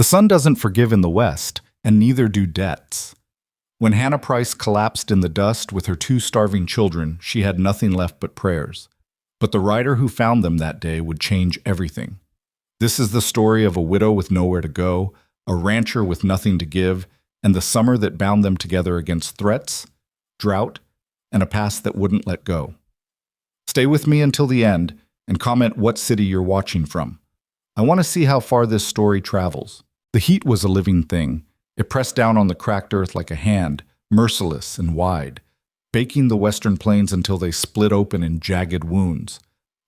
The sun doesn't forgive in the West, and neither do debts. When Hannah Price collapsed in the dust with her two starving children, she had nothing left but prayers. But the writer who found them that day would change everything. This is the story of a widow with nowhere to go, a rancher with nothing to give, and the summer that bound them together against threats, drought, and a past that wouldn't let go. Stay with me until the end and comment what city you're watching from. I want to see how far this story travels. The heat was a living thing. It pressed down on the cracked earth like a hand, merciless and wide, baking the western plains until they split open in jagged wounds.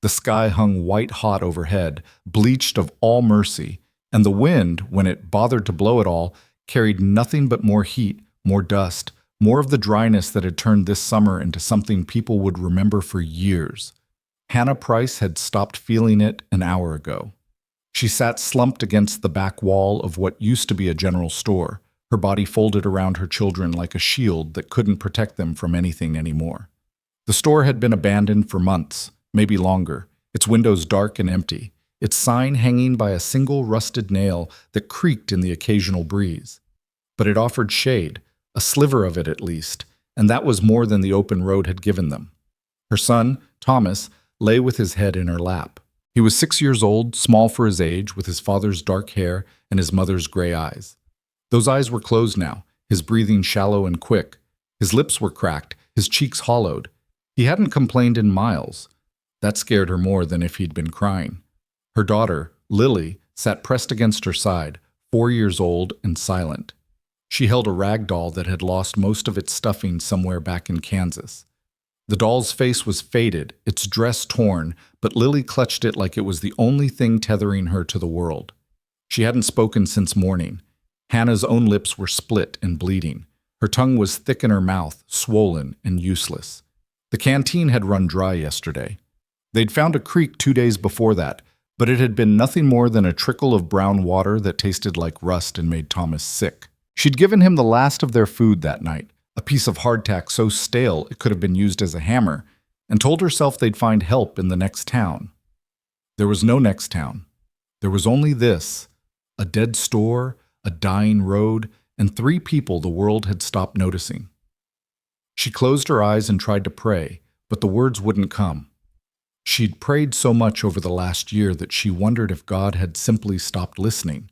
The sky hung white-hot overhead, bleached of all mercy, and the wind, when it bothered to blow at all, carried nothing but more heat, more dust, more of the dryness that had turned this summer into something people would remember for years. Hannah Price had stopped feeling it an hour ago. She sat slumped against the back wall of what used to be a general store, her body folded around her children like a shield that couldn't protect them from anything anymore. The store had been abandoned for months, maybe longer, its windows dark and empty, its sign hanging by a single rusted nail that creaked in the occasional breeze. But it offered shade, a sliver of it at least, and that was more than the open road had given them. Her son, Thomas, lay with his head in her lap. He was 6 years old, small for his age, with his father's dark hair and his mother's gray eyes. Those eyes were closed now, his breathing shallow and quick. His lips were cracked, his cheeks hollowed. He hadn't complained in miles. That scared her more than if he'd been crying. Her daughter, Lily, sat pressed against her side, 4 years old and silent. She held a rag doll that had lost most of its stuffing somewhere back in Kansas. The doll's face was faded, its dress torn, but Lily clutched it like it was the only thing tethering her to the world. She hadn't spoken since morning. Hannah's own lips were split and bleeding. Her tongue was thick in her mouth, swollen and useless. The canteen had run dry yesterday. They'd found a creek 2 days before that, but it had been nothing more than a trickle of brown water that tasted like rust and made Thomas sick. She'd given him the last of their food that night, a piece of hardtack so stale it could have been used as a hammer, and told herself they'd find help in the next town. There was no next town. There was only this, a dead store, a dying road, and 3 people the world had stopped noticing. She closed her eyes and tried to pray, but the words wouldn't come. She'd prayed so much over the last year that she wondered if God had simply stopped listening,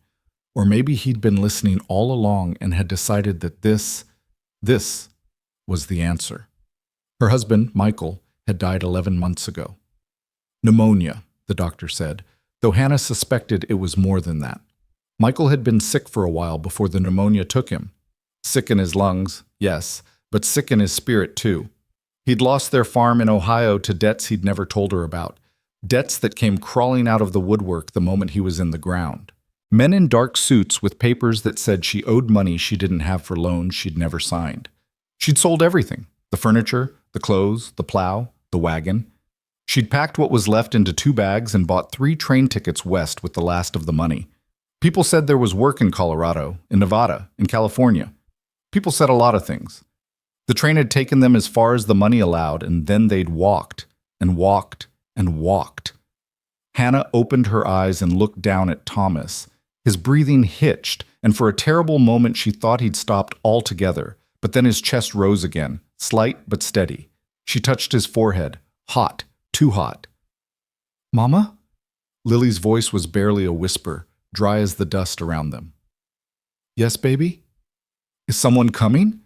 or maybe he'd been listening all along and had decided that this was the answer. Her husband, Michael, had died 11 months ago. Pneumonia, the doctor said, though Hannah suspected it was more than that. Michael had been sick for a while before the pneumonia took him. Sick in his lungs, yes, but sick in his spirit too. He'd lost their farm in Ohio to debts he'd never told her about, debts that came crawling out of the woodwork the moment he was in the ground. Men in dark suits with papers that said she owed money she didn't have for loans she'd never signed. She'd sold everything, the furniture, the clothes, the plow, the wagon. She'd packed what was left into 2 bags and bought 3 train tickets west with the last of the money. People said there was work in Colorado, in Nevada, in California. People said a lot of things. The train had taken them as far as the money allowed, and then they'd walked and walked and walked. Hannah opened her eyes and looked down at Thomas. His breathing hitched, and for a terrible moment she thought he'd stopped altogether, but then his chest rose again, slight but steady. She touched his forehead, hot, too hot. "Mama?" Lily's voice was barely a whisper, dry as the dust around them. "Yes, baby?" "Is someone coming?"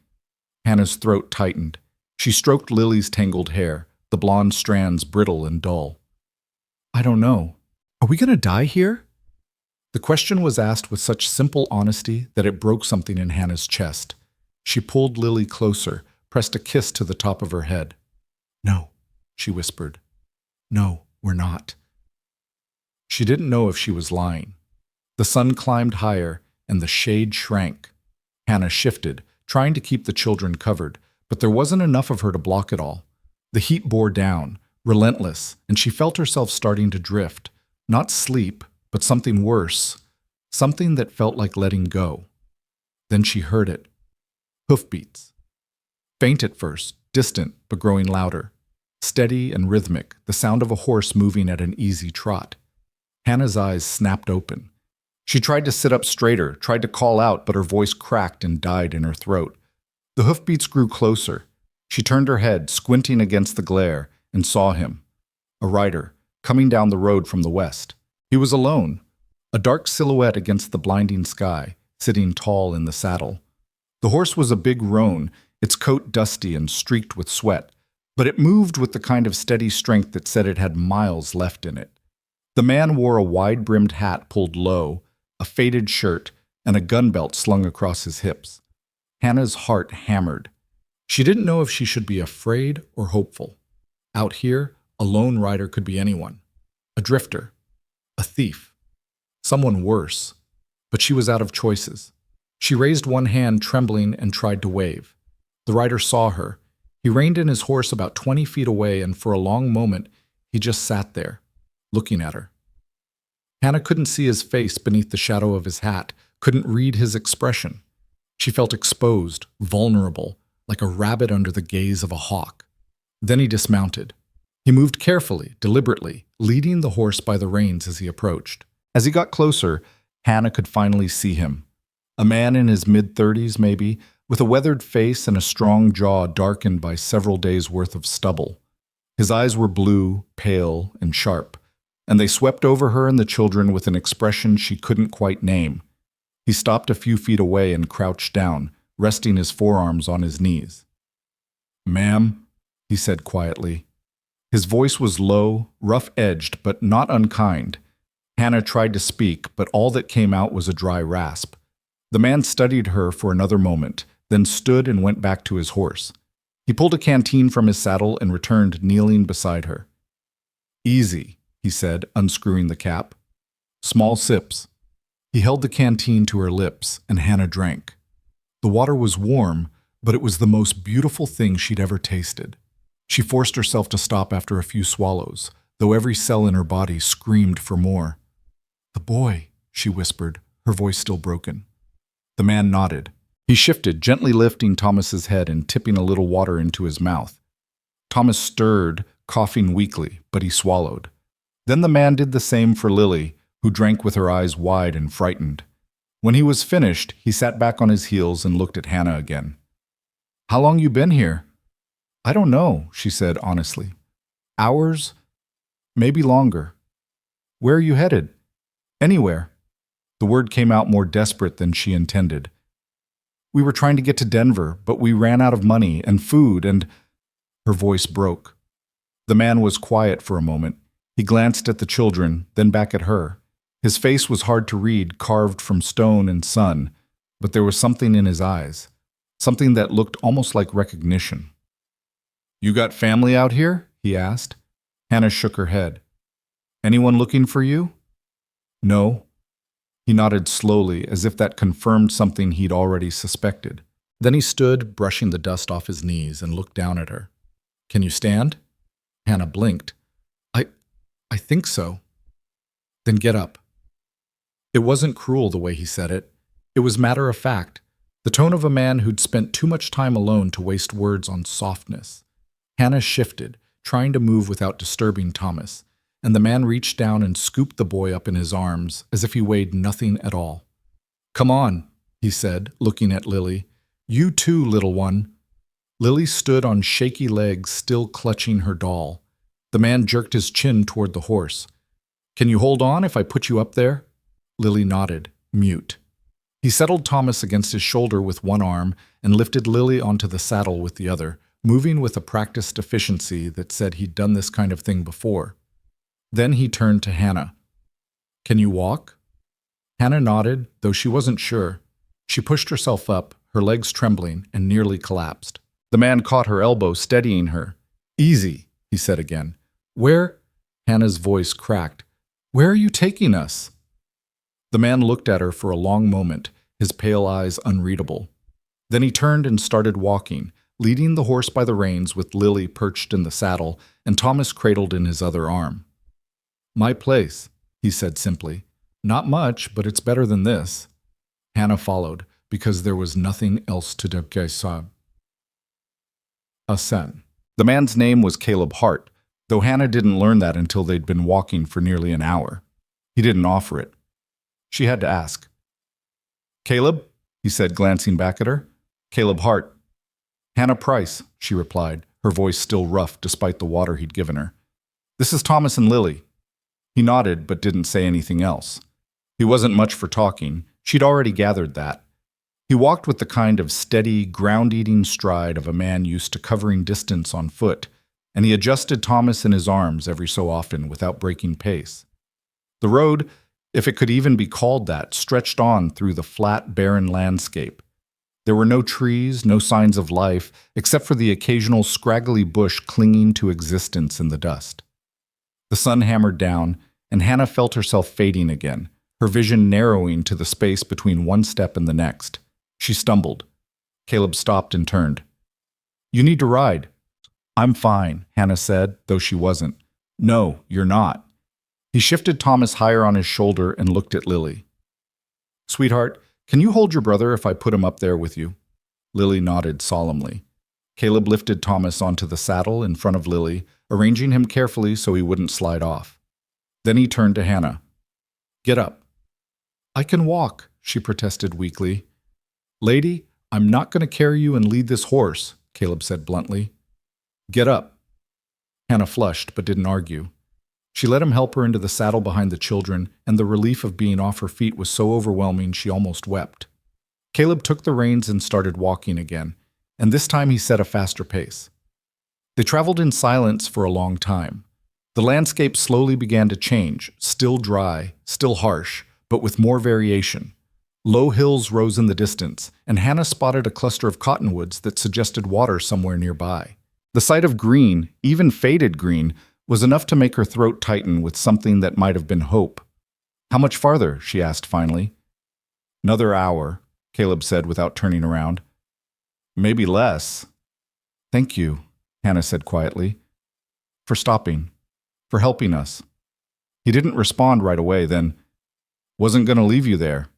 Hannah's throat tightened. She stroked Lily's tangled hair, the blonde strands brittle and dull. "I don't know. Are we going to die here?" The question was asked with such simple honesty that it broke something in Hannah's chest. She pulled Lily closer, pressed a kiss to the top of her head. "No," she whispered. "No, we're not." She didn't know if she was lying. The sun climbed higher, and the shade shrank. Hannah shifted, trying to keep the children covered, but there wasn't enough of her to block it all. The heat bore down, relentless, and she felt herself starting to drift. Not sleep, but something worse, something that felt like letting go. Then she heard it. Hoofbeats. Faint at first, distant but growing louder. Steady and rhythmic, the sound of a horse moving at an easy trot. Hannah's eyes snapped open. She tried to sit up straighter, tried to call out, but her voice cracked and died in her throat. The hoofbeats grew closer. She turned her head, squinting against the glare, and saw him. A rider, coming down the road from the west. He was alone, a dark silhouette against the blinding sky, sitting tall in the saddle. The horse was a big roan, its coat dusty and streaked with sweat, but it moved with the kind of steady strength that said it had miles left in it. The man wore a wide-brimmed hat pulled low, a faded shirt, and a gun belt slung across his hips. Hannah's heart hammered. She didn't know if she should be afraid or hopeful. Out here, a lone rider could be anyone. A drifter. A thief. Someone worse. But she was out of choices. She raised one hand, trembling, and tried to wave. The rider saw her. He reined in his horse about 20 feet away, and for a long moment, he just sat there, looking at her. Hannah couldn't see his face beneath the shadow of his hat, couldn't read his expression. She felt exposed, vulnerable, like a rabbit under the gaze of a hawk. Then he dismounted. He moved carefully, deliberately, leading the horse by the reins as he approached. As he got closer, Hannah could finally see him. A man in his mid-30s, maybe, with a weathered face and a strong jaw darkened by several days' worth of stubble. His eyes were blue, pale, and sharp, and they swept over her and the children with an expression she couldn't quite name. He stopped a few feet away and crouched down, resting his forearms on his knees. "Ma'am," he said quietly. His voice was low, rough-edged, but not unkind. Hannah tried to speak, but all that came out was a dry rasp. The man studied her for another moment, then stood and went back to his horse. He pulled a canteen from his saddle and returned, kneeling beside her. "Easy," he said, unscrewing the cap. "Small sips." He held the canteen to her lips, and Hannah drank. The water was warm, but it was the most beautiful thing she'd ever tasted. She forced herself to stop after a few swallows, though every cell in her body screamed for more. "The boy," she whispered, her voice still broken. The man nodded. He shifted, gently lifting Thomas's head and tipping a little water into his mouth. Thomas stirred, coughing weakly, but he swallowed. Then the man did the same for Lily, who drank with her eyes wide and frightened. When he was finished, he sat back on his heels and looked at Hannah again. "How long you been here?" "I don't know," she said honestly. "Hours? Maybe longer." "Where are you headed?" "Anywhere." The word came out more desperate than she intended. "We were trying to get to Denver, but we ran out of money and food and—" Her voice broke. The man was quiet for a moment. He glanced at the children, then back at her. His face was hard to read, carved from stone and sun, but there was something in his eyes, something that looked almost like recognition. "You got family out here?" he asked. Hannah shook her head. "Anyone looking for you?" "No." He nodded slowly, as if that confirmed something he'd already suspected. Then he stood, brushing the dust off his knees, and looked down at her. "Can you stand?" Hannah blinked. I think so." "Then get up." It wasn't cruel the way he said it. It was matter of fact, the tone of a man who'd spent too much time alone to waste words on softness. Hannah shifted, trying to move without disturbing Thomas, and the man reached down and scooped the boy up in his arms, as if he weighed nothing at all. "Come on," he said, looking at Lily. "You too, little one." Lily stood on shaky legs, still clutching her doll. The man jerked his chin toward the horse. "Can you hold on if I put you up there?" Lily nodded, mute. He settled Thomas against his shoulder with one arm and lifted Lily onto the saddle with the other, moving with a practiced efficiency that said he'd done this kind of thing before. Then he turned to Hannah. "Can you walk?" Hannah nodded, though she wasn't sure. She pushed herself up, her legs trembling, and nearly collapsed. The man caught her elbow, steadying her. "Easy," he said again. "Where?" Hannah's voice cracked. "Where are you taking us?" The man looked at her for a long moment, his pale eyes unreadable. Then he turned and started walking, leading the horse by the reins with Lily perched in the saddle and Thomas cradled in his other arm. "My place," he said simply. "Not much, but it's better than this." Hannah followed, because there was nothing else to do. The man's name was Caleb Hart, though Hannah didn't learn that until they'd been walking for nearly an hour. He didn't offer it. She had to ask. "Caleb?" he said, glancing back at her. "Caleb Hart." "Hannah Price," she replied, her voice still rough despite the water he'd given her. "This is Thomas and Lily." He nodded but didn't say anything else. He wasn't much for talking. She'd already gathered that. He walked with the kind of steady, ground-eating stride of a man used to covering distance on foot, and he adjusted Thomas in his arms every so often without breaking pace. The road, if it could even be called that, stretched on through the flat, barren landscape. There were no trees, no signs of life, except for the occasional scraggly bush clinging to existence in the dust. The sun hammered down, and Hannah felt herself fading again, her vision narrowing to the space between one step and the next. She stumbled. Caleb stopped and turned. "You need to ride." "I'm fine," Hannah said, though she wasn't. "No, you're not." He shifted Thomas higher on his shoulder and looked at Lily. "Sweetheart, can you hold your brother if I put him up there with you?" Lily nodded solemnly. Caleb lifted Thomas onto the saddle in front of Lily, arranging him carefully so he wouldn't slide off. Then he turned to Hannah. "Get up." "I can walk," she protested weakly. "Lady, I'm not going to carry you and lead this horse," Caleb said bluntly. "Get up." Hannah flushed but didn't argue. She let him help her into the saddle behind the children, and the relief of being off her feet was so overwhelming she almost wept. Caleb took the reins and started walking again, and this time he set a faster pace. They traveled in silence for a long time. The landscape slowly began to change, still dry, still harsh, but with more variation. Low hills rose in the distance, and Hannah spotted a cluster of cottonwoods that suggested water somewhere nearby. The sight of green, even faded green, was enough to make her throat tighten with something that might have been hope. "How much farther?" she asked finally. "Another hour," Caleb said without turning around. "Maybe less." "Thank you," Hannah said quietly, "for stopping, for helping us." He didn't respond right away, then, "Wasn't going to leave you there."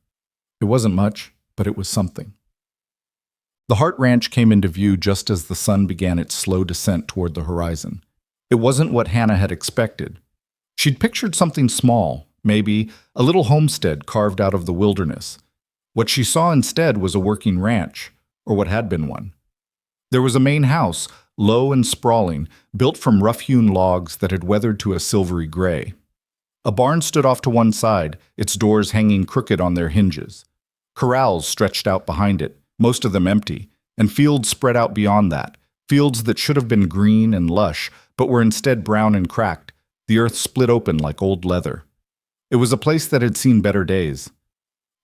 It wasn't much, but it was something. The Hart Ranch came into view just as the sun began its slow descent toward the horizon. It wasn't what Hannah had expected. She'd pictured something small, maybe a little homestead carved out of the wilderness. What she saw instead was a working ranch, or what had been one. There was a main house, low and sprawling, built from rough-hewn logs that had weathered to a silvery gray. A barn stood off to one side, its doors hanging crooked on their hinges. Corrals stretched out behind it, most of them empty, and fields spread out beyond that, fields that should have been green and lush, but were instead brown and cracked, the earth split open like old leather. It was a place that had seen better days.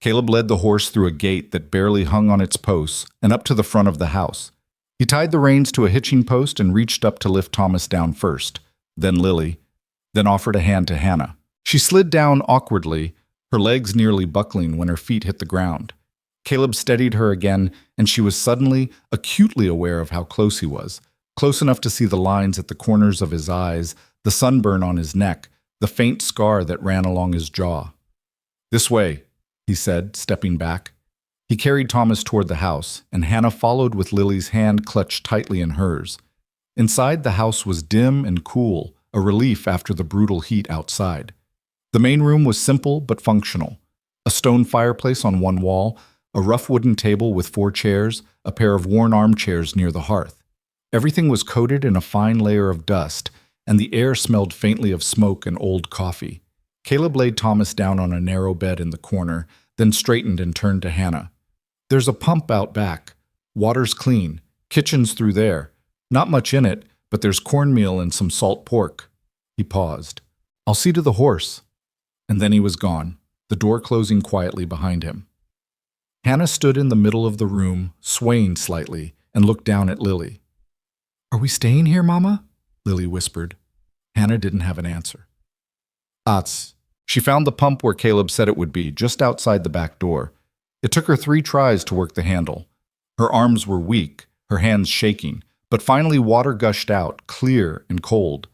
Caleb led the horse through a gate that barely hung on its posts and up to the front of the house. He tied the reins to a hitching post and reached up to lift Thomas down first, then Lily, then offered a hand to Hannah. She slid down awkwardly, her legs nearly buckling when her feet hit the ground. Caleb steadied her again, and she was suddenly, acutely aware of how close he was, close enough to see the lines at the corners of his eyes, the sunburn on his neck, the faint scar that ran along his jaw. "This way," he said, stepping back. He carried Thomas toward the house, and Hannah followed with Lily's hand clutched tightly in hers. Inside, the house was dim and cool, a relief after the brutal heat outside. The main room was simple but functional. A stone fireplace on one wall, a rough wooden table with 4 chairs, a pair of worn armchairs near the hearth. Everything was coated in a fine layer of dust, and the air smelled faintly of smoke and old coffee. Caleb laid Thomas down on a narrow bed in the corner, then straightened and turned to Hannah. "There's a pump out back. Water's clean. Kitchen's through there. Not much in it, but there's cornmeal and some salt pork." He paused. "I'll see to the horse." And then he was gone, the door closing quietly behind him. Hannah stood in the middle of the room, swaying slightly, and looked down at Lily. "Are we staying here, Mama?" Lily whispered. Hannah didn't have an answer. She found the pump where Caleb said it would be, just outside the back door. It took her 3 tries to work the handle. Her arms were weak, her hands shaking, but finally water gushed out, clear and cold.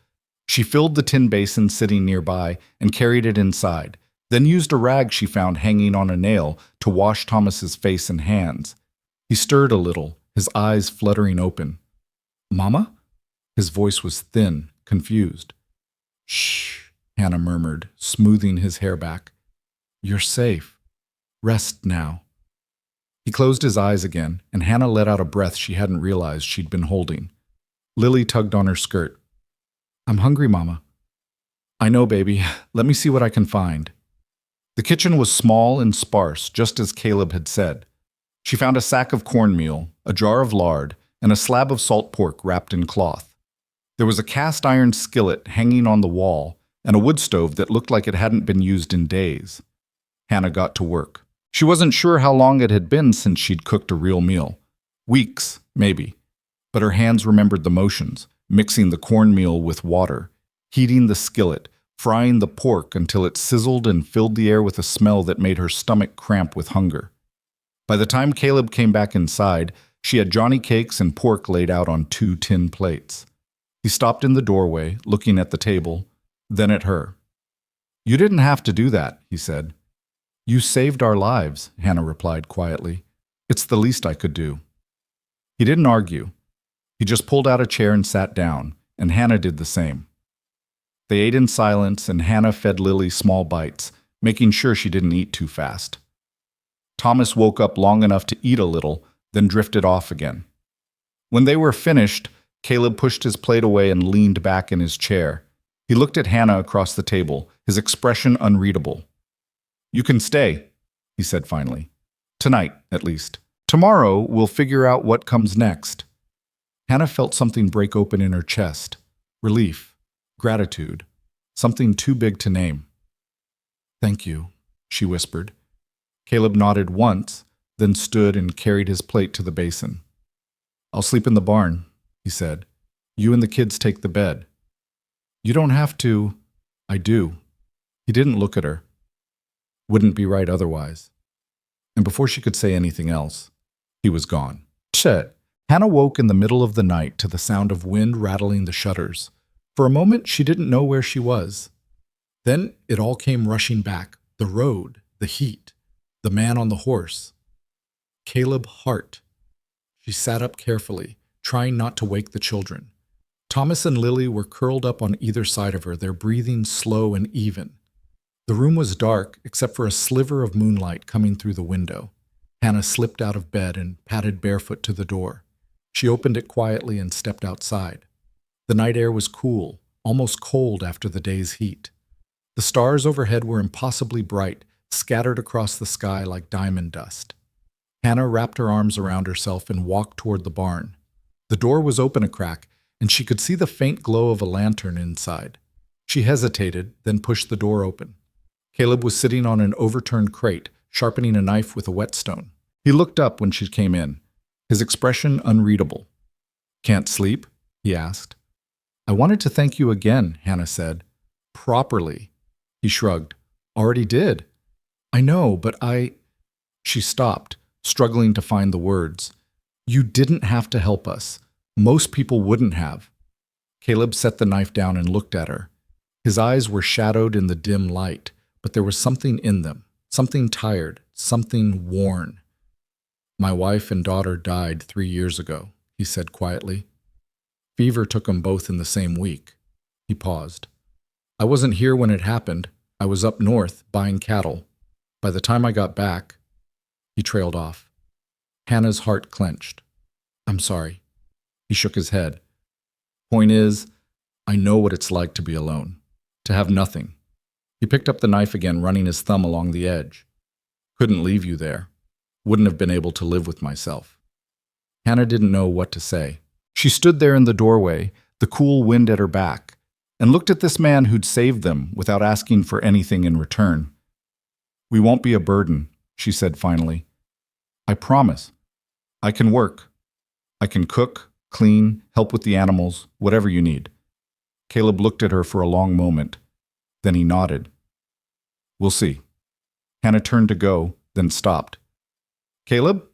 She filled the tin basin sitting nearby and carried it inside, then used a rag she found hanging on a nail to wash Thomas's face and hands. He stirred a little, his eyes fluttering open. "Mama?" His voice was thin, confused. "Shh," Hannah murmured, smoothing his hair back. You're safe. Rest now. He closed his eyes again, and Hannah let out a breath she hadn't realized she'd been holding. Lily tugged on her skirt. I'm hungry, Mama. I know, baby. Let me see what I can find. The kitchen was small and sparse, just as Caleb had said. She found a sack of cornmeal, a jar of lard, and a slab of salt pork wrapped in cloth. There was a cast iron skillet hanging on the wall, and a wood stove that looked like it hadn't been used in days. Hannah got to work. She wasn't sure how long it had been since she'd cooked a real meal. Weeks, maybe. But her hands remembered the motions, mixing the cornmeal with water, heating the skillet, frying the pork until it sizzled and filled the air with a smell that made her stomach cramp with hunger. By the time Caleb came back inside, she had Johnny cakes and pork laid out on 2 tin plates. He stopped in the doorway, looking at the table, then at her. You didn't have to do that, he said. You saved our lives, Hannah replied quietly. It's the least I could do. He didn't argue. He just pulled out a chair and sat down, and Hannah did the same. They ate in silence, and Hannah fed Lily small bites, making sure she didn't eat too fast. Thomas woke up long enough to eat a little, then drifted off again. When they were finished, Caleb pushed his plate away and leaned back in his chair. He looked at Hannah across the table, his expression unreadable. You can stay, he said finally. Tonight, at least. Tomorrow, we'll figure out what comes next. Hannah felt something break open in her chest. Relief, gratitude, something too big to name. Thank you, she whispered. Caleb nodded once, then stood and carried his plate to the basin. I'll sleep in the barn, he said. You and the kids take the bed. You don't have to. I do. He didn't look at her. Wouldn't be right otherwise. And before she could say anything else, he was gone. Shit. Hannah woke in the middle of the night to the sound of wind rattling the shutters. For a moment, she didn't know where she was. Then it all came rushing back. The road, the heat, the man on the horse. Caleb Hart. She sat up carefully, trying not to wake the children. Thomas and Lily were curled up on either side of her, their breathing slow and even. The room was dark, except for a sliver of moonlight coming through the window. Hannah slipped out of bed and padded barefoot to the door. She opened it quietly and stepped outside. The night air was cool, almost cold after the day's heat. The stars overhead were impossibly bright, scattered across the sky like diamond dust. Hannah wrapped her arms around herself and walked toward the barn. The door was open a crack, and she could see the faint glow of a lantern inside. She hesitated, then pushed the door open. Caleb was sitting on an overturned crate, sharpening a knife with a whetstone. He looked up when she came in, his expression unreadable. Can't sleep? He asked. I wanted to thank you again, Hannah said. Properly. He shrugged. Already did. I know, but She stopped, struggling to find the words. You didn't have to help us. Most people wouldn't have. Caleb set the knife down and looked at her. His eyes were shadowed in the dim light, but there was something in them, something tired, something worn. My wife and daughter died 3 years ago, he said quietly. Fever took them both in the same week. He paused. I wasn't here when it happened. I was up north buying cattle. By the time I got back, he trailed off. Hannah's heart clenched. I'm sorry. He shook his head. Point is, I know what it's like to be alone, to have nothing. He picked up the knife again, running his thumb along the edge. Couldn't leave you there. Wouldn't have been able to live with myself. Hannah didn't know what to say. She stood there in the doorway, the cool wind at her back, and looked at this man who'd saved them without asking for anything in return. We won't be a burden, she said finally. I promise. I can work. I can cook, clean, help with the animals, whatever you need. Caleb looked at her for a long moment. Then he nodded. We'll see. Hannah turned to go, then stopped. Caleb?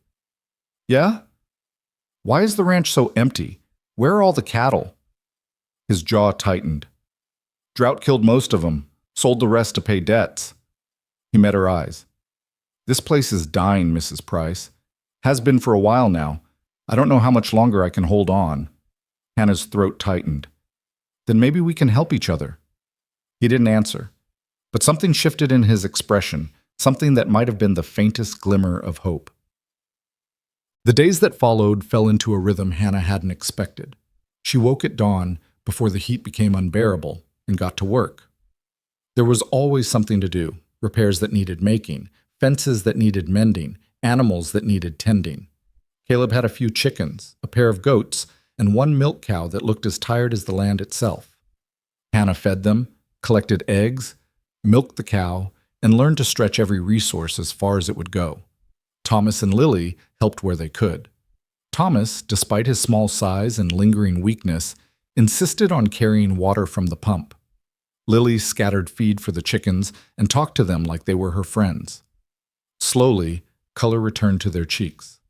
Yeah? Why is the ranch so empty? Where are all the cattle? His jaw tightened. Drought killed most of them, sold the rest to pay debts. He met her eyes. This place is dying, Mrs. Price. Has been for a while now. I don't know how much longer I can hold on. Hannah's throat tightened. Then maybe we can help each other. He didn't answer, but something shifted in his expression, something that might have been the faintest glimmer of hope. The days that followed fell into a rhythm Hannah hadn't expected. She woke at dawn before the heat became unbearable and got to work. There was always something to do, repairs that needed making, fences that needed mending, animals that needed tending. Caleb had a few chickens, a pair of goats, and one milk cow that looked as tired as the land itself. Hannah fed them, collected eggs, milked the cow, and learned to stretch every resource as far as it would go. Thomas and Lily helped where they could. Thomas, despite his small size and lingering weakness, insisted on carrying water from the pump. Lily scattered feed for the chickens and talked to them like they were her friends. Slowly, color returned to their cheeks.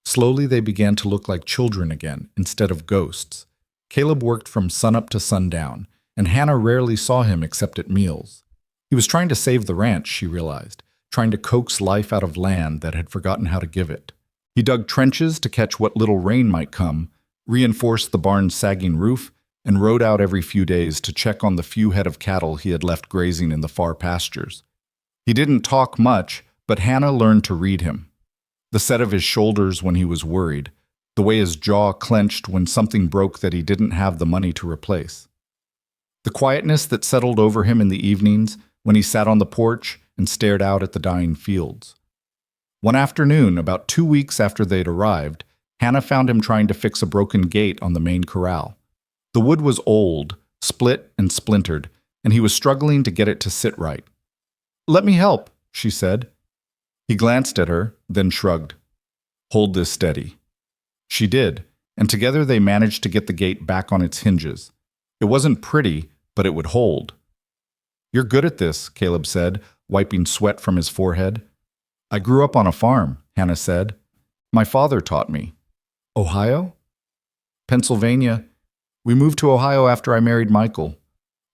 Slowly, they began to look like children again, instead of ghosts. Caleb worked from sunup to sundown, and Hannah rarely saw him except at meals. He was trying to save the ranch, she realized, trying to coax life out of land that had forgotten how to give it. He dug trenches to catch what little rain might come, reinforced the barn's sagging roof, and rode out every few days to check on the few head of cattle he had left grazing in the far pastures. He didn't talk much, but Hannah learned to read him. The set of his shoulders when he was worried, the way his jaw clenched when something broke that he didn't have the money to replace. The quietness that settled over him in the evenings when he sat on the porch and stared out at the dying fields. One afternoon, about 2 weeks after they'd arrived, Hannah found him trying to fix a broken gate on the main corral. The wood was old, split and splintered, and he was struggling to get it to sit right. "Let me help," she said. He glanced at her, then shrugged. "Hold this steady." She did, and together they managed to get the gate back on its hinges. It wasn't pretty, but it would hold. "You're good at this," Caleb said, wiping sweat from his forehead. "I grew up on a farm," Hannah said. "My father taught me." "Ohio?" "Pennsylvania. We moved to Ohio after I married Michael."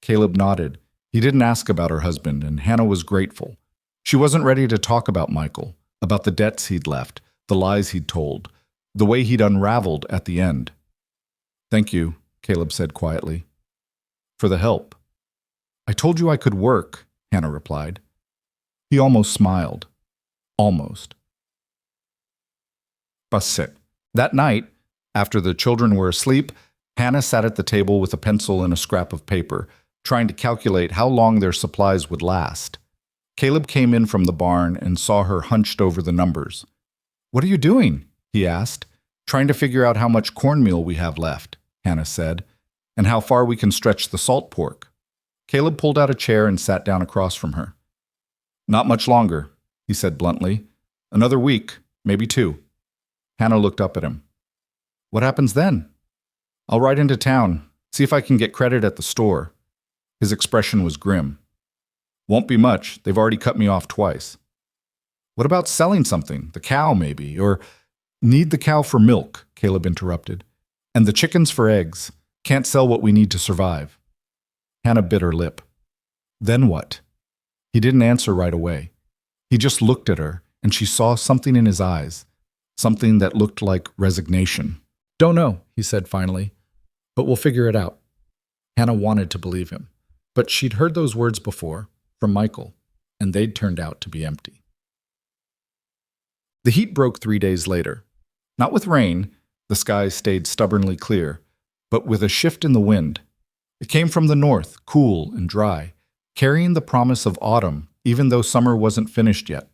Caleb nodded. He didn't ask about her husband, and Hannah was grateful. She wasn't ready to talk about Michael, about the debts he'd left, the lies he'd told, the way he'd unraveled at the end. "Thank you," Caleb said quietly. "For the help." "I told you I could work," Hannah replied. He almost smiled. Almost. Basset. That night, after the children were asleep, Hannah sat at the table with a pencil and a scrap of paper, trying to calculate how long their supplies would last. Caleb came in from the barn and saw her hunched over the numbers. "What are you doing?" he asked. "Trying to figure out how much cornmeal we have left," Hannah said, "and how far we can stretch the salt pork." Caleb pulled out a chair and sat down across from her. "Not much longer," he said bluntly. "Another week, maybe 2. Hannah looked up at him. "What happens then?" "I'll ride into town, see if I can get credit at the store." His expression was grim. "Won't be much, they've already cut me off twice." "What about selling something? The cow, maybe, or—" "Need the cow for milk," Caleb interrupted. "And the chickens for eggs. Can't sell what we need to survive." Hannah bit her lip. "Then what?" He didn't answer right away. He just looked at her, and she saw something in his eyes, something that looked like resignation. "Don't know," he said finally, "but we'll figure it out." Hannah wanted to believe him, but she'd heard those words before, from Michael, and they'd turned out to be empty. The heat broke 3 days later. Not with rain, the sky stayed stubbornly clear, but with a shift in the wind. It came from the north, cool and dry, carrying the promise of autumn, even though summer wasn't finished yet.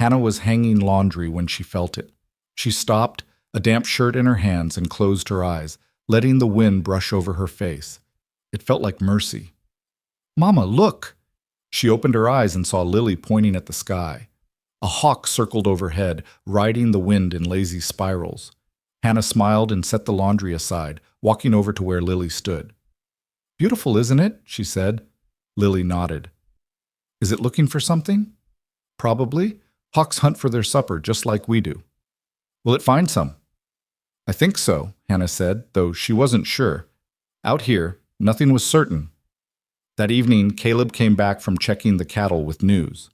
Hannah was hanging laundry when she felt it. She stopped, a damp shirt in her hands, and closed her eyes, letting the wind brush over her face. It felt like mercy. "Mama, look!" She opened her eyes and saw Lily pointing at the sky. A hawk circled overhead, riding the wind in lazy spirals. Hannah smiled and set the laundry aside, walking over to where Lily stood. "Beautiful, isn't it?" she said. Lily nodded. "Is it looking for something?" "Probably. Hawks hunt for their supper just like we do." "Will it find some?" "I think so," Hannah said, though she wasn't sure. Out here, nothing was certain. That evening, Caleb came back from checking the cattle with news.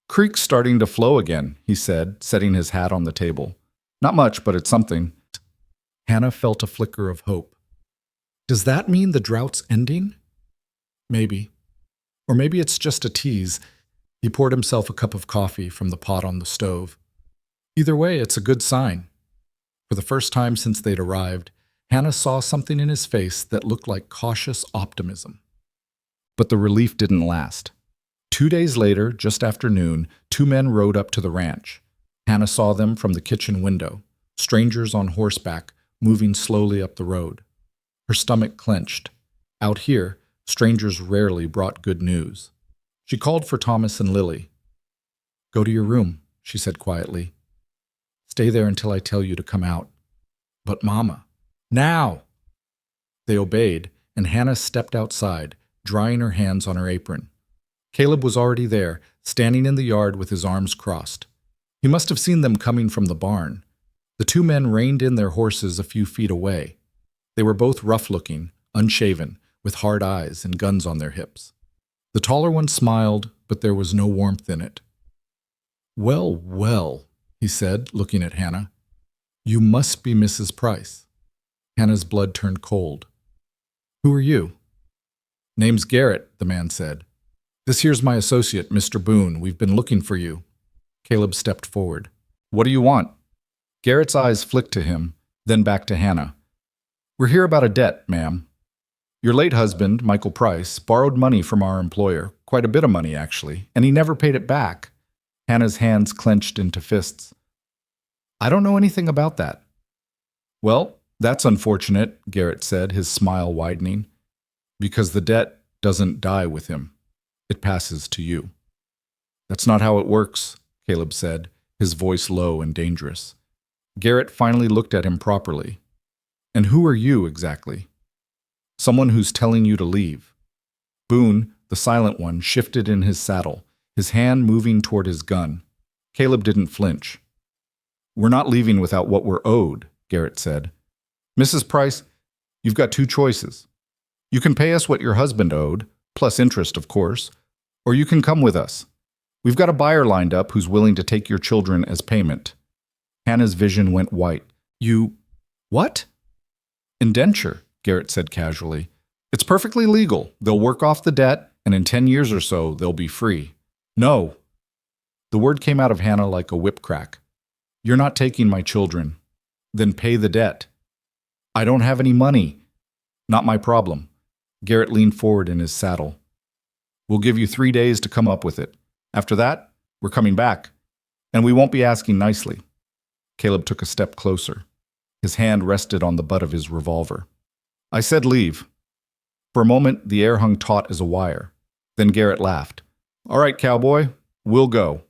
"Creek's starting to flow again," he said, setting his hat on the table. "Not much, but it's something." Hannah felt a flicker of hope. Does that mean the drought's ending? Maybe. Or maybe it's just a tease. He poured himself a cup of coffee from the pot on the stove. Either way, it's a good sign. For the first time since they'd arrived, Hannah saw something in his face that looked like cautious optimism. But the relief didn't last. 2 days later, just after noon, 2 men rode up to the ranch. Hannah saw them from the kitchen window, strangers on horseback, moving slowly up the road. Her stomach clenched. Out here, strangers rarely brought good news. She called for Thomas and Lily. "Go to your room," she said quietly. "Stay there until I tell you to come out." "But Mama." "Now!" They obeyed, and Hannah stepped outside, drying her hands on her apron. Caleb was already there, standing in the yard with his arms crossed. He must have seen them coming from the barn. The 2 men reined in their horses a few feet away. They were both rough-looking, unshaven, with hard eyes and guns on their hips. The taller one smiled, but there was no warmth in it. "Well, well," he said, looking at Hannah. "You must be Mrs. Price." Hannah's blood turned cold. "Who are you?" "Name's Garrett," the man said. "This here's my associate, Mr. Boone. We've been looking for you." Caleb stepped forward. "What do you want?" Garrett's eyes flicked to him, then back to Hannah. "We're here about a debt, ma'am. Your late husband, Michael Price, borrowed money from our employer, quite a bit of money actually, and he never paid it back." Hannah's hands clenched into fists. "I don't know anything about that." "Well, that's unfortunate," Garrett said, his smile widening, "because the debt doesn't die with him. It passes to you." "That's not how it works," Caleb said, his voice low and dangerous. Garrett finally looked at him properly. "And who are you exactly?" "Someone who's telling you to leave." Boone, the silent one, shifted in his saddle, his hand moving toward his gun. Caleb didn't flinch. "We're not leaving without what we're owed," Garrett said. "Mrs. Price, you've got 2 choices. You can pay us what your husband owed, plus interest, of course, or you can come with us. We've got a buyer lined up who's willing to take your children as payment." Hannah's vision went white. "You... what?" "Indenture," Garrett said casually. "It's perfectly legal. They'll work off the debt, and in 10 years or so, they'll be free." "No." The word came out of Hannah like a whip crack. "You're not taking my children. Then pay the debt." "I don't have any money." "Not my problem." Garrett leaned forward in his saddle. "We'll give you 3 days to come up with it. After that, we're coming back. And we won't be asking nicely." Caleb took a step closer. His hand rested on the butt of his revolver. "I said leave." For a moment, the air hung taut as a wire. Then Garrett laughed. "All right, cowboy, we'll go.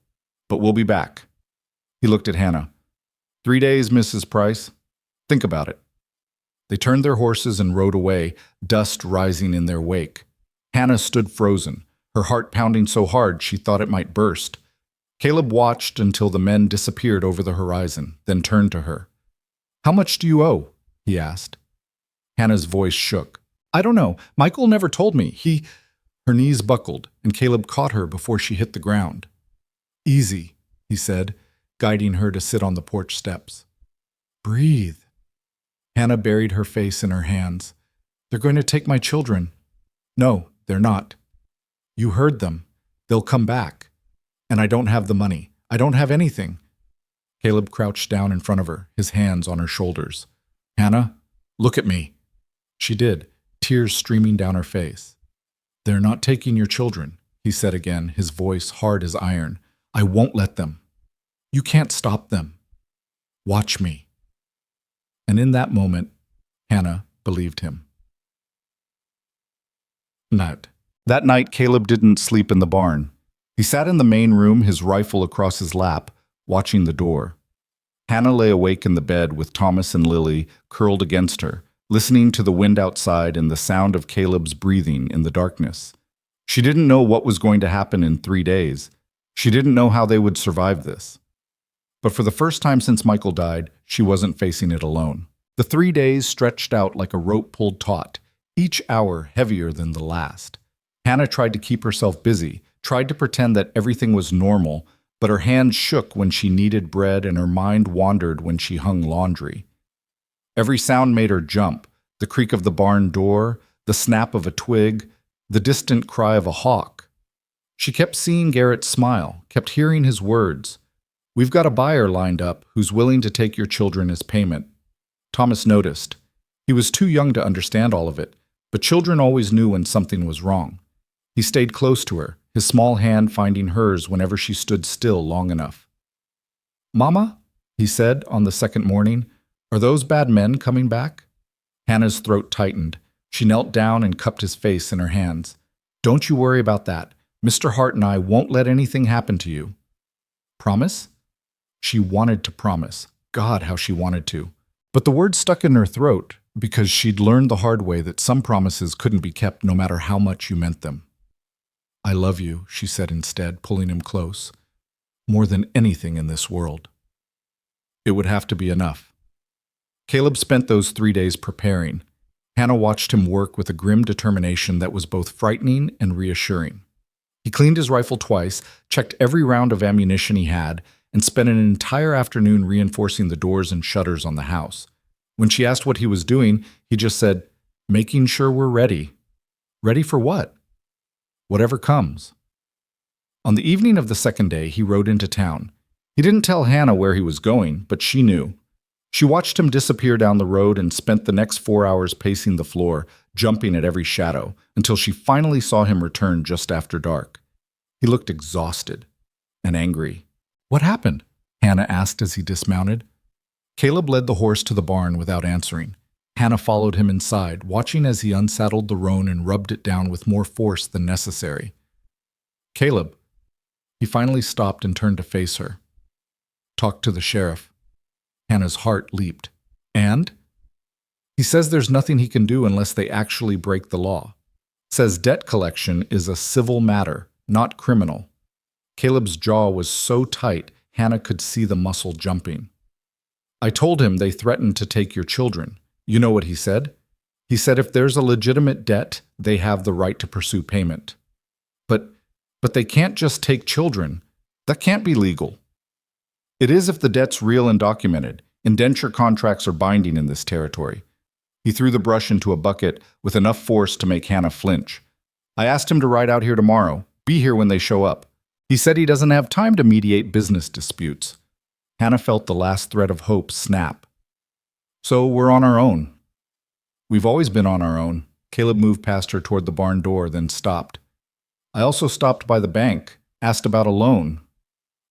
But we'll be back." He looked at Hannah. 3 days, Mrs. Price. Think about it." They turned their horses and rode away, dust rising in their wake. Hannah stood frozen, her heart pounding so hard she thought it might burst. Caleb watched until the men disappeared over the horizon, then turned to her. "How much do you owe?" he asked. Hannah's voice shook. "I don't know. Michael never told me. Her knees buckled, and Caleb caught her before she hit the ground. "Easy," he said, guiding her to sit on the porch steps. "Breathe." Hannah buried her face in her hands. "They're going to take my children." "No, they're not." "You heard them. They'll come back. And I don't have the money. I don't have anything." Caleb crouched down in front of her, his hands on her shoulders. "Hannah, look at me." She did, tears streaming down her face. "They're not taking your children," he said again, his voice hard as iron. "I won't let them. You can't stop them. Watch me." And in that moment, Hannah believed him. That night, Caleb didn't sleep in the barn. He sat in the main room, his rifle across his lap, watching the door. Hannah lay awake in the bed with Thomas and Lily curled against her, listening to the wind outside and the sound of Caleb's breathing in the darkness. She didn't know what was going to happen in 3 days. She didn't know how they would survive this. But for the first time since Michael died, she wasn't facing it alone. The 3 days stretched out like a rope pulled taut, each hour heavier than the last. Hannah tried to keep herself busy, tried to pretend that everything was normal, but her hands shook when she kneaded bread and her mind wandered when she hung laundry. Every sound made her jump, the creak of the barn door, the snap of a twig, the distant cry of a hawk. She kept seeing Garrett smile, kept hearing his words. "We've got a buyer lined up who's willing to take your children as payment." Thomas noticed. He was too young to understand all of it, but children always knew when something was wrong. He stayed close to her, his small hand finding hers whenever she stood still long enough. "Mama," he said on the second morning, "are those bad men coming back?" Hannah's throat tightened. She knelt down and cupped his face in her hands. "Don't you worry about that. Mr. Hart and I won't let anything happen to you." Promise? She wanted to promise. God, how she wanted to. But the words stuck in her throat because she'd learned the hard way that some promises couldn't be kept no matter how much you meant them. "I love you," she said instead, pulling him close. "More than anything in this world." It would have to be enough. Caleb spent those 3 days preparing. Hannah watched him work with a grim determination that was both frightening and reassuring. He cleaned his rifle twice, checked every round of ammunition he had, and spent an entire afternoon reinforcing the doors and shutters on the house. When she asked what he was doing, he just said, "Making sure we're ready." Ready for what? Whatever comes. On the evening of the second day, he rode into town. He didn't tell Hannah where he was going, but she knew. She watched him disappear down the road and spent the next 4 hours pacing the floor, jumping at every shadow, until she finally saw him return just after dark. He looked exhausted and angry. "What happened?" Hannah asked as he dismounted. Caleb led the horse to the barn without answering. Hannah followed him inside, watching as he unsaddled the roan and rubbed it down with more force than necessary. "Caleb." He finally stopped and turned to face her. "Talk to the sheriff." Hannah's heart leaped. "And?" "He says there's nothing he can do unless they actually break the law. Says debt collection is a civil matter, not criminal." Caleb's jaw was so tight, Hannah could see the muscle jumping. "I told him they threatened to take your children. You know what he said? He said if there's a legitimate debt, they have the right to pursue payment. But they can't just take children. That can't be legal." "It is if the debt's real and documented. Indenture contracts are binding in this territory." He threw the brush into a bucket with enough force to make Hannah flinch. "I asked him to ride out here tomorrow. Be here when they show up. He said he doesn't have time to mediate business disputes." Hannah felt the last thread of hope snap. "So we're on our own." "We've always been on our own." Caleb moved past her toward the barn door, then stopped. "I also stopped by the bank, asked about a loan."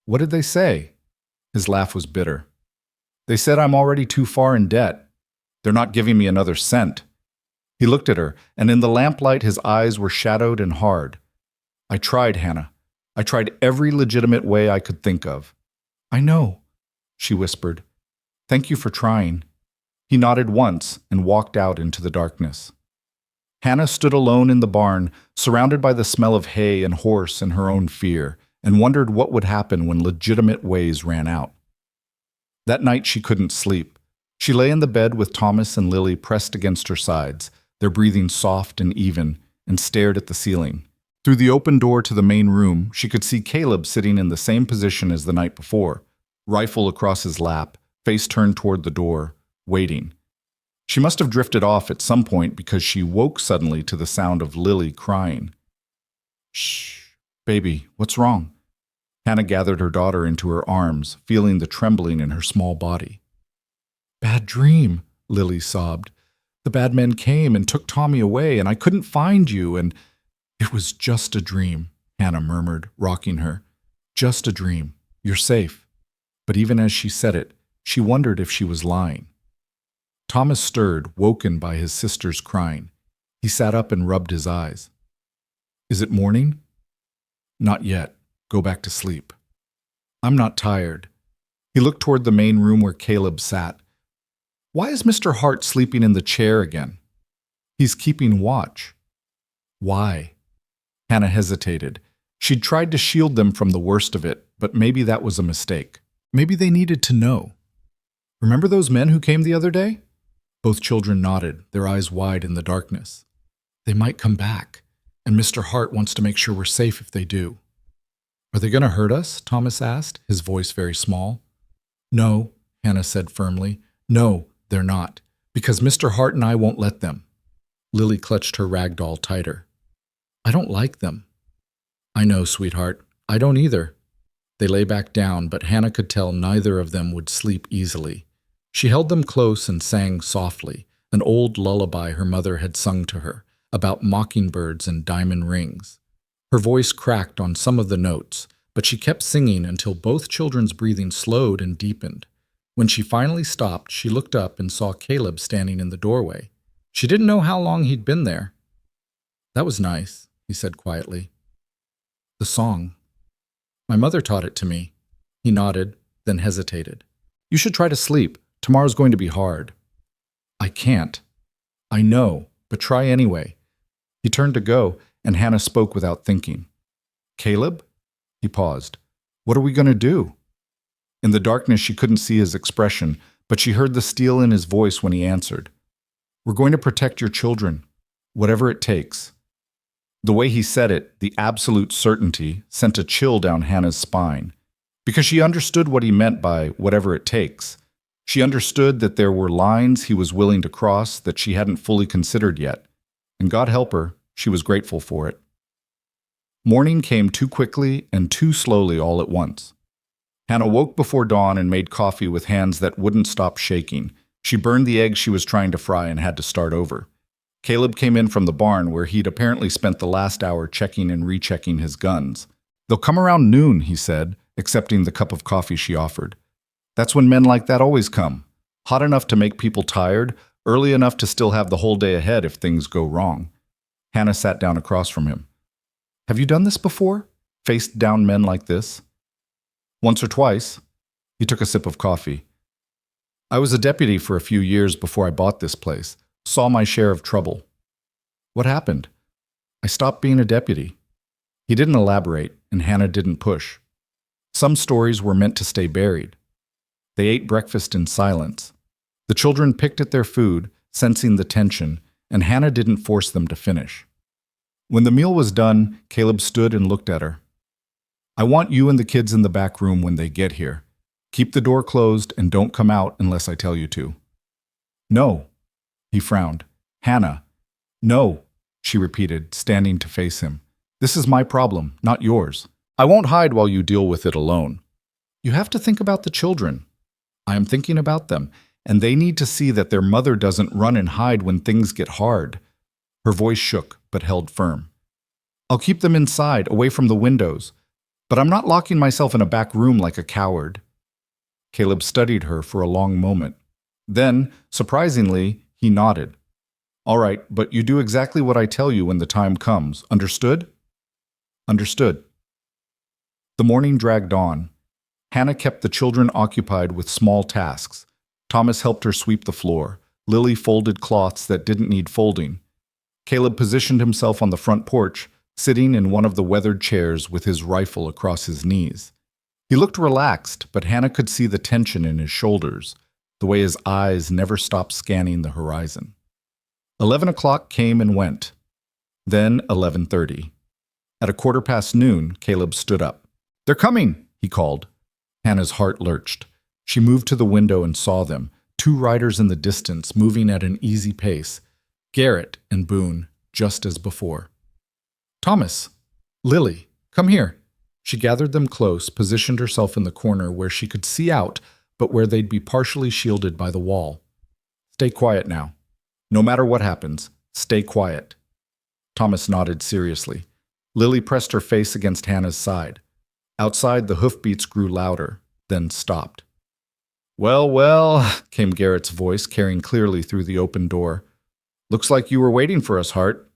"What did they say?" His laugh was bitter. "They said I'm already too far in debt. They're not giving me another cent." He looked at her, and in the lamplight his eyes were shadowed and hard. "I tried, Hannah. I tried every legitimate way I could think of." "I know," she whispered. "Thank you for trying." He nodded once and walked out into the darkness. Hannah stood alone in the barn, surrounded by the smell of hay and horse and her own fear, and wondered what would happen when legitimate ways ran out. That night she couldn't sleep. She lay in the bed with Thomas and Lily pressed against her sides, their breathing soft and even, and stared at the ceiling. Through the open door to the main room, she could see Caleb sitting in the same position as the night before, rifle across his lap, face turned toward the door, waiting. She must have drifted off at some point because she woke suddenly to the sound of Lily crying. "Shh, baby, what's wrong?" Hannah gathered her daughter into her arms, feeling the trembling in her small body. "Bad dream," Lily sobbed. "The bad men came and took Tommy away, and I couldn't find you, and—" "It was just a dream," Hannah murmured, rocking her. "Just a dream. You're safe." But even as she said it, she wondered if she was lying. Thomas stirred, woken by his sister's crying. He sat up and rubbed his eyes. "Is it morning?" "Not yet. Go back to sleep." "I'm not tired." He looked toward the main room where Caleb sat. "Why is Mr. Hart sleeping in the chair again?" "He's keeping watch." "Why?" Hannah hesitated. She'd tried to shield them from the worst of it, but maybe that was a mistake. Maybe they needed to know. "Remember those men who came the other day?" Both children nodded, their eyes wide in the darkness. "They might come back, and Mr. Hart wants to make sure we're safe if they do." "Are they going to hurt us?" Thomas asked, his voice very small. "No," Hannah said firmly. "No, they're not, because Mr. Hart and I won't let them." Lily clutched her rag doll tighter. "I don't like them." I know, sweetheart. I don't either. They lay back down, but Hannah could tell neither of them would sleep easily. She held them close and sang softly, an old lullaby her mother had sung to her, about mockingbirds and diamond rings. Her voice cracked on some of the notes, but she kept singing until both children's breathing slowed and deepened. When she finally stopped, she looked up and saw Caleb standing in the doorway. She didn't know how long he'd been there. "That was nice," he said quietly. "The song. My mother taught it to me." He nodded, then hesitated. "You should try to sleep. Tomorrow's going to be hard." "I can't." "I know, but try anyway." He turned to go, and Hannah spoke without thinking. "Caleb?" He paused. "What are we going to do?" In the darkness, she couldn't see his expression, but she heard the steel in his voice when he answered. "We're going to protect your children, whatever it takes." The way he said it, the absolute certainty, sent a chill down Hannah's spine, because she understood what he meant by whatever it takes. She understood that there were lines he was willing to cross that she hadn't fully considered yet, and God help her, she was grateful for it. Morning came too quickly and too slowly all at once. Hannah woke before dawn and made coffee with hands that wouldn't stop shaking. She burned the eggs she was trying to fry and had to start over. Caleb came in from the barn where he'd apparently spent the last hour checking and rechecking his guns. "They'll come around noon," he said, accepting the cup of coffee she offered. "That's when men like that always come. Hot enough to make people tired, early enough to still have the whole day ahead if things go wrong." Hannah sat down across from him. "Have you done this before? Faced down men like this?" "Once or twice." He took a sip of coffee. "I was a deputy for a few years before I bought this place. Saw my share of trouble." "What happened?" "I stopped being a deputy." He didn't elaborate, and Hannah didn't push. Some stories were meant to stay buried. They ate breakfast in silence. The children picked at their food, sensing the tension, and Hannah didn't force them to finish. When the meal was done, Caleb stood and looked at her. "I want you and the kids in the back room when they get here. Keep the door closed and don't come out unless I tell you to." "No." He frowned. "Hannah." "No," she repeated, standing to face him. "This is my problem, not yours. I won't hide while you deal with it alone. You have to think about the children." "I am thinking about them, and they need to see that their mother doesn't run and hide when things get hard." Her voice shook, but held firm. "I'll keep them inside, away from the windows. But I'm not locking myself in a back room like a coward." Caleb studied her for a long moment. Then, surprisingly, he nodded. "All right, but you do exactly what I tell you when the time comes. Understood?" "Understood." The morning dragged on. Hannah kept the children occupied with small tasks. Thomas helped her sweep the floor. Lily folded cloths that didn't need folding. Caleb positioned himself on the front porch, sitting in one of the weathered chairs with his rifle across his knees. He looked relaxed, but Hannah could see the tension in his shoulders, the way his eyes never stopped scanning the horizon. 11 o'clock came and went. Then 11:30. At 1:15, Caleb stood up. "They're coming," he called. Hannah's heart lurched. She moved to the window and saw them, two riders in the distance, moving at an easy pace. Garrett and Boone, just as before. "Thomas! Lily! Come here!" She gathered them close, positioned herself in the corner where she could see out, but where they'd be partially shielded by the wall. "Stay quiet now. No matter what happens, stay quiet." Thomas nodded seriously. Lily pressed her face against Hannah's side. Outside, the hoofbeats grew louder, then stopped. "Well, well," came Garrett's voice, carrying clearly through the open door. "Looks like you were waiting for us, Hart.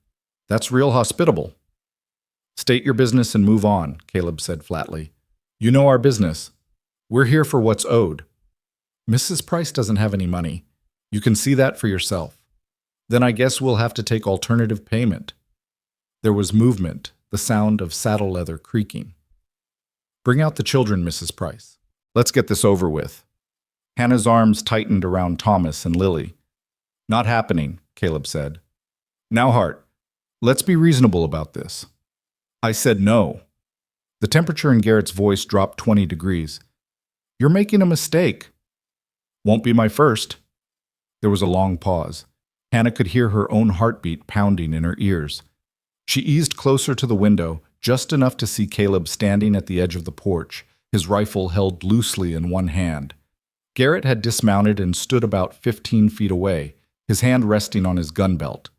That's real hospitable." "State your business and move on," Caleb said flatly. "You know our business. We're here for what's owed." "Mrs. Price doesn't have any money. You can see that for yourself." "Then I guess we'll have to take alternative payment." There was movement, the sound of saddle leather creaking. "Bring out the children, Mrs. Price. Let's get this over with." Hannah's arms tightened around Thomas and Lily. "Not happening," Caleb said. "Now, Hart, let's be reasonable about this." "I said no." The temperature in Garrett's voice dropped 20 degrees. "You're making a mistake." "Won't be my first." There was a long pause. Hannah could hear her own heartbeat pounding in her ears. She eased closer to the window, just enough to see Caleb standing at the edge of the porch, his rifle held loosely in one hand. Garrett had dismounted and stood about 15 feet away, his hand resting on his gun belt.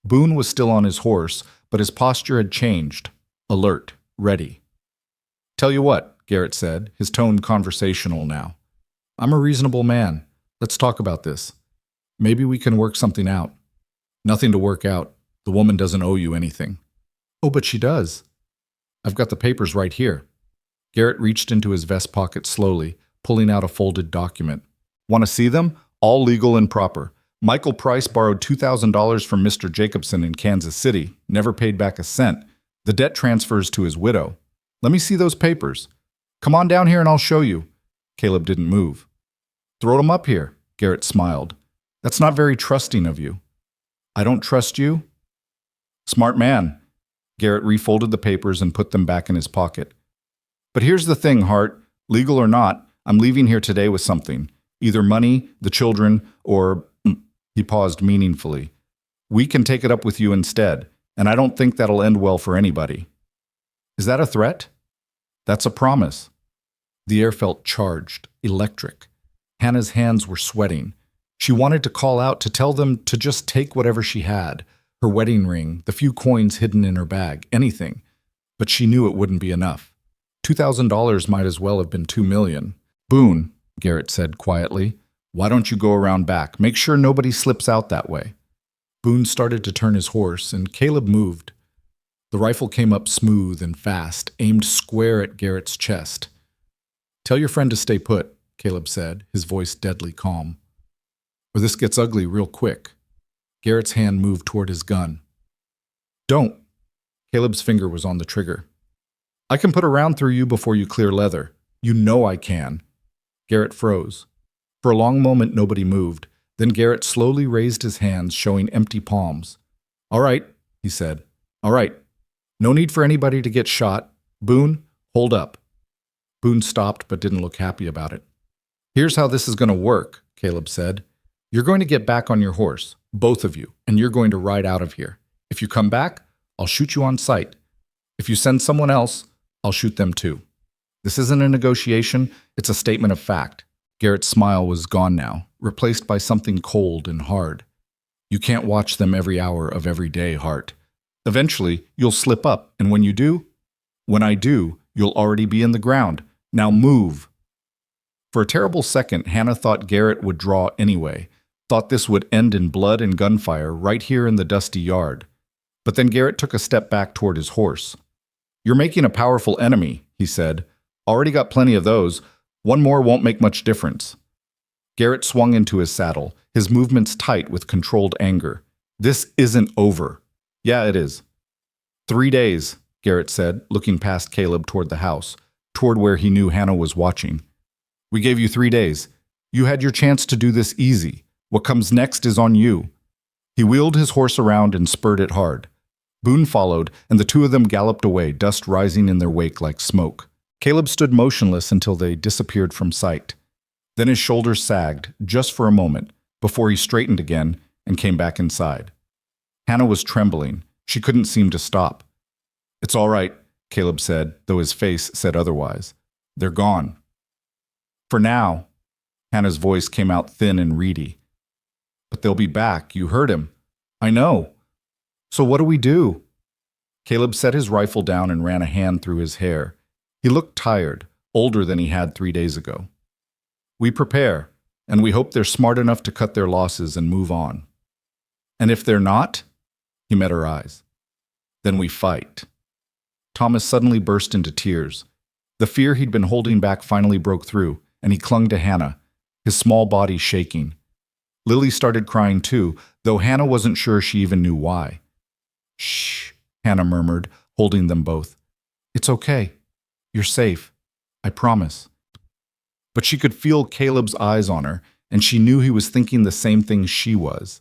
Boone was still on his horse, but his posture had changed, alert, ready. "Tell you what," Garrett said, his tone conversational now. "I'm a reasonable man. Let's talk about this. Maybe we can work something out." "Nothing to work out. The woman doesn't owe you anything." "Oh, but she does." "I've got the papers right here." Garrett reached into his vest pocket slowly, pulling out a folded document. "Want to see them? All legal and proper. Michael Price borrowed $2,000 from Mr. Jacobson in Kansas City, never paid back a cent. The debt transfers to his widow. Let me see those papers. Come on down here and I'll show you." Caleb didn't move. "Throw them up here," Garrett smiled. "That's not very trusting of you." "I don't trust you?" "Smart man." Garrett refolded the papers and put them back in his pocket. "But here's the thing, Hart. Legal or not, I'm leaving here today with something. Either money, the children, or..." He paused meaningfully. "We can take it up with you instead, and I don't think that'll end well for anybody." "Is that a threat?" "That's a promise." The air felt charged, electric. Hannah's hands were sweating. She wanted to call out to tell them to just take whatever she had, her wedding ring, the few coins hidden in her bag, anything. But she knew it wouldn't be enough. $2,000 might as well have been $2 million. "Boone," Garrett said quietly, "why don't you go around back? Make sure nobody slips out that way." Boone started to turn his horse, and Caleb moved. The rifle came up smooth and fast, aimed square at Garrett's chest. "Tell your friend to stay put," Caleb said, his voice deadly calm. "Or this gets ugly real quick." Garrett's hand moved toward his gun. "Don't." Caleb's finger was on the trigger. "I can put a round through you before you clear leather. You know I can." Garrett froze. For a long moment, nobody moved. Then Garrett slowly raised his hands, showing empty palms. "All right," he said. "All right. No need for anybody to get shot. Boone, hold up." Boone stopped but didn't look happy about it. "Here's how this is going to work," Caleb said. "You're going to get back on your horse, both of you, and you're going to ride out of here. If you come back, I'll shoot you on sight. If you send someone else, I'll shoot them too. This isn't a negotiation, it's a statement of fact." Garrett's smile was gone now, replaced by something cold and hard. "You can't watch them every hour of every day, Hart. Eventually, you'll slip up, and when you do, when I do, you'll already be in the ground. Now move." For a terrible second, Hannah thought Garrett would draw anyway, thought this would end in blood and gunfire right here in the dusty yard. But then Garrett took a step back toward his horse. "You're making a powerful enemy," he said. "Already got plenty of those. One more won't make much difference." Garrett swung into his saddle, his movements tight with controlled anger. "This isn't over." "Yeah, it is." 3 days, Garrett said, looking past Caleb toward the house, toward where he knew Hannah was watching. "We gave you 3 days. You had your chance to do this easy. What comes next is on you." He wheeled his horse around and spurred it hard. Boone followed, and the two of them galloped away, dust rising in their wake like smoke. Caleb stood motionless until they disappeared from sight. Then his shoulders sagged, just for a moment, before he straightened again and came back inside. Hannah was trembling. She couldn't seem to stop. "It's all right," Caleb said, though his face said otherwise. "They're gone." "For now." Hannah's voice came out thin and reedy. "But they'll be back. You heard him." "I know." "So what do we do?" Caleb set his rifle down and ran a hand through his hair. He looked tired, older than he had 3 days ago. "We prepare, and we hope they're smart enough to cut their losses and move on. And if they're not," he met her eyes, "then we fight." Thomas suddenly burst into tears. The fear he'd been holding back finally broke through, and he clung to Hannah, his small body shaking. Lily started crying too, though Hannah wasn't sure she even knew why. "Shh," Hannah murmured, holding them both. "It's okay. You're safe. I promise." But she could feel Caleb's eyes on her, and she knew he was thinking the same thing she was.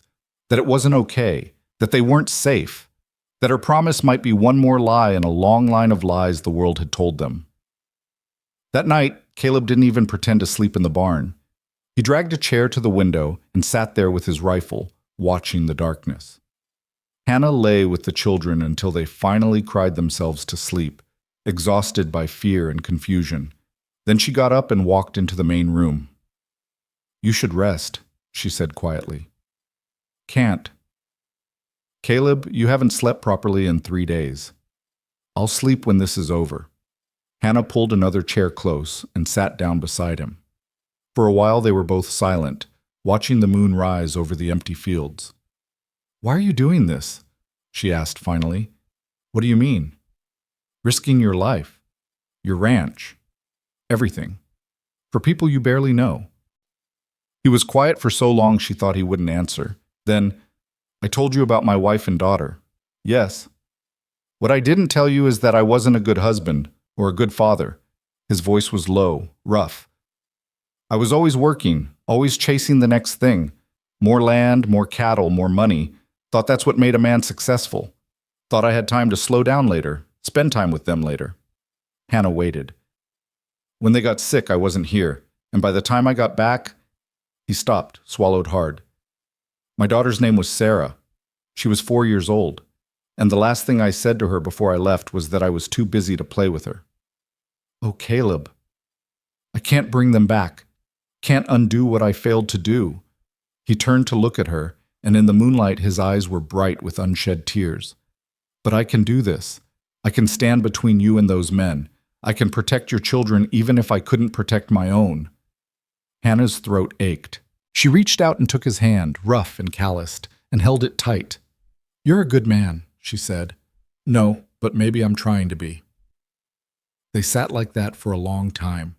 That it wasn't okay, that they weren't safe, that her promise might be one more lie in a long line of lies the world had told them. That night, Caleb didn't even pretend to sleep in the barn. He dragged a chair to the window and sat there with his rifle, watching the darkness. Hannah lay with the children until they finally cried themselves to sleep, exhausted by fear and confusion. Then she got up and walked into the main room. "You should rest," she said quietly. "Can't." "Caleb, you haven't slept properly in 3 days. I'll sleep when this is over." Hannah pulled another chair close and sat down beside him. For a while they were both silent, watching the moon rise over the empty fields. "Why are you doing this?" she asked finally. "What do you mean?" "Risking your life, your ranch, everything, for people you barely know." He was quiet for so long she thought he wouldn't answer. Then, "I told you about my wife and daughter." "Yes." "What I didn't tell you is that I wasn't a good husband or a good father." His voice was low, rough. "I was always working, always chasing the next thing. More land, more cattle, more money. Thought that's what made a man successful. Thought I had time to slow down later, spend time with them later." Hannah waited. "When they got sick, I wasn't here, and by the time I got back..." He stopped, swallowed hard. "My daughter's name was Sarah. She was 4 years old, and the last thing I said to her before I left was that I was too busy to play with her." "Oh, Caleb. I can't bring them back. Can't undo what I failed to do." He turned to look at her, and in the moonlight his eyes were bright with unshed tears. "But I can do this. I can stand between you and those men. I can protect your children even if I couldn't protect my own." Hannah's throat ached. She reached out and took his hand, rough and calloused, and held it tight. "You're a good man," she said. "No, but maybe I'm trying to be." They sat like that for a long time,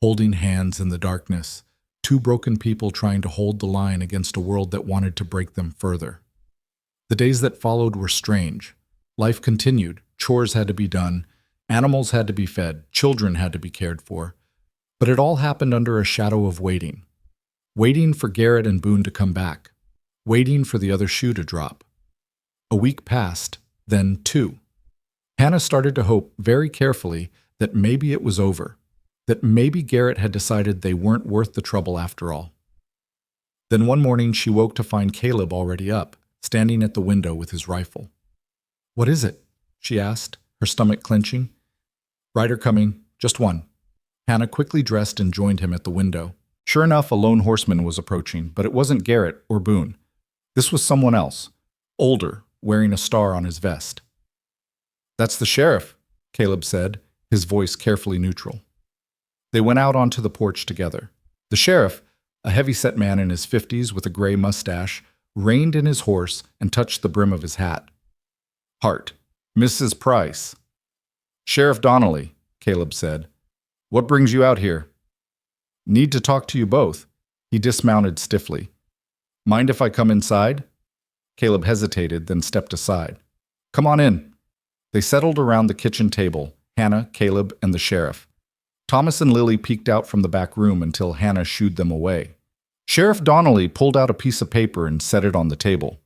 holding hands in the darkness, two broken people trying to hold the line against a world that wanted to break them further. The days that followed were strange. Life continued, chores had to be done, animals had to be fed, children had to be cared for. But it all happened under a shadow of waiting. Waiting for Garrett and Boone to come back. Waiting for the other shoe to drop. A week passed, then 2. Hannah started to hope very carefully that maybe it was over, that maybe Garrett had decided they weren't worth the trouble after all. Then one morning she woke to find Caleb already up, standing at the window with his rifle. "What is it?" she asked, her stomach clenching. "Rider coming, just one." Hannah quickly dressed and joined him at the window. Sure enough, a lone horseman was approaching, but it wasn't Garrett or Boone. This was someone else, older, wearing a star on his vest. "That's the sheriff," Caleb said, his voice carefully neutral. They went out onto the porch together. The sheriff, a heavy-set man in his 50s with a gray mustache, reined in his horse and touched the brim of his hat. "Hart, Mrs. Price." "Sheriff Donnelly," Caleb said. "What brings you out here?" "Need to talk to you both." He dismounted stiffly. "Mind if I come inside?" Caleb hesitated, then stepped aside. "Come on in." They settled around the kitchen table, Hannah, Caleb, and the sheriff. Thomas and Lily peeked out from the back room until Hannah shooed them away. Sheriff Donnelly pulled out a piece of paper and set it on the table.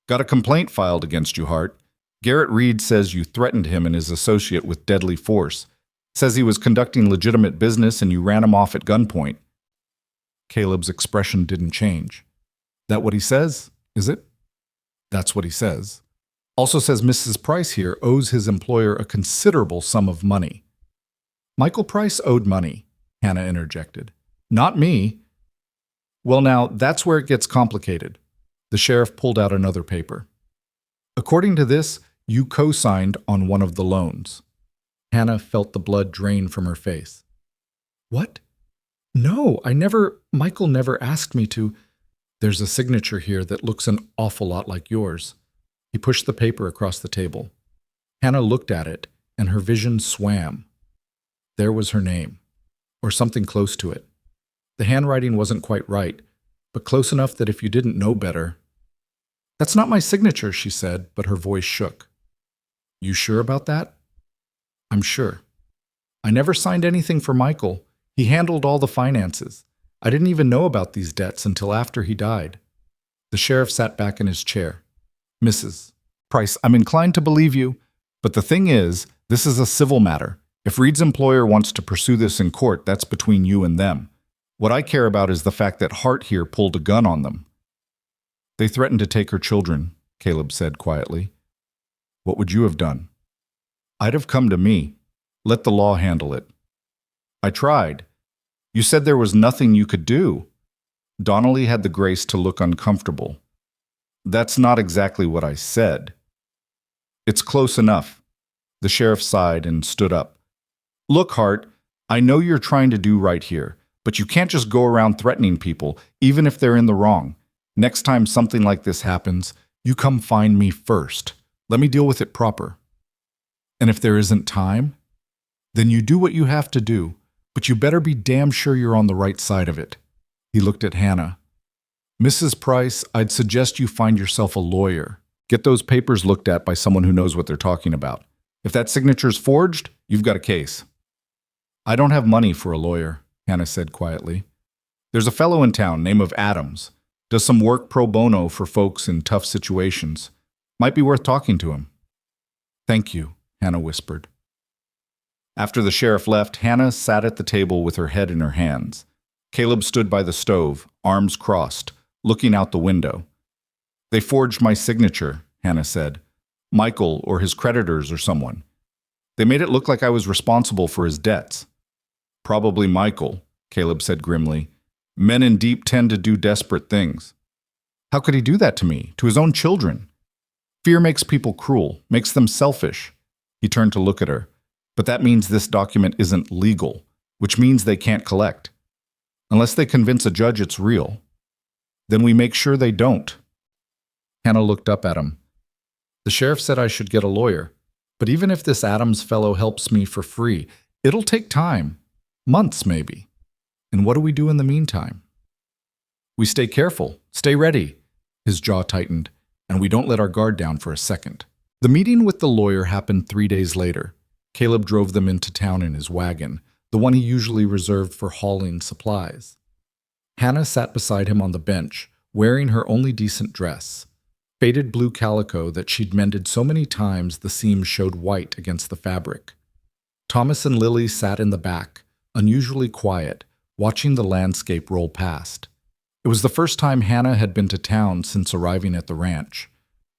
"Got a complaint filed against you, Hart. Garrett Reed says you threatened him and his associate with deadly force. Says he was conducting legitimate business and you ran him off at gunpoint." Caleb's expression didn't change. "That what he says, is it?" "That's what he says. Also says Mrs. Price here owes his employer a considerable sum of money." "Michael Price owed money," Hannah interjected. "Not me." "Well now, that's where it gets complicated." The sheriff pulled out another paper. "According to this, you co-signed on one of the loans." Hannah felt the blood drain from her face. "What? No, Michael never asked me to." "There's a signature here that looks an awful lot like yours." He pushed the paper across the table. Hannah looked at it, and her vision swam. There was her name, or something close to it. The handwriting wasn't quite right, but close enough that if you didn't know better... "That's not my signature," she said, but her voice shook. "You sure about that?" "I'm sure. I never signed anything for Michael. He handled all the finances. I didn't even know about these debts until after he died." The sheriff sat back in his chair. "Mrs. Price, I'm inclined to believe you, but the thing is, this is a civil matter. If Reed's employer wants to pursue this in court, that's between you and them. What I care about is the fact that Hart here pulled a gun on them. They threatened to take her children. Caleb said quietly. What would you have done? I'd have come to me. Let the law handle it. I tried. You said there was nothing you could do. Donnelly had the grace to look uncomfortable. That's not exactly what I said. It's close enough. The sheriff sighed and stood up. Look, Hart, I know you're trying to do right here, but you can't just go around threatening people, even if they're in the wrong. Next time something like this happens, you come find me first. Let me deal with it proper. And if there isn't time, then you do what you have to do, but you better be damn sure you're on the right side of it. He looked at Hannah. Mrs. Price, I'd suggest you find yourself a lawyer. Get those papers looked at by someone who knows what they're talking about. If that signature's forged, you've got a case. I don't have money for a lawyer, Hannah said quietly. There's a fellow in town named of Adams. Does some work pro bono for folks in tough situations. Might be worth talking to him. Thank you, Hannah whispered. After the sheriff left, Hannah sat at the table with her head in her hands. Caleb stood by the stove, arms crossed, looking out the window. They forged my signature, Hannah said. Michael or his creditors or someone. They made it look like I was responsible for his debts. Probably Michael, Caleb said grimly. Men in deep tend to do desperate things. How could he do that to me, to his own children? Fear makes people cruel, makes them selfish. He turned to look at her. But that means this document isn't legal, which means they can't collect. Unless they convince a judge it's real. Then we make sure they don't. Hannah looked up at him. The sheriff said I should get a lawyer. But even if this Adams fellow helps me for free, it'll take time. Months, maybe. And what do we do in the meantime? We stay careful, stay ready. His jaw tightened, and we don't let our guard down for a second. The meeting with the lawyer happened 3 days later. Caleb drove them into town in his wagon, the one he usually reserved for hauling supplies. Hannah sat beside him on the bench, wearing her only decent dress. Faded blue calico that she'd mended so many times the seams showed white against the fabric. Thomas and Lily sat in the back, unusually quiet, watching the landscape roll past. It was the first time Hannah had been to town since arriving at the ranch.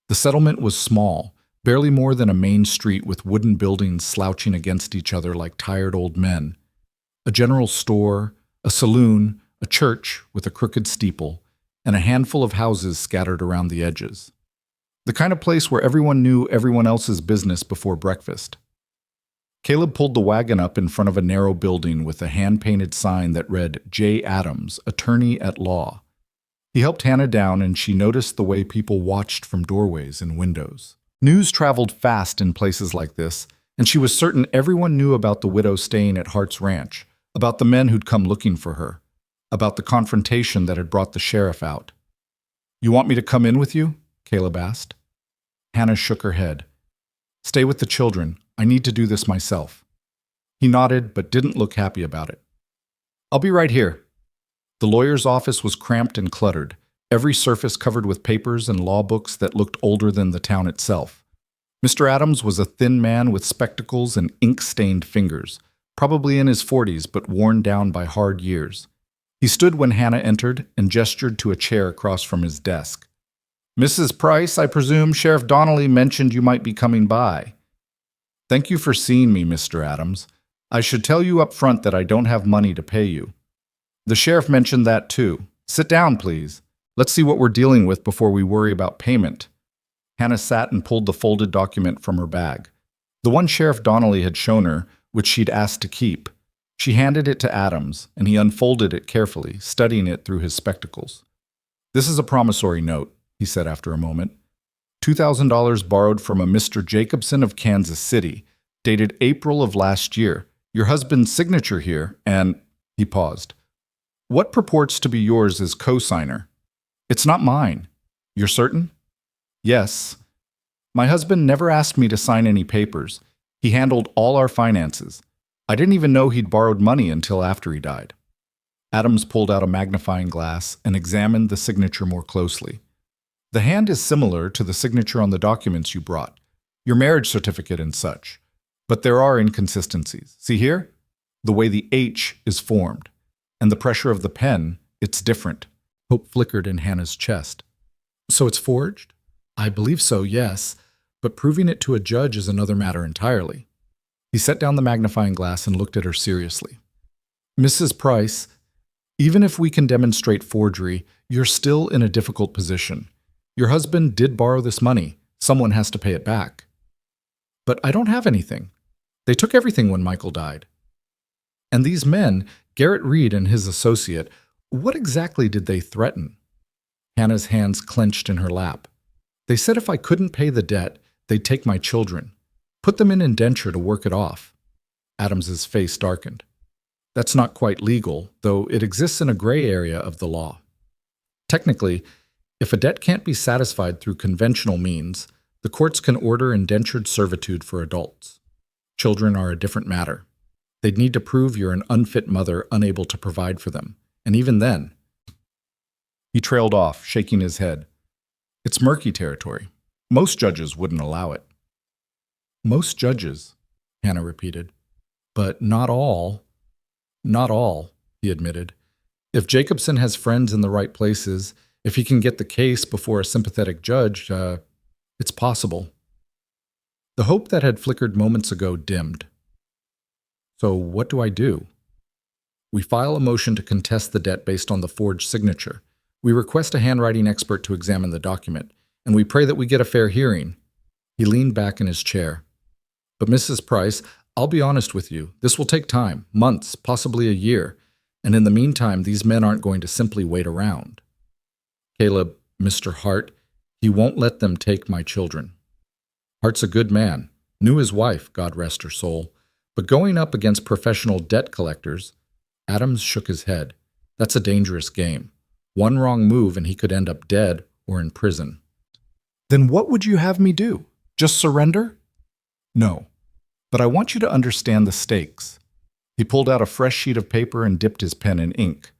The settlement was small, barely more than a main street with wooden buildings slouching against each other like tired old men. A general store, a saloon, a church with a crooked steeple, and a handful of houses scattered around the edges. The kind of place where everyone knew everyone else's business before breakfast. Caleb pulled the wagon up in front of a narrow building with a hand-painted sign that read, J. Adams, Attorney at Law. He helped Hannah down, and she noticed the way people watched from doorways and windows. News traveled fast in places like this, and she was certain everyone knew about the widow staying at Hart's ranch, about the men who'd come looking for her, about the confrontation that had brought the sheriff out. You want me to come in with you? Caleb asked. Hannah shook her head. Stay with the children. I need to do this myself. He nodded, but didn't look happy about it. I'll be right here. The lawyer's office was cramped and cluttered, every surface covered with papers and law books that looked older than the town itself. Mr. Adams was a thin man with spectacles and ink-stained fingers, probably in his 40s but worn down by hard years. He stood when Hannah entered and gestured to a chair across from his desk. Mrs. Price, I presume Sheriff Donnelly mentioned you might be coming by. Thank you for seeing me, Mr. Adams. I should tell you up front that I don't have money to pay you. The sheriff mentioned that too. Sit down, please. Let's see what we're dealing with before we worry about payment. Hannah sat and pulled the folded document from her bag. The one Sheriff Donnelly had shown her, which she'd asked to keep. She handed it to Adams, and he unfolded it carefully, studying it through his spectacles. This is a promissory note, he said after a moment. $2,000 borrowed from a Mr. Jacobson of Kansas City, dated April of last year. Your husband's signature here, and he paused. What purports to be yours as co-signer? It's not mine. You're certain? Yes. My husband never asked me to sign any papers. He handled all our finances. I didn't even know he'd borrowed money until after he died. Adams pulled out a magnifying glass and examined the signature more closely. The hand is similar to the signature on the documents you brought, your marriage certificate and such. But there are inconsistencies. See here? The way the H is formed. And the pressure of the pen, it's different. Hope flickered in Hannah's chest. So it's forged? I believe so, yes, but proving it to a judge is another matter entirely. He set down the magnifying glass and looked at her seriously. Mrs. Price, even if we can demonstrate forgery, you're still in a difficult position. Your husband did borrow this money. Someone has to pay it back. But I don't have anything. They took everything when Michael died. And these men, Garrett Reed and his associate, what exactly did they threaten? Hannah's hands clenched in her lap. They said if I couldn't pay the debt, they'd take my children, put them in indenture to work it off. Adams's face darkened. That's not quite legal, though it exists in a gray area of the law. Technically, if a debt can't be satisfied through conventional means, the courts can order indentured servitude for adults. Children are a different matter. They'd need to prove you're an unfit mother unable to provide for them, and even then. He trailed off, shaking his head. It's murky territory. Most judges wouldn't allow it. Most judges, Hannah repeated. But not all. Not all, he admitted. If Jacobson has friends in the right places, if he can get the case before a sympathetic judge, it's possible. The hope that had flickered moments ago dimmed. So what do I do? We file a motion to contest the debt based on the forged signature. We request a handwriting expert to examine the document, and we pray that we get a fair hearing. He leaned back in his chair. But Mrs. Price, I'll be honest with you, this will take time, months, possibly a year, and in the meantime, these men aren't going to simply wait around. Caleb, Mr. Hart, he won't let them take my children. Hart's a good man, knew his wife, God rest her soul, but going up against professional debt collectors, Adams shook his head. That's a dangerous game. One wrong move and he could end up dead or in prison. Then what would you have me do? Just surrender? No, but I want you to understand the stakes. He pulled out a fresh sheet of paper and dipped his pen in ink.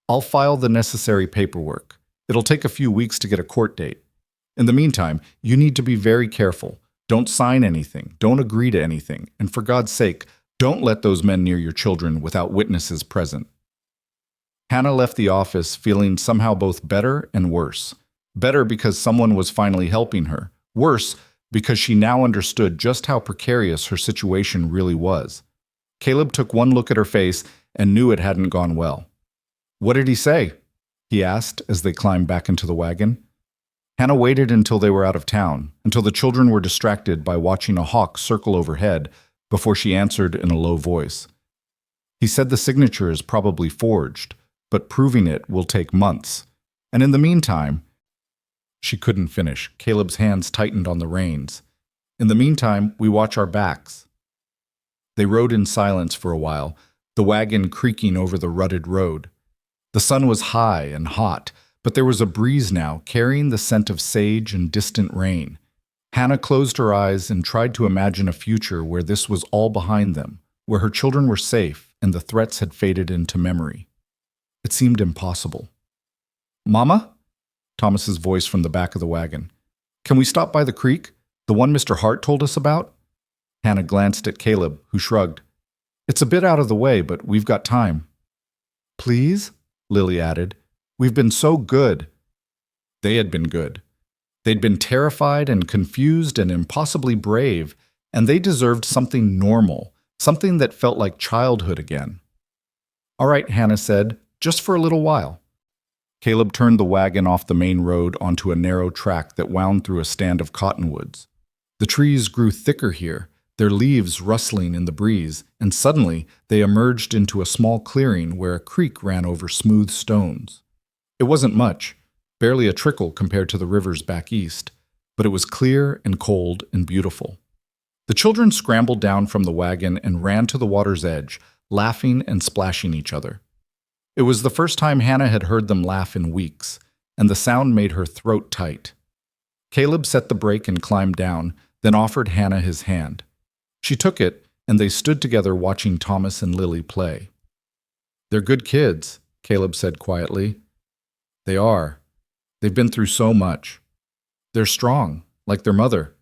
I'll file the necessary paperwork. It'll take a few weeks to get a court date. In the meantime, you need to be very careful. Don't sign anything. Don't agree to anything. And for God's sake, don't let those men near your children without witnesses present. Hannah left the office feeling somehow both better and worse. Better because someone was finally helping her. Worse because she now understood just how precarious her situation really was. Caleb took one look at her face and knew it hadn't gone well. What did he say? He asked as they climbed back into the wagon. Hannah waited until they were out of town, until the children were distracted by watching a hawk circle overhead, before she answered in a low voice. He said the signature is probably forged, but proving it will take months. And in the meantime, she couldn't finish. Caleb's hands tightened on the reins. In the meantime, we watch our backs. They rode in silence for a while, the wagon creaking over the rutted road. The sun was high and hot, but there was a breeze now, carrying the scent of sage and distant rain. Hannah closed her eyes and tried to imagine a future where this was all behind them, where her children were safe and the threats had faded into memory. It seemed impossible. Mama? Thomas's voice from the back of the wagon. Can we stop by the creek, the one Mr. Hart told us about? Hannah glanced at Caleb, who shrugged. It's a bit out of the way, but we've got time. Please? Lily added. We've been so good. They had been good. They'd been terrified and confused and impossibly brave, and they deserved something normal, something that felt like childhood again. All right, Hannah said, just for a little while. Caleb turned the wagon off the main road onto a narrow track that wound through a stand of cottonwoods. The trees grew thicker here, their leaves rustling in the breeze, and suddenly they emerged into a small clearing where a creek ran over smooth stones. It wasn't much, barely a trickle compared to the rivers back east, but it was clear and cold and beautiful. The children scrambled down from the wagon and ran to the water's edge, laughing and splashing each other. It was the first time Hannah had heard them laugh in weeks, and the sound made her throat tight. Caleb set the brake and climbed down, then offered Hannah his hand. She took it, and they stood together watching Thomas and Lily play. They're good kids, Caleb said quietly. They are. They've been through so much. They're strong, like their mother.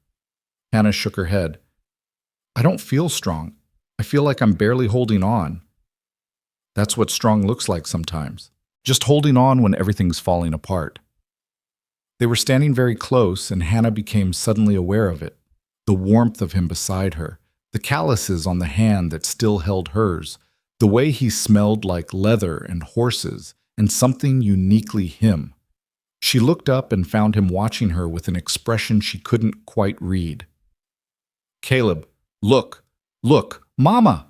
Hannah shook her head. I don't feel strong. I feel like I'm barely holding on. That's what strong looks like sometimes. Just holding on when everything's falling apart. They were standing very close, and Hannah became suddenly aware of it. The warmth of him beside her, the calluses on the hand that still held hers, the way he smelled like leather and horses, and something uniquely him. She looked up and found him watching her with an expression she couldn't quite read. "Caleb, look, look, Mama!"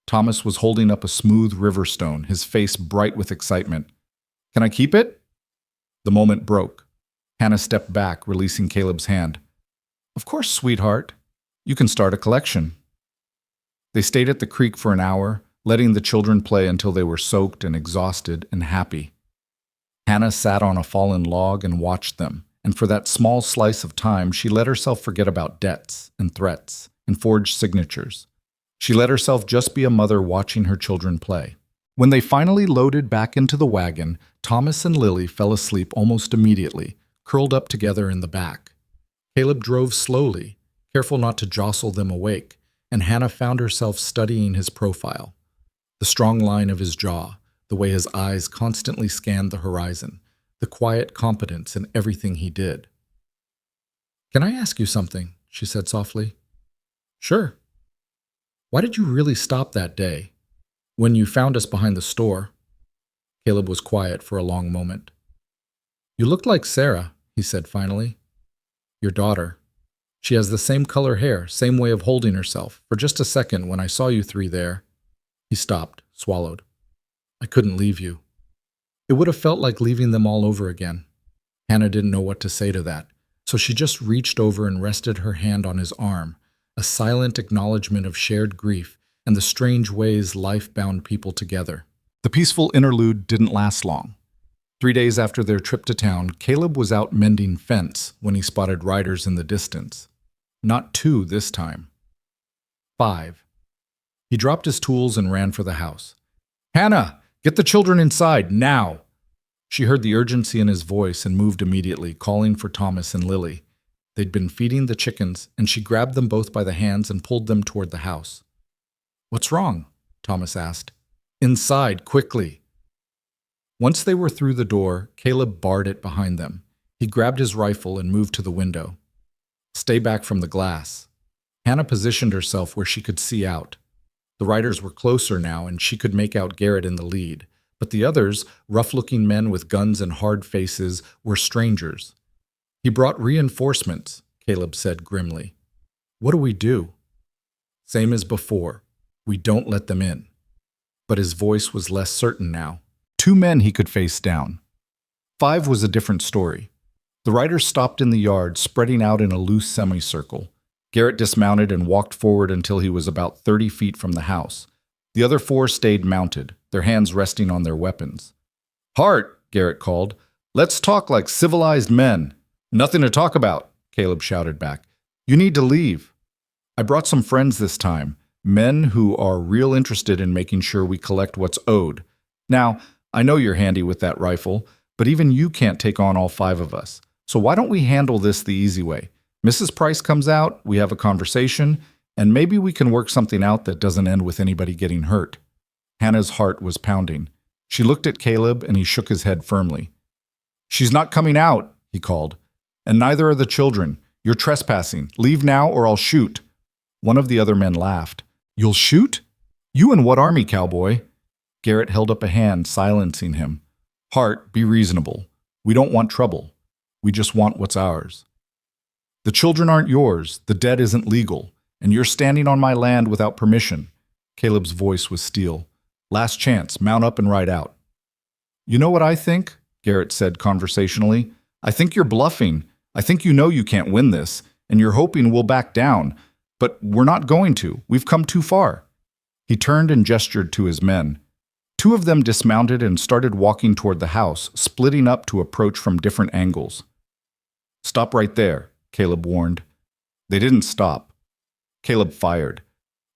Thomas was holding up a smooth river stone, his face bright with excitement. "Can I keep it?" The moment broke. Hannah stepped back, releasing Caleb's hand. "Of course, sweetheart. You can start a collection." They stayed at the creek for an hour, letting the children play until they were soaked and exhausted and happy. Hannah sat on a fallen log and watched them, and for that small slice of time she let herself forget about debts and threats and forged signatures. She let herself just be a mother watching her children play. When they finally loaded back into the wagon, Thomas and Lily fell asleep almost immediately, curled up together in the back. Caleb drove slowly, careful not to jostle them awake, and Hannah found herself studying his profile. The strong line of his jaw, the way his eyes constantly scanned the horizon, the quiet competence in everything he did. "Can I ask you something?" she said softly. "Sure." "Why did you really stop that day? When you found us behind the store?" Caleb was quiet for a long moment. "You looked like Sarah," he said finally. "Your daughter. She has the same color hair, same way of holding herself. For just a second, when I saw you three there..." He stopped, swallowed. "I couldn't leave you." It would have felt like leaving them all over again. Hannah didn't know what to say to that, so she just reached over and rested her hand on his arm, a silent acknowledgement of shared grief and the strange ways life bound people together. The peaceful interlude didn't last long. 3 days after their trip to town, Caleb was out mending fence when he spotted riders in the distance. Not 2 this time. 5. He dropped his tools and ran for the house. "Hannah, get the children inside, now!" She heard the urgency in his voice and moved immediately, calling for Thomas and Lily. They'd been feeding the chickens, and she grabbed them both by the hands and pulled them toward the house. "What's wrong?" Thomas asked. "Inside, quickly." Once they were through the door, Caleb barred it behind them. He grabbed his rifle and moved to the window. "Stay back from the glass." Hannah positioned herself where she could see out. The riders were closer now, and she could make out Garrett in the lead. But the others, rough-looking men with guns and hard faces, were strangers. "He brought reinforcements," Caleb said grimly. "What do we do?" "Same as before. We don't let them in." But his voice was less certain now. 2 men he could face down. 5 was a different story. The riders stopped in the yard, spreading out in a loose semicircle. Garrett dismounted and walked forward until he was about 30 feet from the house. The other 4 stayed mounted, their hands resting on their weapons. "Hart," Garrett called. "Let's talk like civilized men." "Nothing to talk about," Caleb shouted back. "You need to leave." "I brought some friends this time, men who are real interested in making sure we collect what's owed. Now, I know you're handy with that rifle, but even you can't take on all 5 of us. So why don't we handle this the easy way? Mrs. Price comes out, we have a conversation, and maybe we can work something out that doesn't end with anybody getting hurt." Hannah's heart was pounding. She looked at Caleb, and he shook his head firmly. "She's not coming out," he called. "And neither are the children. You're trespassing. Leave now or I'll shoot." One of the other men laughed. "You'll shoot? You in what army, cowboy?" Garrett held up a hand, silencing him. "Hart, be reasonable. We don't want trouble. We just want what's ours. The children aren't yours, the debt isn't legal, and you're standing on my land without permission." Caleb's voice was steel. "Last chance, mount up and ride out." "You know what I think?" Garrett said conversationally. "I think you're bluffing. I think you know you can't win this, and you're hoping we'll back down. But we're not going to. We've come too far." He turned and gestured to his men. 2 of them dismounted and started walking toward the house, splitting up to approach from different angles. "Stop right there," Caleb warned. They didn't stop. Caleb fired.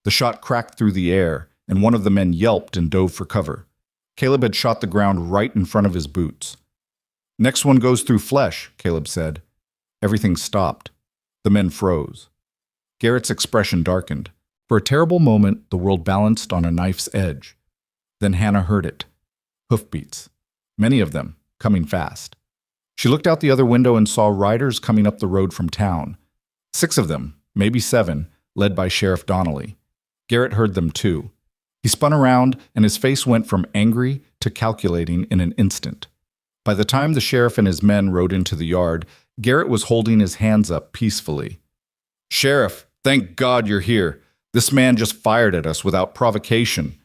The shot cracked through the air, and one of the men yelped and dove for cover. Caleb had shot the ground right in front of his boots. "Next one goes through flesh," Caleb said. Everything stopped. The men froze. Garrett's expression darkened. For a terrible moment, the world balanced on a knife's edge. Then Hannah heard it. Hoofbeats. Many of them, coming fast. She looked out the other window and saw riders coming up the road from town. 6 of them, maybe 7, led by Sheriff Donnelly. Garrett heard them too. He spun around, and his face went from angry to calculating in an instant. By the time the sheriff and his men rode into the yard, Garrett was holding his hands up peacefully. "Sheriff, thank God you're here. This man just fired at us without provocation."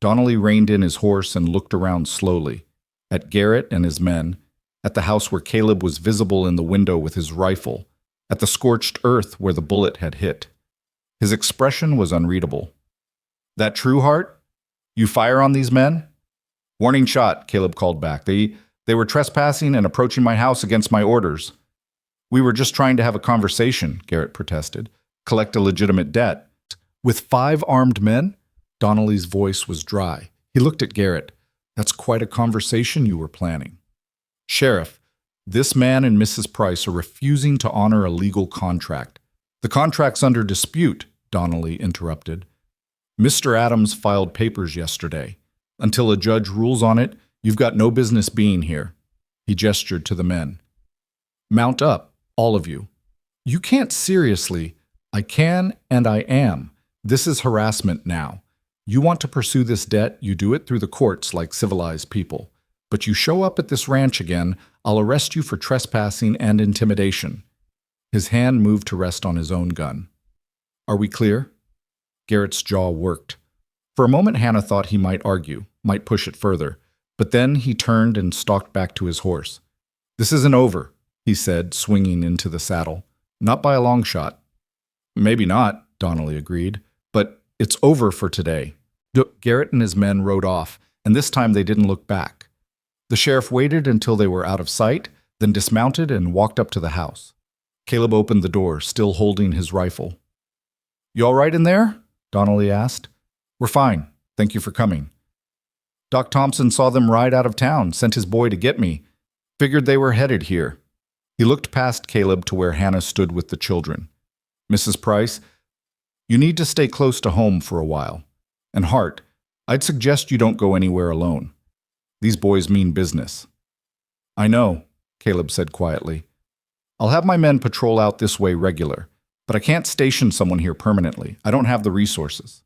Donnelly reined in his horse and looked around slowly. At Garrett and his men, at the house where Caleb was visible in the window with his rifle, at the scorched earth where the bullet had hit. His expression was unreadable. "That true, Hart? You fire on these men?" "Warning shot," Caleb called back. They were trespassing and approaching my house against my orders." "We were just trying to have a conversation," Garrett protested. "Collect a legitimate debt." "With 5 armed men?" Donnelly's voice was dry. He looked at Garrett. "That's quite a conversation you were planning." "Sheriff, this man and Mrs. Price are refusing to honor a legal contract." "The contract's under dispute," Donnelly interrupted. "Mr. Adams filed papers yesterday. Until a judge rules on it, you've got no business being here." He gestured to the men. "Mount up, all of you." "You can't seriously." "I can and I am. This is harassment now. You want to pursue this debt, you do it through the courts like civilized people. But you show up at this ranch again, I'll arrest you for trespassing and intimidation." His hand moved to rest on his own gun. "Are we clear?" Garrett's jaw worked. For a moment Hannah thought he might argue, might push it further, but then he turned and stalked back to his horse. "This isn't over," he said, swinging into the saddle. "Not by a long shot." "Maybe not," Donnelly agreed, "but it's over for today." Garrett and his men rode off, and this time they didn't look back. The sheriff waited until they were out of sight, then dismounted and walked up to the house. Caleb opened the door, still holding his rifle. "You all right in there?" Donnelly asked. "We're fine. Thank you for coming." "Doc Thompson saw them ride out of town, sent his boy to get me. Figured they were headed here." He looked past Caleb to where Hannah stood with the children. "Mrs. Price, you need to stay close to home for a while. And Hart, I'd suggest you don't go anywhere alone. These boys mean business." "I know," Caleb said quietly. "I'll have my men patrol out this way regular, but I can't station someone here permanently. I don't have the resources."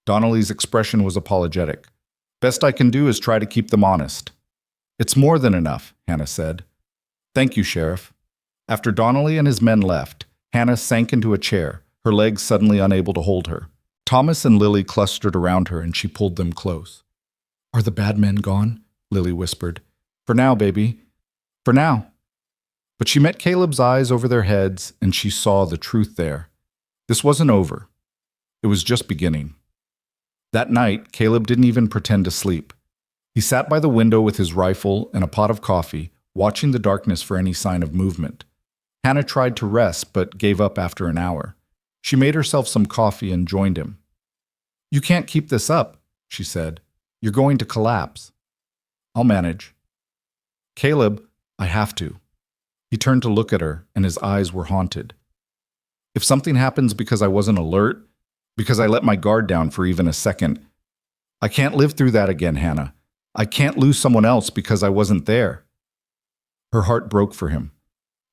Donnelly's expression was apologetic. "Best I can do is try to keep them honest." "It's more than enough," Hannah said. "Thank you, Sheriff." After Donnelly and his men left, Hannah sank into a chair, her legs suddenly unable to hold her. Thomas and Lily clustered around her and she pulled them close. "Are the bad men gone?" Lily whispered. "For now, baby. For now." But she met Caleb's eyes over their heads and she saw the truth there. This wasn't over. It was just beginning. That night, Caleb didn't even pretend to sleep. He sat by the window with his rifle and a pot of coffee, watching the darkness for any sign of movement. Hannah tried to rest but gave up after an hour. She made herself some coffee and joined him. "You can't keep this up," she said. "You're going to collapse." "I'll manage." "Caleb, I have to." He turned to look at her, and his eyes were haunted. "If something happens because I wasn't alert, because I let my guard down for even a second, I can't live through that again, Hannah. I can't lose someone else because I wasn't there." Her heart broke for him.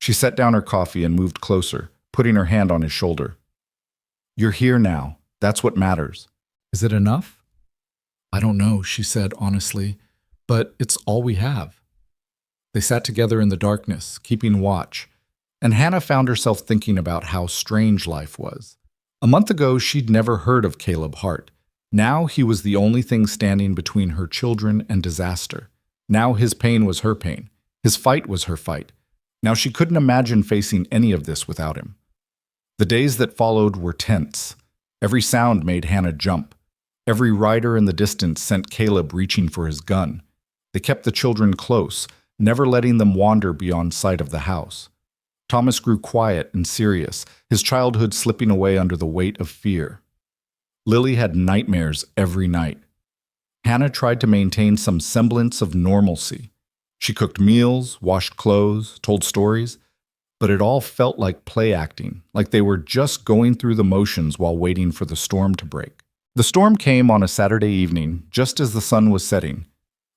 She set down her coffee and moved closer, putting her hand on his shoulder. "You're here now. That's what matters." "Is it enough?" "I don't know," she said honestly, "but it's all we have." They sat together in the darkness, keeping watch, and Hannah found herself thinking about how strange life was. A month ago, she'd never heard of Caleb Hart. Now he was the only thing standing between her children and disaster. Now his pain was her pain. His fight was her fight. Now she couldn't imagine facing any of this without him. The days that followed were tense. Every sound made Hannah jump. Every rider in the distance sent Caleb reaching for his gun. They kept the children close, never letting them wander beyond sight of the house. Thomas grew quiet and serious, his childhood slipping away under the weight of fear. Lily had nightmares every night. Hannah tried to maintain some semblance of normalcy. She cooked meals, washed clothes, told stories, but it all felt like play acting, like they were just going through the motions while waiting for the storm to break. The storm came on a Saturday evening, just as the sun was setting.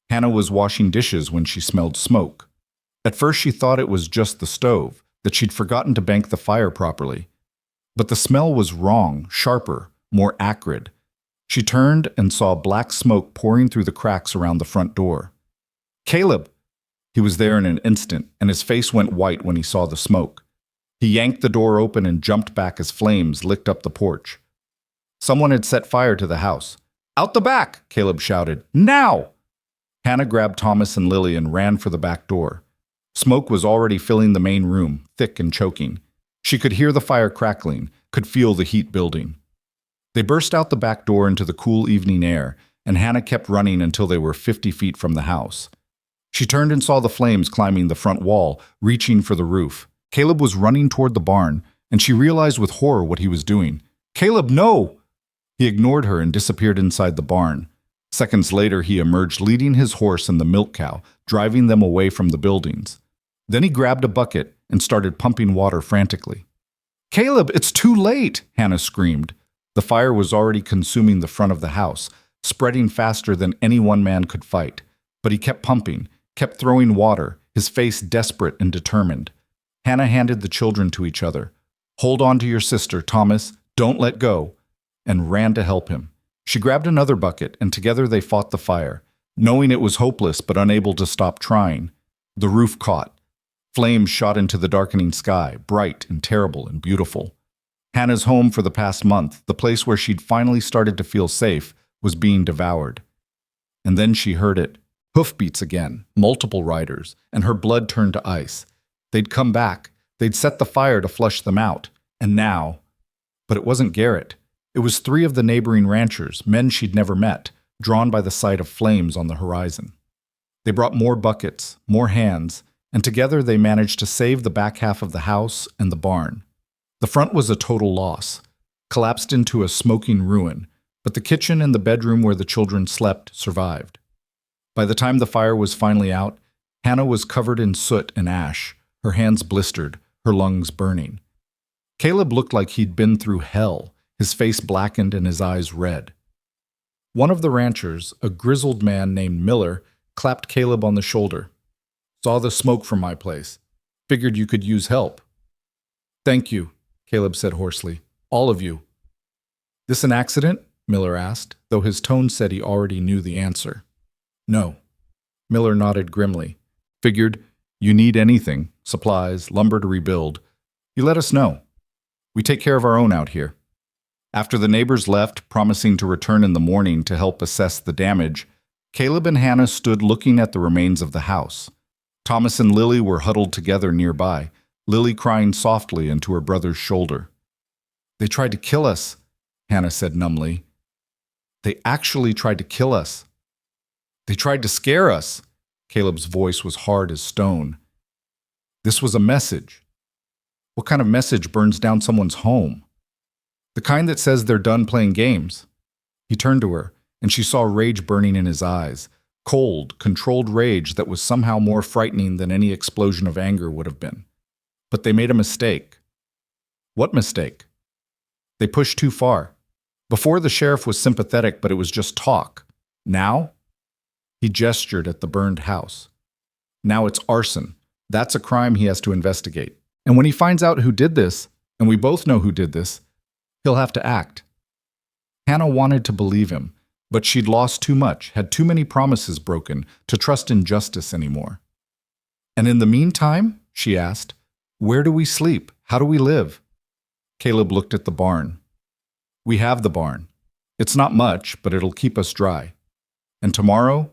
Hannah was washing dishes when she smelled smoke. At first she thought it was just the stove, that she'd forgotten to bank the fire properly. But the smell was wrong, sharper, more acrid. She turned and saw black smoke pouring through the cracks around the front door. "Caleb!" He was there in an instant, and his face went white when he saw the smoke. He yanked the door open and jumped back as flames licked up the porch. Someone had set fire to the house. "Out the back!" Caleb shouted. "Now!" Hannah grabbed Thomas and Lily and ran for the back door. Smoke was already filling the main room, thick and choking. She could hear the fire crackling, could feel the heat building. They burst out the back door into the cool evening air, and Hannah kept running until they were 50 feet from the house. She turned and saw the flames climbing the front wall, reaching for the roof. Caleb was running toward the barn, and she realized with horror what he was doing. "Caleb, no!" He ignored her and disappeared inside the barn. Seconds later, he emerged leading his horse and the milk cow, driving them away from the buildings. Then he grabbed a bucket and started pumping water frantically. "Caleb, it's too late!" Hannah screamed. The fire was already consuming the front of the house, spreading faster than any one man could fight. But he kept pumping, kept throwing water, his face desperate and determined. Hannah handed the children to each other. "Hold on to your sister, Thomas. Don't let go," and ran to help him. She grabbed another bucket, and together they fought the fire, knowing it was hopeless but unable to stop trying. The roof caught. Flames shot into the darkening sky, bright and terrible and beautiful. Hannah's home for the past month, the place where she'd finally started to feel safe, was being devoured. And then she heard it. Hoofbeats again, multiple riders, and her blood turned to ice. They'd come back. They'd set the fire to flush them out. And now... But it wasn't Garrett. It was 3 of the neighboring ranchers, men she'd never met, drawn by the sight of flames on the horizon. They brought more buckets, more hands, and together they managed to save the back half of the house and the barn. The front was a total loss, collapsed into a smoking ruin, but the kitchen and the bedroom where the children slept survived. By the time the fire was finally out, Hannah was covered in soot and ash, her hands blistered, her lungs burning. Caleb looked like he'd been through hell, his face blackened and his eyes red. One of the ranchers, a grizzled man named Miller, clapped Caleb on the shoulder. "Saw the smoke from my place. Figured you could use help." "Thank you," Caleb said hoarsely. "All of you." "This an accident?" Miller asked, though his tone said he already knew the answer. "No." Miller nodded grimly. "Figured, you need anything, supplies, lumber to rebuild. You let us know. We take care of our own out here." After the neighbors left, promising to return in the morning to help assess the damage, Caleb and Hannah stood looking at the remains of the house. Thomas and Lily were huddled together nearby, Lily crying softly into her brother's shoulder. "They tried to kill us," Hannah said numbly. "They actually tried to kill us. They tried to scare us." Caleb's voice was hard as stone. "This was a message. What kind of message burns down someone's home? The kind that says they're done playing games." He turned to her, and she saw rage burning in his eyes, cold, controlled rage that was somehow more frightening than any explosion of anger would have been. But they made a mistake. What mistake? They pushed too far. Before, the sheriff was sympathetic, but it was just talk. Now? He gestured at the burned house. Now it's arson. That's a crime he has to investigate. And when he finds out who did this, and we both know who did this, he'll have to act. Hannah wanted to believe him, but she'd lost too much, had too many promises broken, to trust in justice anymore. "And in the meantime," she asked, "where do we sleep? How do we live?" Caleb looked at the barn. "We have the barn. It's not much, but it'll keep us dry. And tomorrow,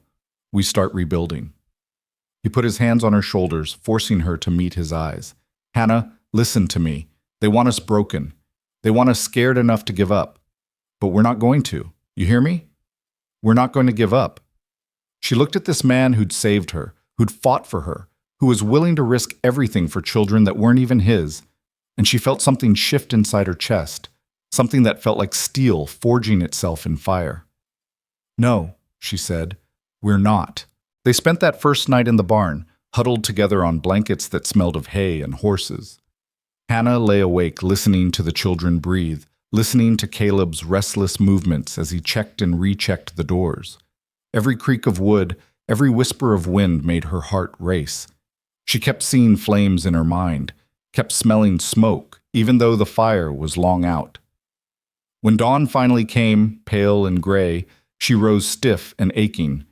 we start rebuilding." He put his hands on her shoulders, forcing her to meet his eyes. "Hannah, listen to me. They want us broken. They want us scared enough to give up. But we're not going to. You hear me? We're not going to give up." She looked at this man who'd saved her, who'd fought for her, who was willing to risk everything for children that weren't even his, and she felt something shift inside her chest, something that felt like steel forging itself in fire. "No," she said, "we're not." They spent that first night in the barn, huddled together on blankets that smelled of hay and horses. Hannah lay awake listening to the children breathe, listening to Caleb's restless movements as he checked and rechecked the doors. Every creak of wood, every whisper of wind made her heart race. She kept seeing flames in her mind, kept smelling smoke, even though the fire was long out. When dawn finally came, pale and gray, she rose stiff and aching.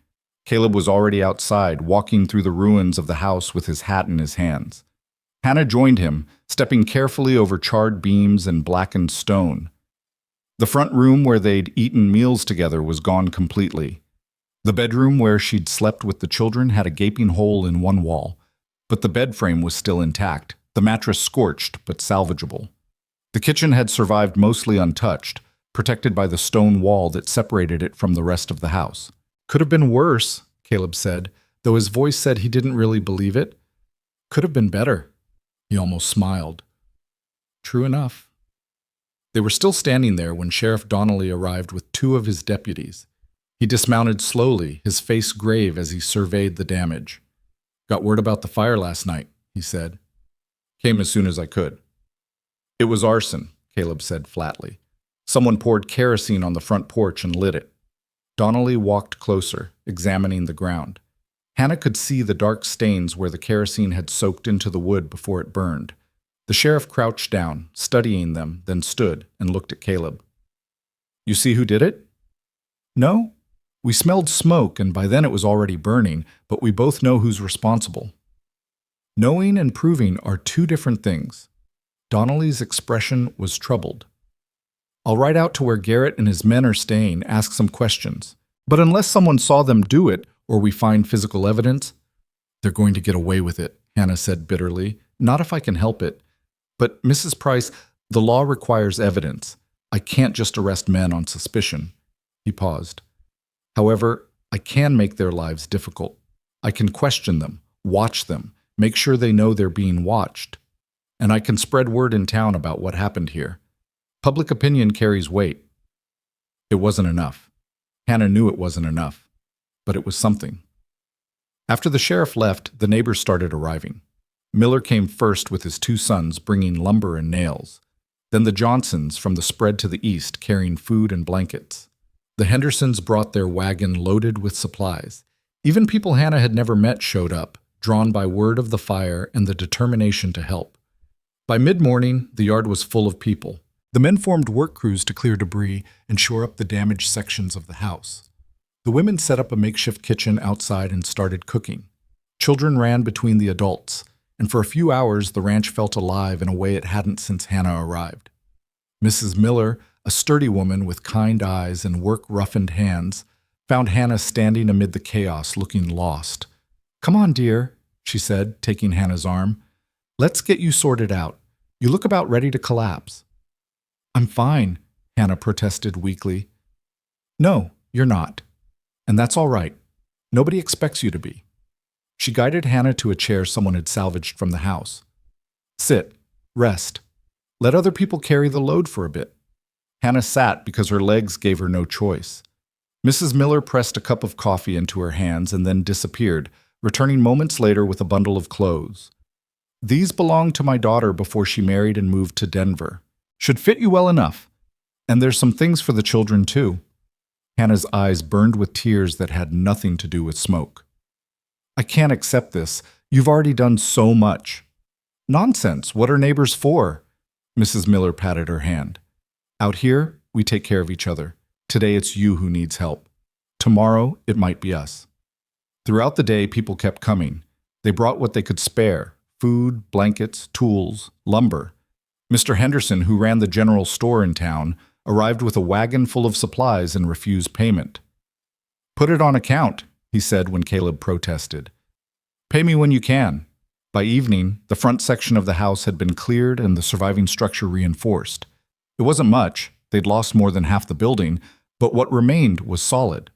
Caleb was already outside, walking through the ruins of the house with his hat in his hands. Hannah joined him, stepping carefully over charred beams and blackened stone. The front room where they'd eaten meals together was gone completely. The bedroom where she'd slept with the children had a gaping hole in one wall, but the bed frame was still intact, the mattress scorched but salvageable. The kitchen had survived mostly untouched, protected by the stone wall that separated it from the rest of the house. Could have been worse, Caleb said, though his voice said he didn't really believe it. Could have been better. He almost smiled. True enough. They were still standing there when Sheriff Donnelly arrived with 2 of his deputies. He dismounted slowly, his face grave as he surveyed the damage. "Got word about the fire last night," he said. "Came as soon as I could." "It was arson," Caleb said flatly. "Someone poured kerosene on the front porch and lit it." Donnelly walked closer, examining the ground. Hannah could see the dark stains where the kerosene had soaked into the wood before it burned. The sheriff crouched down, studying them, then stood and looked at Caleb. "You see who did it?" "No. We smelled smoke, and by then it was already burning, but we both know who's responsible." Knowing and proving are 2 different things. Donnelly's expression was troubled. "I'll ride out to where Garrett and his men are staying, ask some questions. But unless someone saw them do it, or we find physical evidence—" "They're going to get away with it," Hannah said bitterly. "Not if I can help it. But, Mrs. Price, the law requires evidence. I can't just arrest men on suspicion." He paused. "However, I can make their lives difficult. I can question them, watch them, make sure they know they're being watched. And I can spread word in town about what happened here. Public opinion carries weight." It wasn't enough. Hannah knew it wasn't enough, but it was something. After the sheriff left, the neighbors started arriving. Miller came first with his 2 sons, bringing lumber and nails. Then the Johnsons from the spread to the east, carrying food and blankets. The Hendersons brought their wagon loaded with supplies. Even people Hannah had never met showed up, drawn by word of the fire and the determination to help. By mid-morning, the yard was full of people. The men formed work crews to clear debris and shore up the damaged sections of the house. The women set up a makeshift kitchen outside and started cooking. Children ran between the adults, and for a few hours the ranch felt alive in a way it hadn't since Hannah arrived. Mrs. Miller, a sturdy woman with kind eyes and work-roughened hands, found Hannah standing amid the chaos, looking lost. "Come on, dear," she said, taking Hannah's arm. "Let's get you sorted out. You look about ready to collapse." "I'm fine," Hannah protested weakly. "No, you're not. And that's all right. Nobody expects you to be." She guided Hannah to a chair someone had salvaged from the house. "Sit. Rest. Let other people carry the load for a bit." Hannah sat because her legs gave her no choice. Mrs. Miller pressed a cup of coffee into her hands and then disappeared, returning moments later with a bundle of clothes. "These belonged to my daughter before she married and moved to Denver. Should fit you well enough. And there's some things for the children, too." Hannah's eyes burned with tears that had nothing to do with smoke. "I can't accept this. You've already done so much." "Nonsense. What are neighbors for?" Mrs. Miller patted her hand. "Out here, we take care of each other. Today it's you who needs help. Tomorrow, it might be us." Throughout the day, people kept coming. They brought what they could spare: food, blankets, tools, lumber. Mr. Henderson, who ran the general store in town, arrived with a wagon full of supplies and refused payment. "Put it on account," he said when Caleb protested. "Pay me when you can." By evening, the front section of the house had been cleared and the surviving structure reinforced. It wasn't much. They'd lost more than half the building, but what remained was solid.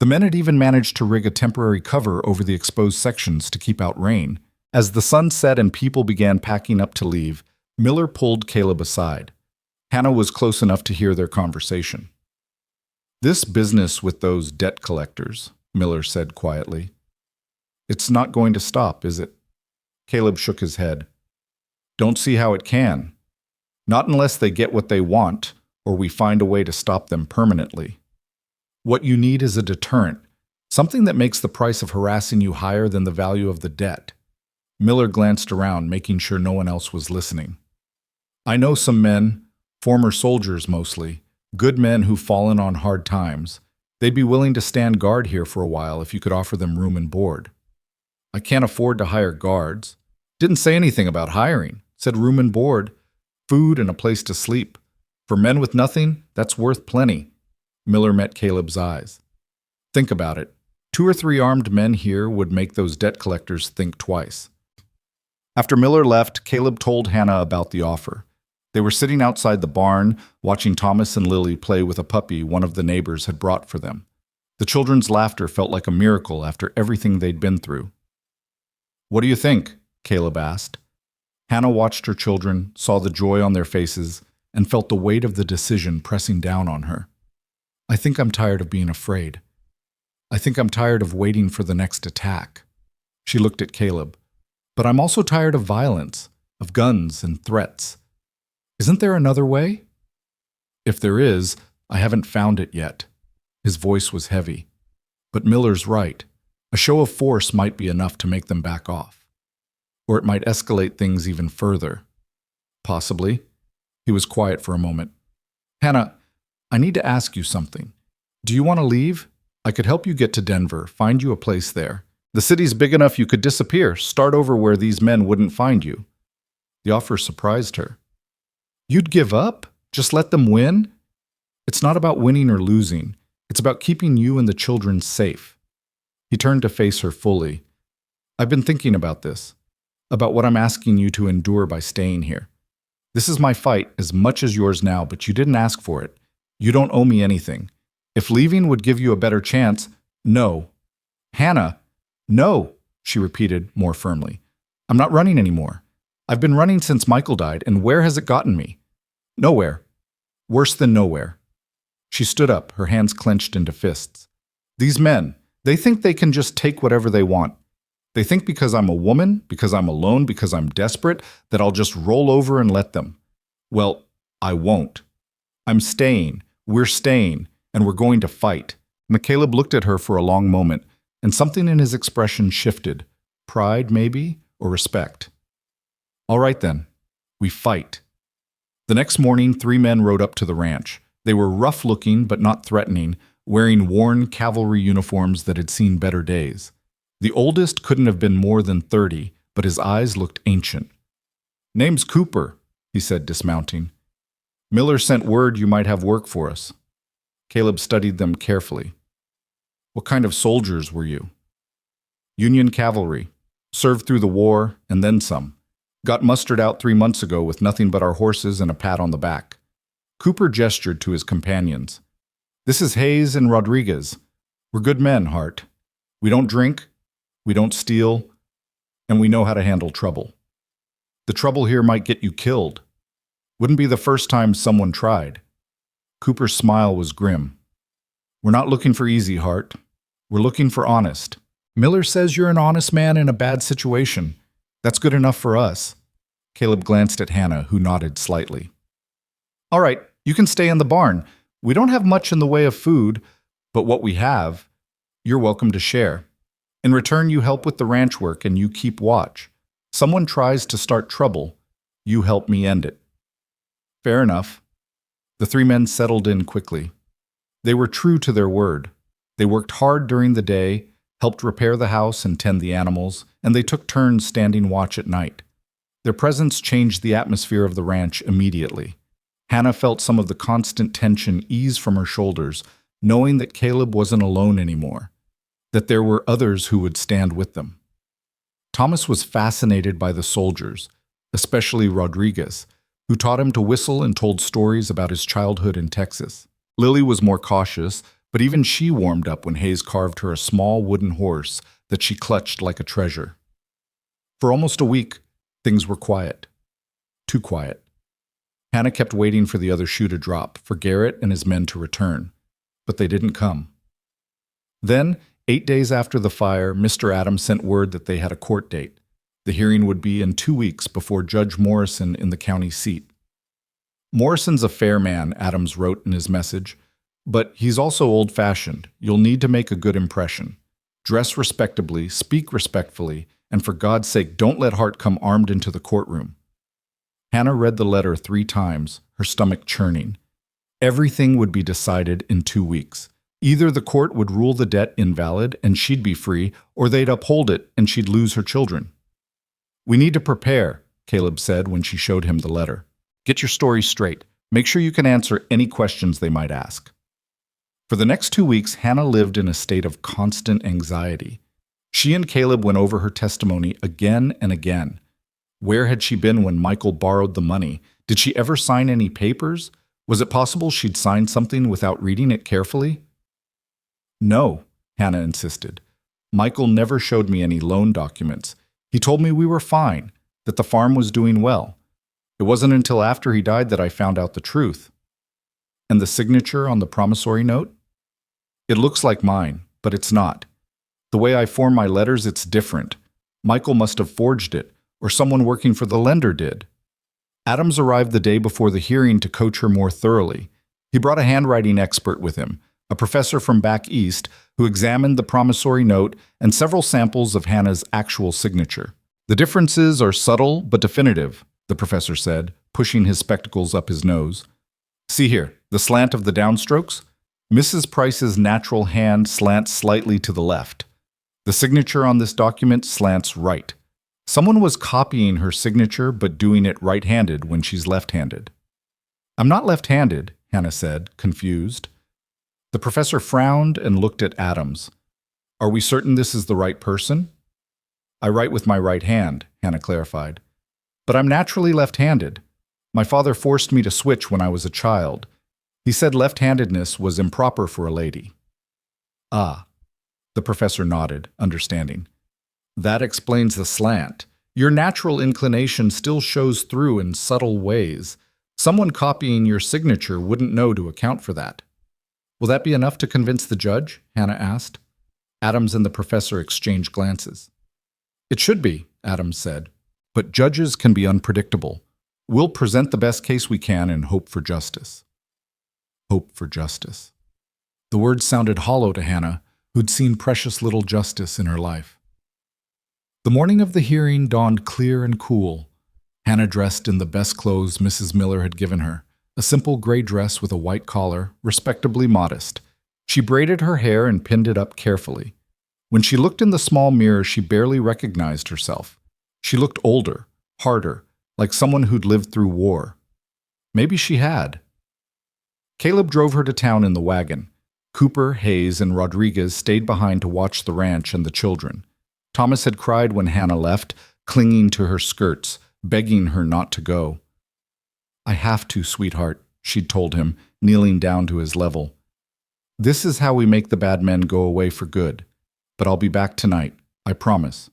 The men had even managed to rig a temporary cover over the exposed sections to keep out rain. As the sun set and people began packing up to leave, Miller pulled Caleb aside. Hannah was close enough to hear their conversation. "This business with those debt collectors," Miller said quietly. "It's not going to stop, is it?" Caleb shook his head. "Don't see how it can. Not unless they get what they want, or we find a way to stop them permanently. What you need is a deterrent, something that makes the price of harassing you higher than the value of the debt." Miller glanced around, making sure no one else was listening. I know some men, former soldiers mostly, good men who've fallen on hard times. They'd be willing to stand guard here for a while if you could offer them room and board. I can't afford to hire guards. Didn't say anything about hiring. Said room and board, food and a place to sleep. For men with nothing, that's worth plenty. Miller met Caleb's eyes. Think about it. 2 or 3 armed men here would make those debt collectors think twice. After Miller left, Caleb told Hannah about the offer. They were sitting outside the barn, watching Thomas and Lily play with a puppy one of the neighbors had brought for them. The children's laughter felt like a miracle after everything they'd been through. What do you think? Caleb asked. Hannah watched her children, saw the joy on their faces, and felt the weight of the decision pressing down on her. I think I'm tired of being afraid. I think I'm tired of waiting for the next attack. She looked at Caleb. But I'm also tired of violence, of guns and threats. Isn't there another way? If there is, I haven't found it yet. His voice was heavy. But Miller's right. A show of force might be enough to make them back off. Or it might escalate things even further. Possibly. He was quiet for a moment. Hannah, I need to ask you something. Do you want to leave? I could help you get to Denver, find you a place there. The city's big enough you could disappear, start over where these men wouldn't find you. The offer surprised her. You'd give up? Just let them win? It's not about winning or losing. It's about keeping you and the children safe. He turned to face her fully. I've been thinking about this, about what I'm asking you to endure by staying here. This is my fight as much as yours now, but you didn't ask for it. You don't owe me anything. If leaving would give you a better chance, no. Hannah, no, she repeated more firmly. I'm not running anymore. I've been running since Michael died, and where has it gotten me? Nowhere. Worse than nowhere. She stood up, her hands clenched into fists. These men, they think they can just take whatever they want. They think because I'm a woman, because I'm alone, because I'm desperate, that I'll just roll over and let them. Well, I won't. I'm staying. We're staying. And we're going to fight. Caleb looked at her for a long moment, and something in his expression shifted. Pride, maybe, or respect. All right then. We fight. The next morning, 3 men rode up to the ranch. They were rough-looking but not threatening, wearing worn cavalry uniforms that had seen better days. The oldest couldn't have been more than 30, but his eyes looked ancient. Name's Cooper, he said, dismounting. Miller sent word you might have work for us. Caleb studied them carefully. What kind of soldiers were you? Union cavalry. Served through the war, and then some. Got mustered out 3 months ago with nothing but our horses and a pat on the back. Cooper gestured to his companions. This is Hayes and Rodriguez. We're good men, Hart. We don't drink, we don't steal, and we know how to handle trouble. The trouble here might get you killed. Wouldn't be the first time someone tried. Cooper's smile was grim. We're not looking for easy, Hart. We're looking for honest. Miller says you're an honest man in a bad situation. That's good enough for us. Caleb glanced at Hannah, who nodded slightly. All right, you can stay in the barn. We don't have much in the way of food, but what we have, you're welcome to share. In return, you help with the ranch work and you keep watch. Someone tries to start trouble, you help me end it. Fair enough. The 3 men settled in quickly. They were true to their word. They worked hard during the day, helped repair the house and tend the animals, and they took turns standing watch at night. Their presence changed the atmosphere of the ranch immediately. Hannah felt some of the constant tension ease from her shoulders, knowing that Caleb wasn't alone anymore, that there were others who would stand with them. Thomas was fascinated by the soldiers, especially Rodriguez, who taught him to whistle and told stories about his childhood in Texas. Lily was more cautious, but even she warmed up when Hayes carved her a small wooden horse that she clutched like a treasure. For almost a week, things were quiet. Too quiet. Hannah kept waiting for the other shoe to drop, for Garrett and his men to return, but they didn't come. Then, 8 days after the fire, Mr. Adams sent word that they had a court date. The hearing would be in 2 weeks before Judge Morrison in the county seat. Morrison's a fair man, Adams wrote in his message, but he's also old-fashioned. You'll need to make a good impression. Dress respectably, speak respectfully, and for God's sake, don't let Hart come armed into the courtroom. Hannah read the letter 3 times, her stomach churning. Everything would be decided in 2 weeks. Either the court would rule the debt invalid and she'd be free, or they'd uphold it and she'd lose her children. "We need to prepare," Caleb said when she showed him the letter. "Get your story straight. Make sure you can answer any questions they might ask." For the next 2 weeks, Hannah lived in a state of constant anxiety. She and Caleb went over her testimony again and again. Where had she been when Michael borrowed the money? Did she ever sign any papers? Was it possible she'd signed something without reading it carefully? "No," Hannah insisted. "Michael never showed me any loan documents. He told me we were fine, that the farm was doing well. It wasn't until after he died that I found out the truth." "And the signature on the promissory note?" "It looks like mine, but it's not. The way I form my letters, it's different. Michael must have forged it, or someone working for the lender did." Adams arrived the day before the hearing to coach her more thoroughly. He brought a handwriting expert with him, a professor from back east, who examined the promissory note and several samples of Hannah's actual signature. "The differences are subtle but definitive," the professor said, pushing his spectacles up his nose. "See here, the slant of the downstrokes? Mrs. Price's natural hand slants slightly to the left. The signature on this document slants right. Someone was copying her signature but doing it right-handed when she's left-handed." "I'm not left-handed," Hannah said, confused. The professor frowned and looked at Adams. "Are we certain this is the right person?" "I write with my right hand," Hannah clarified. "But I'm naturally left-handed. My father forced me to switch when I was a child. He said left-handedness was improper for a lady." "Ah." The professor nodded, understanding. "That explains the slant. Your natural inclination still shows through in subtle ways. Someone copying your signature wouldn't know to account for that." "Will that be enough to convince the judge?" Hannah asked. Adams and the professor exchanged glances. "It should be," Adams said. "But judges can be unpredictable. We'll present the best case we can and hope for justice." Hope for justice. The words sounded hollow to Hannah, who'd seen precious little justice in her life. The morning of the hearing dawned clear and cool. Hannah dressed in the best clothes Mrs. Miller had given her, a simple gray dress with a white collar, respectably modest. She braided her hair and pinned it up carefully. When she looked in the small mirror, she barely recognized herself. She looked older, harder, like someone who'd lived through war. Maybe she had. Caleb drove her to town in the wagon. Cooper, Hayes, and Rodriguez stayed behind to watch the ranch and the children. Thomas had cried when Hannah left, clinging to her skirts, begging her not to go. "I have to, sweetheart," she'd told him, kneeling down to his level. "This is how we make the bad men go away for good. But I'll be back tonight, I promise."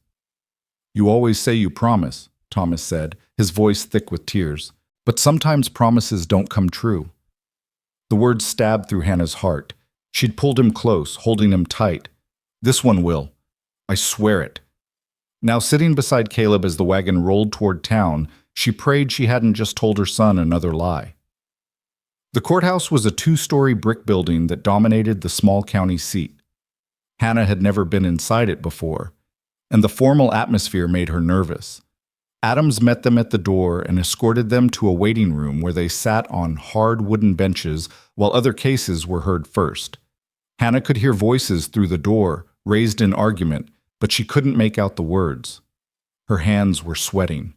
"You always say you promise," Thomas said, his voice thick with tears. "But sometimes promises don't come true." The words stabbed through Hannah's heart. She'd pulled him close, holding him tight. "This one will. I swear it." Now sitting beside Caleb as the wagon rolled toward town, she prayed she hadn't just told her son another lie. The courthouse was a 2-story brick building that dominated the small county seat. Hannah had never been inside it before, and the formal atmosphere made her nervous. Adams met them at the door and escorted them to a waiting room where they sat on hard wooden benches while other cases were heard first. Hannah could hear voices through the door, raised in argument, but she couldn't make out the words. Her hands were sweating.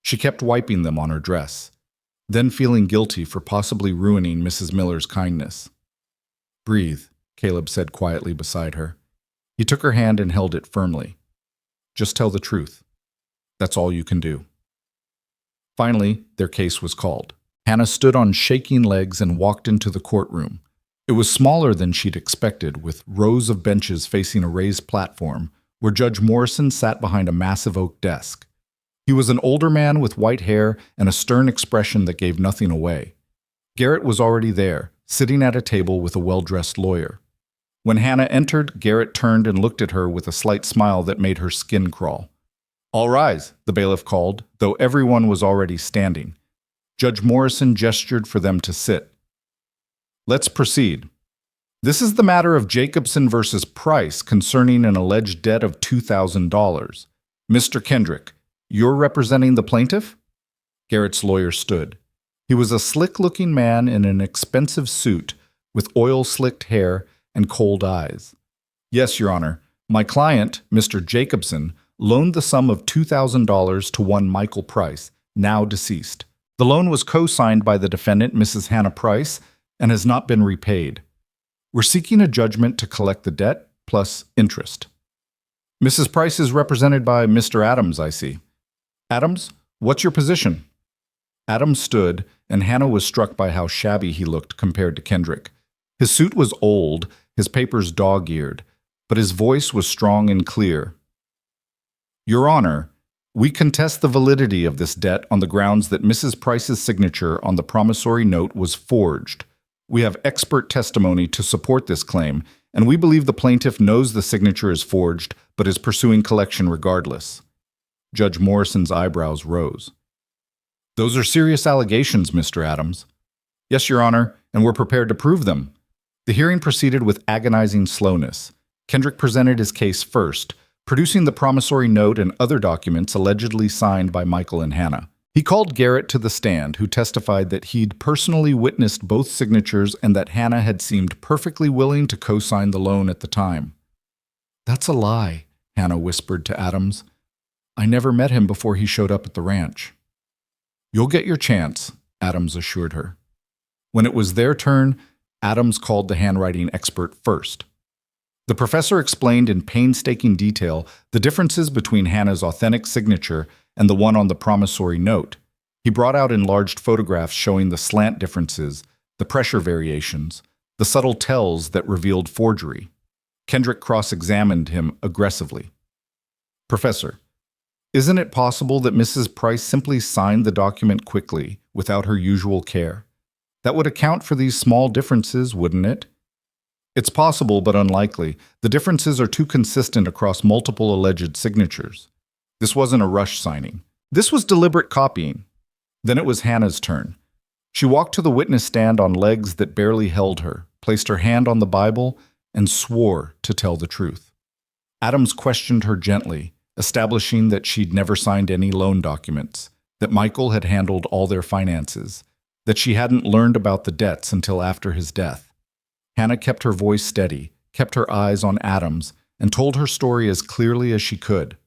She kept wiping them on her dress, then feeling guilty for possibly ruining Mrs. Miller's kindness. "Breathe," Caleb said quietly beside her. He took her hand and held it firmly. "Just tell the truth. That's all you can do." Finally, their case was called. Hannah stood on shaking legs and walked into the courtroom. It was smaller than she'd expected, with rows of benches facing a raised platform, where Judge Morrison sat behind a massive oak desk. He was an older man with white hair and a stern expression that gave nothing away. Garrett was already there, sitting at a table with a well-dressed lawyer. When Hannah entered, Garrett turned and looked at her with a slight smile that made her skin crawl. "All rise," the bailiff called, though everyone was already standing. Judge Morrison gestured for them to sit. "Let's proceed. This is the matter of Jacobson versus Price concerning an alleged debt of $2,000. Mr. Kendrick, you're representing the plaintiff? Garrett's lawyer stood. He was a slick-looking man in an expensive suit with oil-slicked hair and cold eyes. Yes, Your Honor. My client, Mr. Jacobson, loaned the sum of $2,000 to one Michael Price, now deceased. The loan was co-signed by the defendant, Mrs. Hannah Price, and has not been repaid. We're seeking a judgment to collect the debt plus interest. Mrs. Price is represented by Mr. Adams, I see. Adams, what's your position? Adams stood, and Hannah was struck by how shabby he looked compared to Kendrick. His suit was old, his papers dog-eared, but his voice was strong and clear. Your Honor, we contest the validity of this debt on the grounds that Mrs. Price's signature on the promissory note was forged. We have expert testimony to support this claim, and we believe the plaintiff knows the signature is forged but is pursuing collection regardless. Judge Morrison's eyebrows rose. Those are serious allegations, Mr. Adams. Yes, Your Honor, and we're prepared to prove them. The hearing proceeded with agonizing slowness. Kendrick presented his case first, producing the promissory note and other documents allegedly signed by Michael and Hannah. He called Garrett to the stand, who testified that he'd personally witnessed both signatures and that Hannah had seemed perfectly willing to co-sign the loan at the time. That's a lie, Hannah whispered to Adams. I never met him before he showed up at the ranch. You'll get your chance, Adams assured her. When it was their turn, Adams called the handwriting expert first. The professor explained in painstaking detail the differences between Hannah's authentic signature and the one on the promissory note. He brought out enlarged photographs showing the slant differences, the pressure variations, the subtle tells that revealed forgery. Kendrick cross-examined him aggressively. Professor, isn't it possible that Mrs. Price simply signed the document quickly, without her usual care? That would account for these small differences, wouldn't it? It's possible, but unlikely. The differences are too consistent across multiple alleged signatures. This wasn't a rush signing. This was deliberate copying. Then it was Hannah's turn. She walked to the witness stand on legs that barely held her, placed her hand on the Bible, and swore to tell the truth. Adams questioned her gently, establishing that she'd never signed any loan documents, that Michael had handled all their finances, that she hadn't learned about the debts until after his death. Hannah kept her voice steady, kept her eyes on Adams, and told her story as clearly as she could.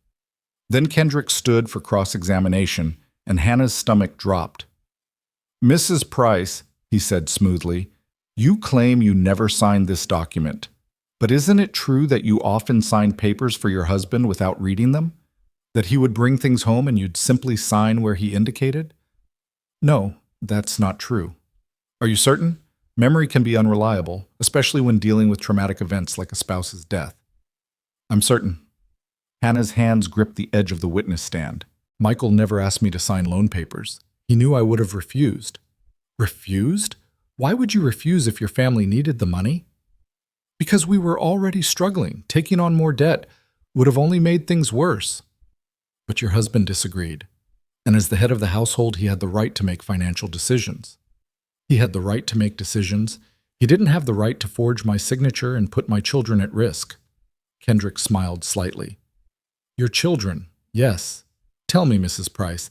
Then Kendrick stood for cross-examination, and Hannah's stomach dropped. Mrs. Price, he said smoothly, you claim you never signed this document. But isn't it true that you often signed papers for your husband without reading them? That he would bring things home and you'd simply sign where he indicated? No, that's not true. Are you certain? Memory can be unreliable, especially when dealing with traumatic events like a spouse's death. I'm certain. Hannah's hands gripped the edge of the witness stand. Michael never asked me to sign loan papers. He knew I would have refused. Refused? Why would you refuse if your family needed the money? Because we were already struggling. Taking on more debt would have only made things worse. But your husband disagreed. And as the head of the household, he had the right to make financial decisions. He had the right to make decisions. He didn't have the right to forge my signature and put my children at risk. Kendrick smiled slightly. Your children, yes. Tell me, Mrs. Price,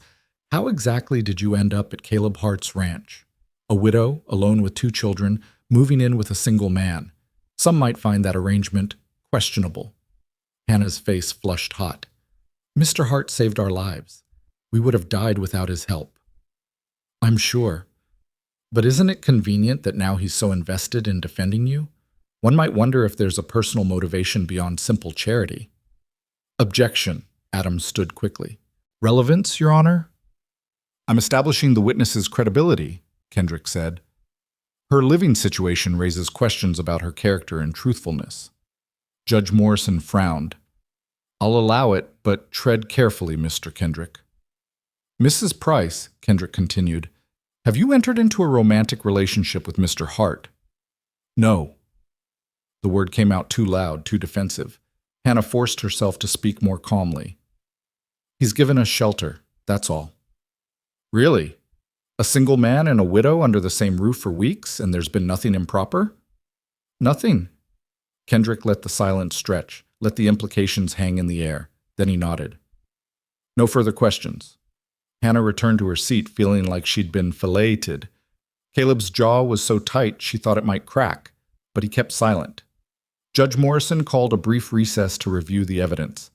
how exactly did you end up at Caleb Hart's ranch? A widow, alone with 2 children, moving in with a single man. Some might find that arrangement questionable. Hannah's face flushed hot. Mr. Hart saved our lives. We would have died without his help. I'm sure. But isn't it convenient that now he's so invested in defending you? One might wonder if there's a personal motivation beyond simple charity. Objection, Adams stood quickly. Relevance, Your Honor? I'm establishing the witness's credibility, Kendrick said. Her living situation raises questions about her character and truthfulness. Judge Morrison frowned. I'll allow it, but tread carefully, Mr. Kendrick. Mrs. Price, Kendrick continued, have you entered into a romantic relationship with Mr. Hart? No. The word came out too loud, too defensive. Hannah forced herself to speak more calmly. He's given us shelter, that's all. Really? A single man and a widow under the same roof for weeks, and there's been nothing improper? Nothing. Kendrick let the silence stretch, let the implications hang in the air. Then he nodded. No further questions. Hannah returned to her seat, feeling like she'd been filleted. Caleb's jaw was so tight she thought it might crack, but he kept silent. Judge Morrison called a brief recess to review the evidence.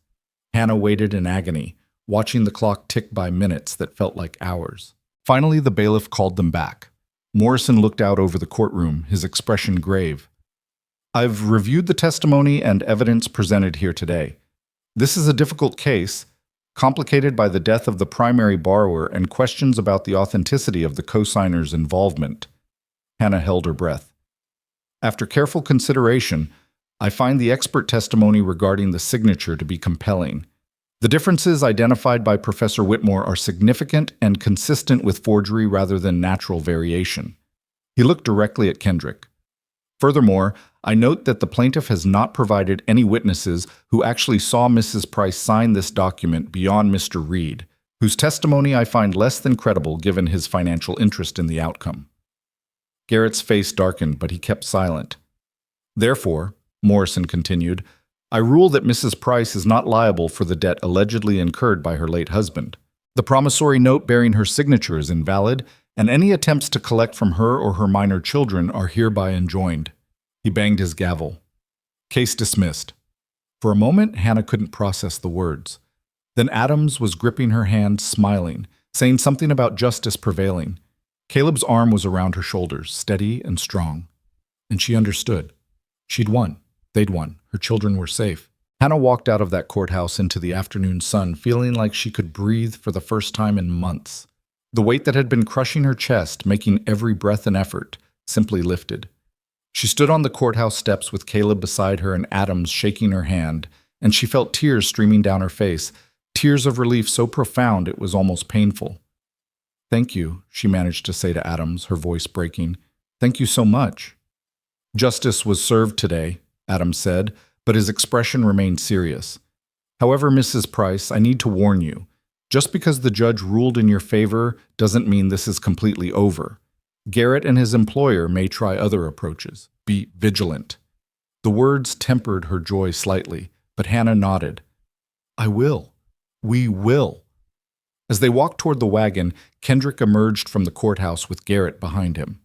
Hannah waited in agony, watching the clock tick by minutes that felt like hours. Finally, the bailiff called them back. Morrison looked out over the courtroom, his expression grave. I've reviewed the testimony and evidence presented here today. This is a difficult case, complicated by the death of the primary borrower and questions about the authenticity of the cosigner's involvement. Hannah held her breath. After careful consideration, I find the expert testimony regarding the signature to be compelling. The differences identified by Professor Whitmore are significant and consistent with forgery rather than natural variation. He looked directly at Kendrick. Furthermore, I note that the plaintiff has not provided any witnesses who actually saw Mrs. Price sign this document beyond Mr. Reed, whose testimony I find less than credible given his financial interest in the outcome. Garrett's face darkened, but he kept silent. Therefore, Morrison continued, I rule that Mrs. Price is not liable for the debt allegedly incurred by her late husband. The promissory note bearing her signature is invalid, and any attempts to collect from her or her minor children are hereby enjoined. He banged his gavel. Case dismissed. For a moment, Hannah couldn't process the words. Then Adams was gripping her hand, smiling, saying something about justice prevailing. Caleb's arm was around her shoulders, steady and strong. And she understood. She'd won. They'd won. Her children were safe. Hannah walked out of that courthouse into the afternoon sun, feeling like she could breathe for the first time in months. The weight that had been crushing her chest, making every breath an effort, simply lifted. She stood on the courthouse steps with Caleb beside her and Adams shaking her hand, and she felt tears streaming down her face, tears of relief so profound it was almost painful. Thank you, she managed to say to Adams, her voice breaking. Thank you so much. Justice was served today, Adams said, but his expression remained serious. However, Mrs. Price, I need to warn you. Just because the judge ruled in your favor doesn't mean this is completely over. Garrett and his employer may try other approaches. Be vigilant. The words tempered her joy slightly, but Hannah nodded. I will. We will. As they walked toward the wagon, Kendrick emerged from the courthouse with Garrett behind him.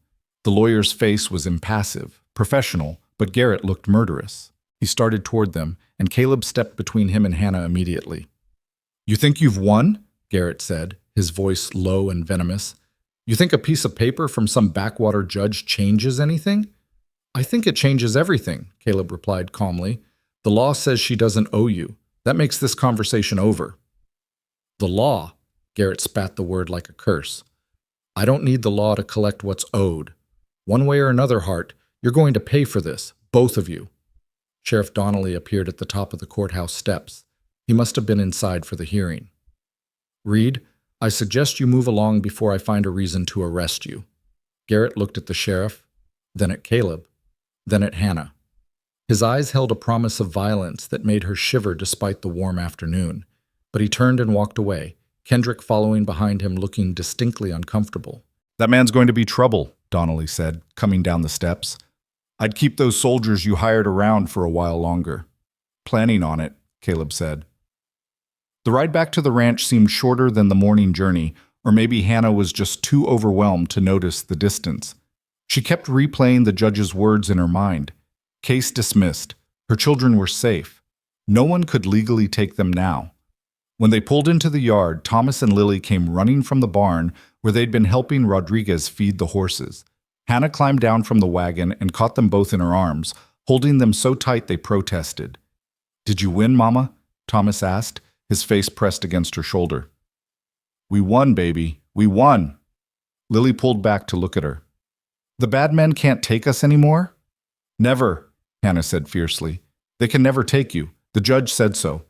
The lawyer's face was impassive, professional, but Garrett looked murderous. He started toward them, and Caleb stepped between him and Hannah immediately. You think you've won? Garrett said, his voice low and venomous. You think a piece of paper from some backwater judge changes anything? I think it changes everything, Caleb replied calmly. The law says she doesn't owe you. That makes this conversation over. The law? Garrett spat the word like a curse. I don't need the law to collect what's owed. One way or another, Hart, you're going to pay for this, both of you. Sheriff Donnelly appeared at the top of the courthouse steps. He must have been inside for the hearing. Reed, I suggest you move along before I find a reason to arrest you. Garrett looked at the sheriff, then at Caleb, then at Hannah. His eyes held a promise of violence that made her shiver despite the warm afternoon, but he turned and walked away, Kendrick following behind him looking distinctly uncomfortable. That man's going to be trouble, Donnelly said, coming down the steps. I'd keep those soldiers you hired around for a while longer. Planning on it, Caleb said. The ride back to the ranch seemed shorter than the morning journey, or maybe Hannah was just too overwhelmed to notice the distance. She kept replaying the judge's words in her mind. Case dismissed. Her children were safe. No one could legally take them now. When they pulled into the yard, Thomas and Lily came running from the barn where they'd been helping Rodriguez feed the horses. Hannah climbed down from the wagon and caught them both in her arms, holding them so tight they protested. Did you win, Mama? Thomas asked, his face pressed against her shoulder. We won, baby. We won. Lily pulled back to look at her. The bad men can't take us anymore? Never, Hannah said fiercely. They can never take you. The judge said so.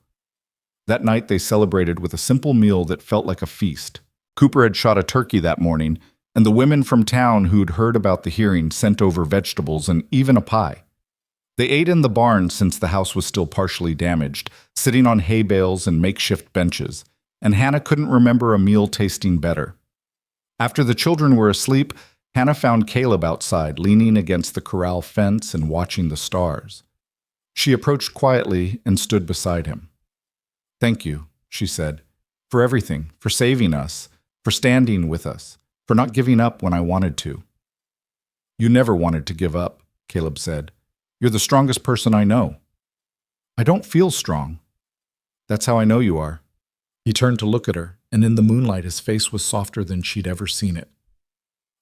That night they celebrated with a simple meal that felt like a feast. Cooper had shot a turkey that morning, and the women from town who'd heard about the hearing sent over vegetables and even a pie. They ate in the barn since the house was still partially damaged, sitting on hay bales and makeshift benches, and Hannah couldn't remember a meal tasting better. After the children were asleep, Hannah found Caleb outside, leaning against the corral fence and watching the stars. She approached quietly and stood beside him. Thank you, she said. for everything, for saving us, for standing with us, for not giving up when I wanted to." "You never wanted to give up," Caleb said. "You're the strongest person I know." "I don't feel strong." "That's how I know you are." He turned to look at her, and in the moonlight his face was softer than she'd ever seen it.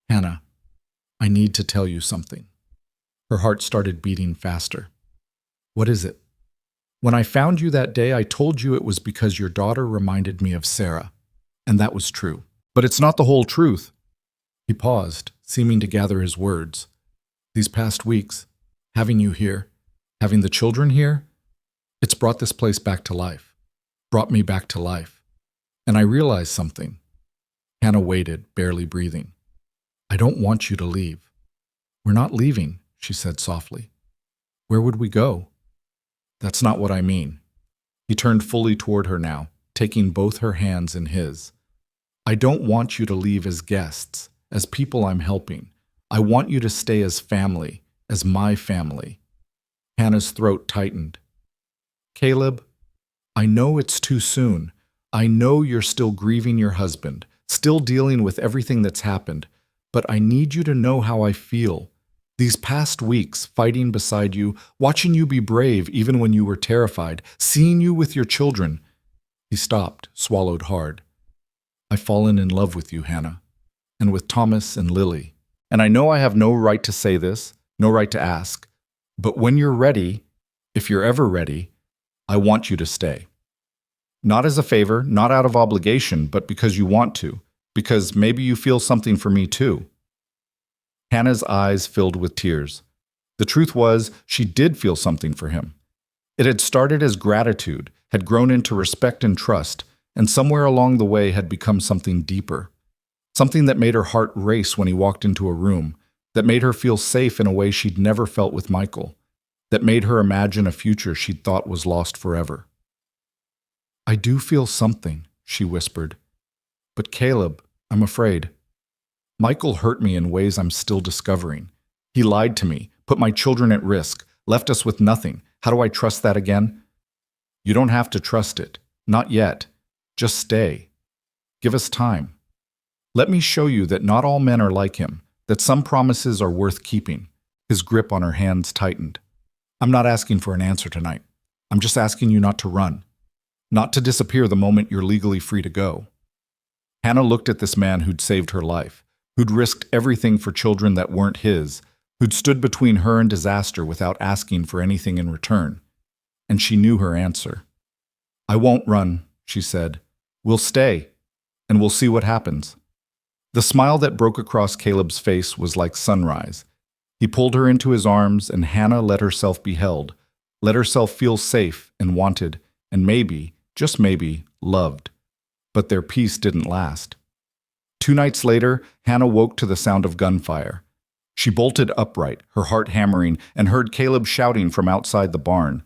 "Hannah, I need to tell you something." Her heart started beating faster. "What is it?" "When I found you that day, I told you it was because your daughter reminded me of Sarah, and that was true. But it's not the whole truth." He paused, seeming to gather his words. "These past weeks, having you here, having the children here, it's brought this place back to life, brought me back to life. And I realized something." Hannah waited, barely breathing. "I don't want you to leave." "We're not leaving," she said softly. "Where would we go?" "That's not what I mean." He turned fully toward her now, taking both her hands in his. "I don't want you to leave as guests, as people I'm helping. I want you to stay as family, as my family." Hannah's throat tightened. "Caleb, I know it's too soon. I know you're still grieving your husband, still dealing with everything that's happened, but I need you to know how I feel. These past weeks, fighting beside you, watching you be brave even when you were terrified, seeing you with your children." He stopped, swallowed hard. "I've fallen in love with you, Hannah, and with Thomas and Lily. And I know I have no right to say this, no right to ask, but when you're ready, if you're ever ready, I want you to stay. Not as a favor, not out of obligation, but because you want to, because maybe you feel something for me too." Hannah's eyes filled with tears. The truth was, she did feel something for him. It had started as gratitude, had grown into respect and trust, and somewhere along the way had become something deeper. Something that made her heart race when he walked into a room, that made her feel safe in a way she'd never felt with Michael, that made her imagine a future she'd thought was lost forever. "I do feel something," she whispered. "But Caleb, I'm afraid. Michael hurt me in ways I'm still discovering. He lied to me, put my children at risk, left us with nothing. How do I trust that again?" "You don't have to trust it. Not yet. Just stay. Give us time. Let me show you that not all men are like him, that some promises are worth keeping." His grip on her hands tightened. "I'm not asking for an answer tonight. I'm just asking you not to run, not to disappear the moment you're legally free to go." Hannah looked at this man who'd saved her life, who'd risked everything for children that weren't his, who'd stood between her and disaster without asking for anything in return. And she knew her answer. "I won't run," she said. "We'll stay, and we'll see what happens." The smile that broke across Caleb's face was like sunrise. He pulled her into his arms, and Hannah let herself be held, let herself feel safe and wanted, and maybe, just maybe, loved. But their peace didn't last. 2 nights later, Hannah woke to the sound of gunfire. She bolted upright, her heart hammering, and heard Caleb shouting from outside the barn.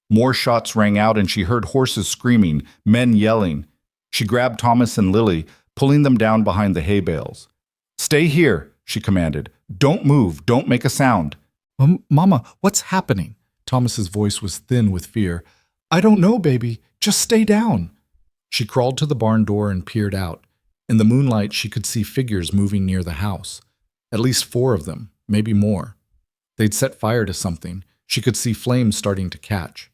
More shots rang out, and she heard horses screaming, men yelling. She grabbed Thomas and Lily, pulling them down behind the hay bales. "Stay here," she commanded. "Don't move, don't make a sound." Mama, what's happening?" Thomas's voice was thin with fear. "I don't know, baby. Just stay down." She crawled to the barn door and peered out. In the moonlight, she could see figures moving near the house. At least 4 of them, maybe more. They'd set fire to something. She could see flames starting to catch.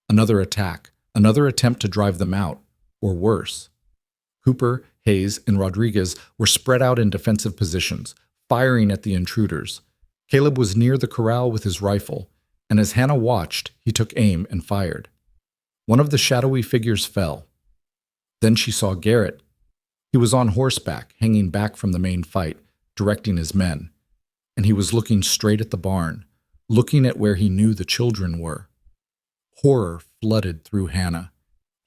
Another attack, another attempt to drive them out, or worse. Cooper, Hayes, and Rodriguez were spread out in defensive positions, firing at the intruders. Caleb was near the corral with his rifle, and as Hannah watched, he took aim and fired. One of the shadowy figures fell. Then she saw Garrett. He was on horseback, hanging back from the main fight, directing his men. And he was looking straight at the barn, looking at where he knew the children were. Horror flooded through Hannah.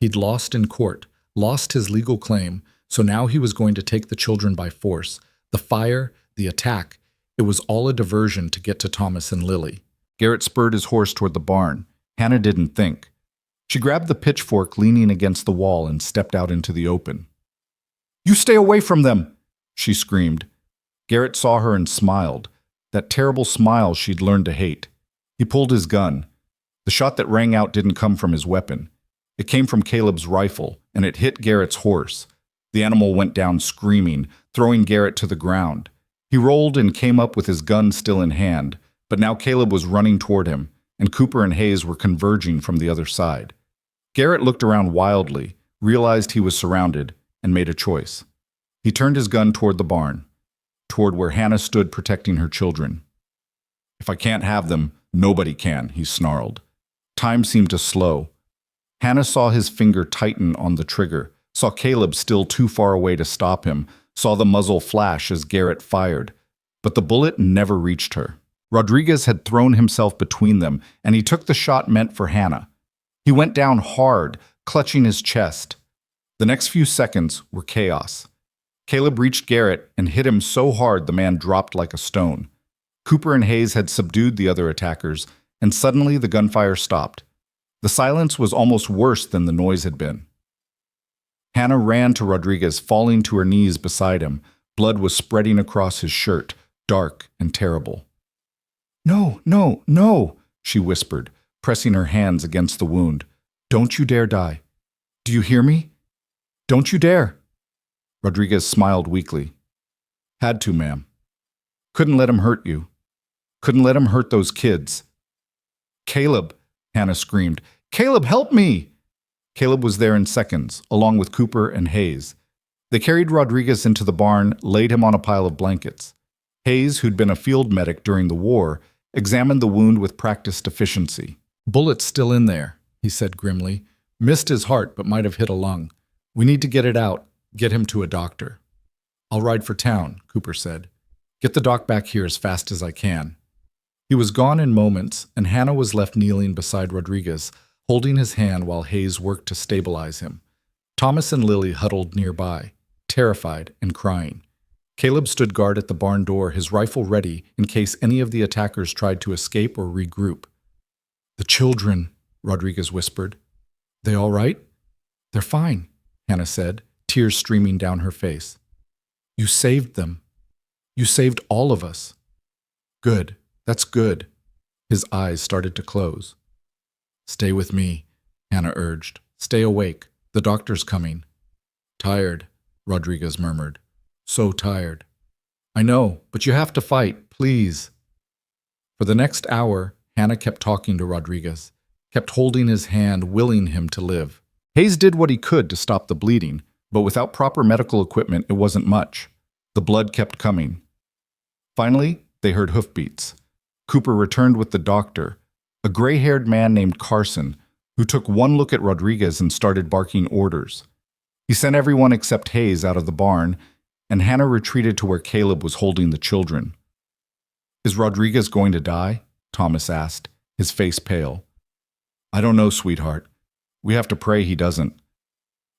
He'd lost in court, lost his legal claim, so now he was going to take the children by force. The fire, the attack, it was all a diversion to get to Thomas and Lily. Garrett spurred his horse toward the barn. Hannah didn't think. She grabbed the pitchfork leaning against the wall and stepped out into the open. "You stay away from them!" she screamed. Garrett saw her and smiled, that terrible smile she'd learned to hate. He pulled his gun. The shot that rang out didn't come from his weapon. It came from Caleb's rifle, and it hit Garrett's horse. The animal went down screaming, throwing Garrett to the ground. He rolled and came up with his gun still in hand, but now Caleb was running toward him, and Cooper and Hayes were converging from the other side. Garrett looked around wildly, realized he was surrounded, and made a choice. He turned his gun toward the barn, toward where Hannah stood protecting her children. "If I can't have them, nobody can," he snarled. Time seemed to slow. Hannah saw his finger tighten on the trigger, saw Caleb still too far away to stop him, saw the muzzle flash as Garrett fired. But the bullet never reached her. Rodriguez had thrown himself between them, and he took the shot meant for Hannah. He went down hard, clutching his chest. The next few seconds were chaos. Caleb reached Garrett and hit him so hard the man dropped like a stone. Cooper and Hayes had subdued the other attackers, and suddenly the gunfire stopped. The silence was almost worse than the noise had been. Hannah ran to Rodriguez, falling to her knees beside him. Blood was spreading across his shirt, dark and terrible. "No, no, no," she whispered, pressing her hands against the wound. "Don't you dare die. Do you hear me? Don't you dare." Rodriguez smiled weakly. "Had to, ma'am. Couldn't let him hurt you. Couldn't let him hurt those kids." "Caleb," Hannah screamed. "Caleb, help me!" Caleb was there in seconds, along with Cooper and Hayes. They carried Rodriguez into the barn, laid him on a pile of blankets. Hayes, who'd been a field medic during the war, examined the wound with practiced efficiency. "Bullet's still in there," he said grimly. "Missed his heart, but might have hit a lung. We need to get it out, get him to a doctor." "I'll ride for town," Cooper said. "Get the doc back here as fast as I can." He was gone in moments, and Hannah was left kneeling beside Rodriguez, holding his hand while Hayes worked to stabilize him. Thomas and Lily huddled nearby, terrified and crying. Caleb stood guard at the barn door, his rifle ready in case any of the attackers tried to escape or regroup. "The children," Rodriguez whispered. "They all right?" "They're fine," Hannah said, tears streaming down her face. "You saved them. You saved all of us." "Good. That's good." His eyes started to close. "Stay with me," Hannah urged. "Stay awake. The doctor's coming." "Tired," Rodriguez murmured. "So tired." "I know, but you have to fight, please." For the next hour, Hannah kept talking to Rodriguez, kept holding his hand, willing him to live. Hayes did what he could to stop the bleeding, but without proper medical equipment, it wasn't much. The blood kept coming. Finally, they heard hoofbeats. Cooper returned with the doctor, a gray-haired man named Carson, who took one look at Rodriguez and started barking orders. He sent everyone except Hayes out of the barn, and Hannah retreated to where Caleb was holding the children. "Is Rodriguez going to die?" Thomas asked, his face pale. "I don't know, sweetheart. We have to pray he doesn't."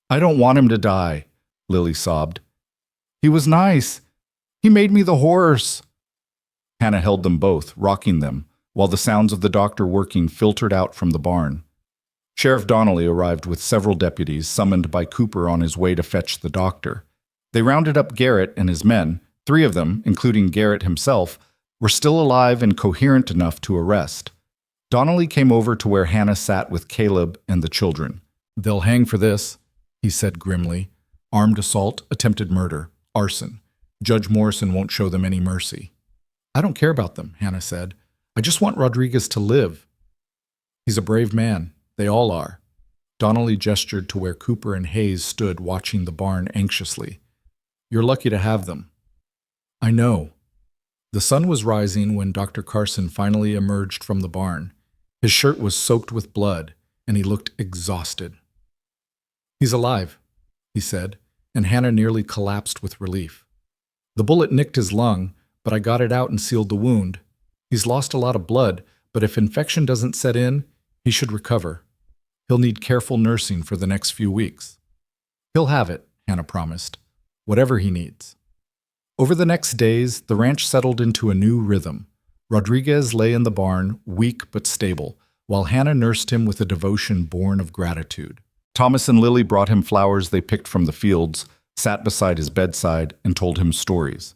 "I don't want him to die," Lily sobbed. "He was nice. He made me the horse." Hannah held them both, rocking them, while the sounds of the doctor working filtered out from the barn. Sheriff Donnelly arrived with several deputies summoned by Cooper on his way to fetch the doctor. They rounded up Garrett and his men. 3 of them, including Garrett himself, were still alive and coherent enough to arrest. Donnelly came over to where Hannah sat with Caleb and the children. "They'll hang for this," he said grimly. "Armed assault, attempted murder, arson. Judge Morrison won't show them any mercy." "I don't care about them," Hannah said. "I just want Rodriguez to live." "He's a brave man. They all are." Donnelly gestured to where Cooper and Hayes stood watching the barn anxiously. "You're lucky to have them." "I know." The sun was rising when Dr. Carson finally emerged from the barn. His shirt was soaked with blood, and he looked exhausted. "He's alive," he said, and Hannah nearly collapsed with relief. "The bullet nicked his lung, but I got it out and sealed the wound. He's lost a lot of blood, but if infection doesn't set in, he should recover. He'll need careful nursing for the next few weeks." "He'll have it," Hannah promised. "Whatever he needs." Over the next days, the ranch settled into a new rhythm. Rodriguez lay in the barn, weak but stable, while Hannah nursed him with a devotion born of gratitude. Thomas and Lily brought him flowers they picked from the fields, sat beside his bedside, and told him stories.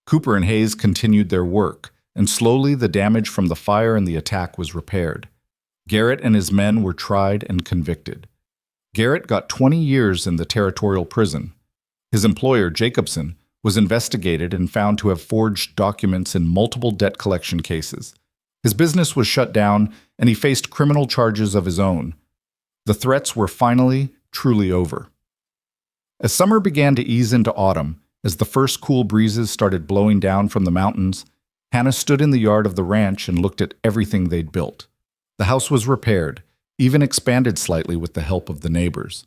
Cooper and Hayes continued their work, and slowly the damage from the fire and the attack was repaired. Garrett and his men were tried and convicted. Garrett got 20 years in the territorial prison. His employer, Jacobson, was investigated and found to have forged documents in multiple debt collection cases. His business was shut down, and he faced criminal charges of his own. The threats were finally, truly over. As summer began to ease into autumn, as the first cool breezes started blowing down from the mountains, Hannah stood in the yard of the ranch and looked at everything they'd built. The house was repaired, even expanded slightly with the help of the neighbors.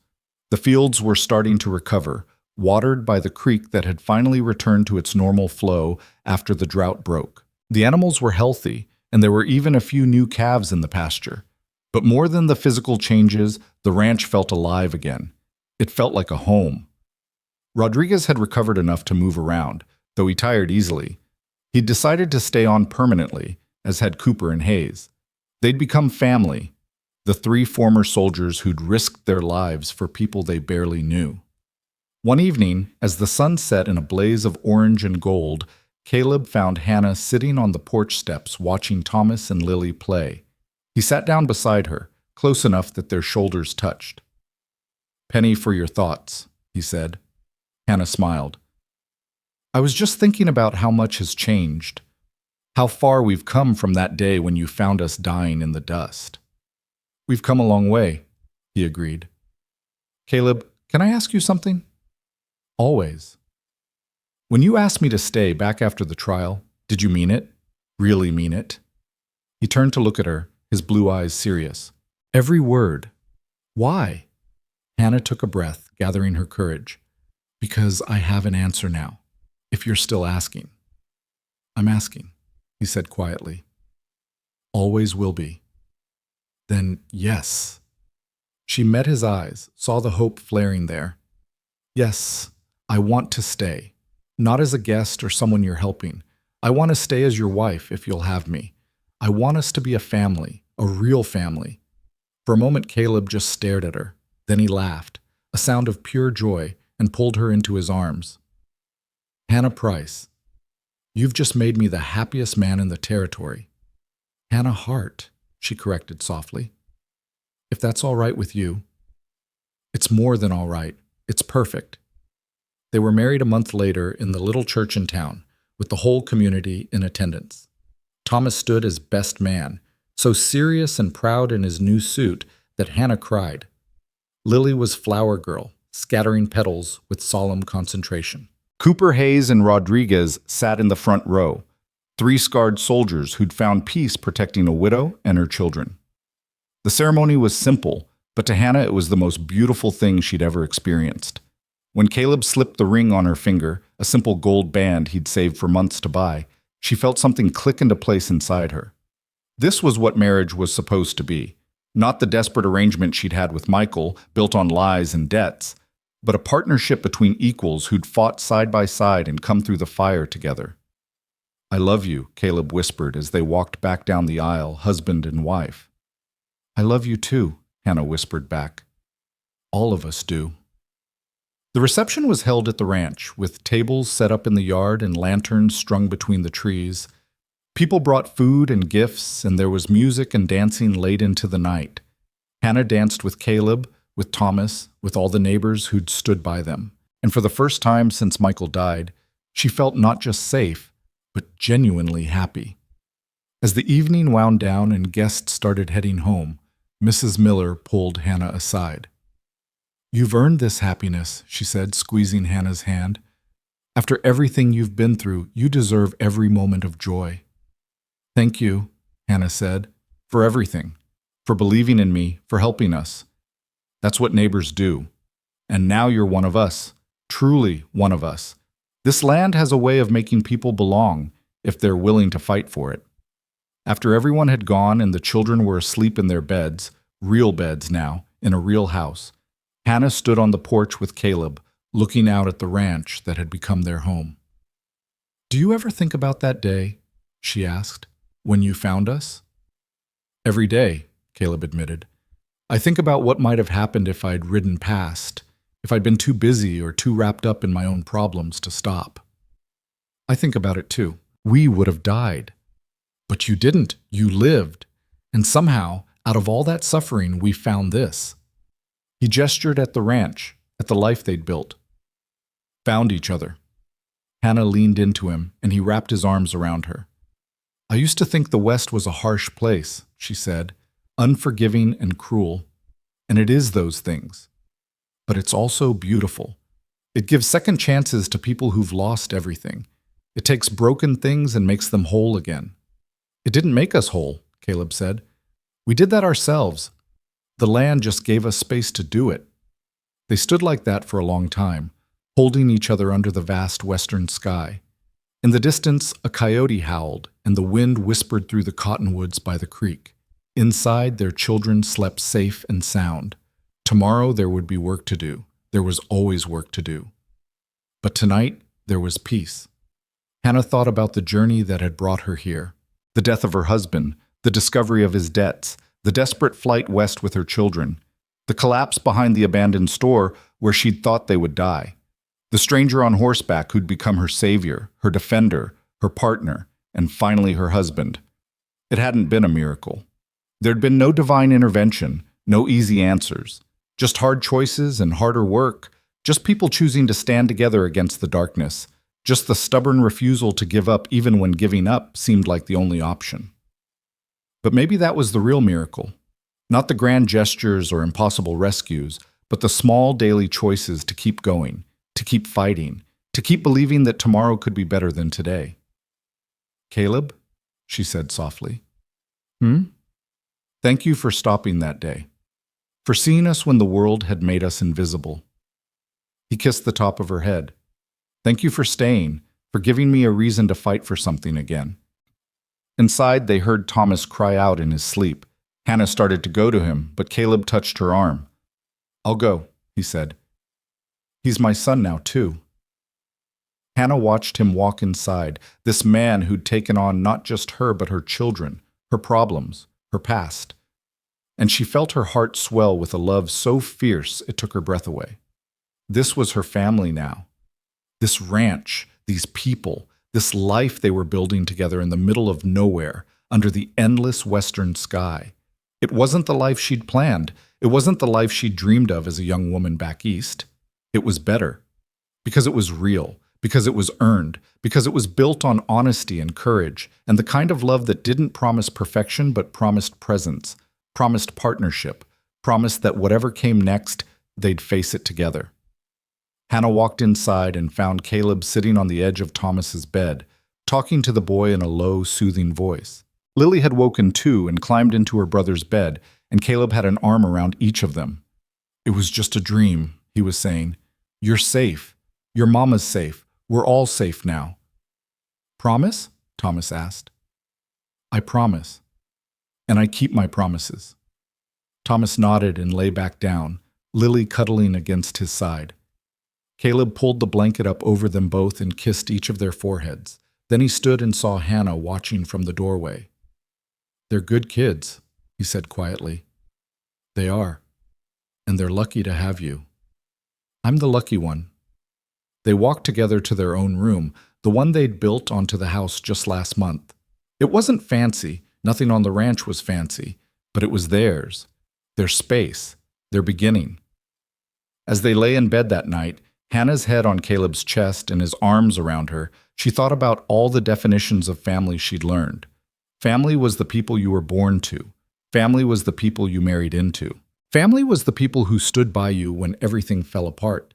The fields were starting to recover, watered by the creek that had finally returned to its normal flow after the drought broke. The animals were healthy, and there were even a few new calves in the pasture. But more than the physical changes, the ranch felt alive again. It felt like a home. Rodriguez had recovered enough to move around, though he tired easily. He'd decided to stay on permanently, as had Cooper and Hayes. They'd become family, the three former soldiers who'd risked their lives for people they barely knew. One evening, as the sun set in a blaze of orange and gold, Caleb found Hannah sitting on the porch steps watching Thomas and Lily play. He sat down beside her, close enough that their shoulders touched. "Penny for your thoughts," he said. Hannah smiled. "I was just thinking about how much has changed, how far we've come from that day when you found us dying in the dust." "We've come a long way," he agreed. "Caleb, can I ask you something?" "Always." "When you asked me to stay back after the trial, did you mean it? Really mean it?" He turned to look at her, his blue eyes serious. "Every word." "Why?" Hannah took a breath, gathering her courage. "Because I have an answer now, if you're still asking." "I'm asking," he said quietly. "Always will be." "Then yes." She met his eyes, saw the hope flaring there. "Yes, I want to stay. Not as a guest or someone you're helping. I want to stay as your wife if you'll have me. I want us to be a family, a real family." For a moment, Caleb just stared at her. Then he laughed, a sound of pure joy, and pulled her into his arms. "Hannah Price, you've just made me the happiest man in the territory." "Hannah Hart," she corrected softly. "If that's all right with you." "It's more than all right. It's perfect." They were married a month later in the little church in town, with the whole community in attendance. Thomas stood as best man, so serious and proud in his new suit that Hannah cried. Lily was flower girl, scattering petals with solemn concentration. Cooper, Hayes, and Rodriguez sat in the front row, three scarred soldiers who'd found peace protecting a widow and her children. The ceremony was simple, but to Hannah it was the most beautiful thing she'd ever experienced. When Caleb slipped the ring on her finger, a simple gold band he'd saved for months to buy, she felt something click into place inside her. This was what marriage was supposed to be. Not the desperate arrangement she'd had with Michael, built on lies and debts, but a partnership between equals who'd fought side by side and come through the fire together. "I love you," Caleb whispered as they walked back down the aisle, husband and wife. "I love you too," Hannah whispered back. "All of us do." The reception was held at the ranch, with tables set up in the yard and lanterns strung between the trees. People brought food and gifts, and there was music and dancing late into the night. Hannah danced with Caleb, with Thomas, with all the neighbors who'd stood by them. And for the first time since Michael died, she felt not just safe, but genuinely happy. As the evening wound down and guests started heading home, Mrs. Miller pulled Hannah aside. "You've earned this happiness," she said, squeezing Hannah's hand. "After everything you've been through, you deserve every moment of joy." "Thank you," Hannah said, "for everything, for believing in me, for helping us. That's what neighbors do. And now you're one of us, truly one of us. This land has a way of making people belong, if they're willing to fight for it." After everyone had gone and the children were asleep in their beds, real beds now, in a real house, Hannah stood on the porch with Caleb, looking out at the ranch that had become their home. "Do you ever think about that day," she asked, "when you found us?" "Every day," Caleb admitted. "I think about what might have happened if I'd ridden past, if I'd been too busy or too wrapped up in my own problems to stop." "I think about it too. We would have died. But you didn't. You lived. And somehow, out of all that suffering, we found this." He gestured at the ranch, at the life they'd built. Found each other. Hannah leaned into him, and he wrapped his arms around her. I used to think the West was a harsh place, she said, unforgiving and cruel. And it is those things. But it's also beautiful. It gives second chances to people who've lost everything. It takes broken things and makes them whole again. It didn't make us whole, Caleb said. We did that ourselves. The land just gave us space to do it. They stood like that for a long time, holding each other under the vast western sky. In the distance, a coyote howled, and the wind whispered through the cottonwoods by the creek. Inside, their children slept safe and sound. Tomorrow there would be work to do. There was always work to do. But tonight, there was peace. Hannah thought about the journey that had brought her here. The death of her husband, the discovery of his debts, the desperate flight west with her children, the collapse behind the abandoned store where she'd thought they would die, the stranger on horseback who'd become her savior, her defender, her partner, and finally her husband. It hadn't been a miracle. There'd been no divine intervention, no easy answers, just hard choices and harder work, just people choosing to stand together against the darkness, just the stubborn refusal to give up even when giving up seemed like the only option. But maybe that was the real miracle. Not the grand gestures or impossible rescues, but the small daily choices to keep going, to keep fighting, to keep believing that tomorrow could be better than today. Caleb, she said softly. Thank you for stopping that day, for seeing us when the world had made us invisible. He kissed the top of her head. Thank you for staying, for giving me a reason to fight for something again. Inside, they heard Thomas cry out in his sleep. Hannah started to go to him, but Caleb touched her arm. I'll go, he said. He's my son now, too. Hannah watched him walk inside, this man who'd taken on not just her but her children, her problems, her past. And she felt her heart swell with a love so fierce it took her breath away. This was her family now. This ranch, these people, this life they were building together in the middle of nowhere, under the endless western sky. It wasn't the life she'd planned. It wasn't the life she'd dreamed of as a young woman back east. It was better. Because it was real. Because it was earned. Because it was built on honesty and courage, and the kind of love that didn't promise perfection but promised presence, promised partnership, promised that whatever came next, they'd face it together. Hannah walked inside and found Caleb sitting on the edge of Thomas's bed, talking to the boy in a low, soothing voice. Lily had woken too and climbed into her brother's bed, and Caleb had an arm around each of them. It was just a dream, he was saying. You're safe. Your mama's safe. We're all safe now. Promise? Thomas asked. I promise. And I keep my promises. Thomas nodded and lay back down, Lily cuddling against his side. Caleb pulled the blanket up over them both and kissed each of their foreheads. Then he stood and saw Hannah watching from the doorway. They're good kids, he said quietly. They are. And they're lucky to have you. I'm the lucky one. They walked together to their own room, the one they'd built onto the house just last month. It wasn't fancy, nothing on the ranch was fancy, but it was theirs, their space, their beginning. As they lay in bed that night, Hannah's head on Caleb's chest and his arms around her, she thought about all the definitions of family she'd learned. Family was the people you were born to. Family was the people you married into. Family was the people who stood by you when everything fell apart.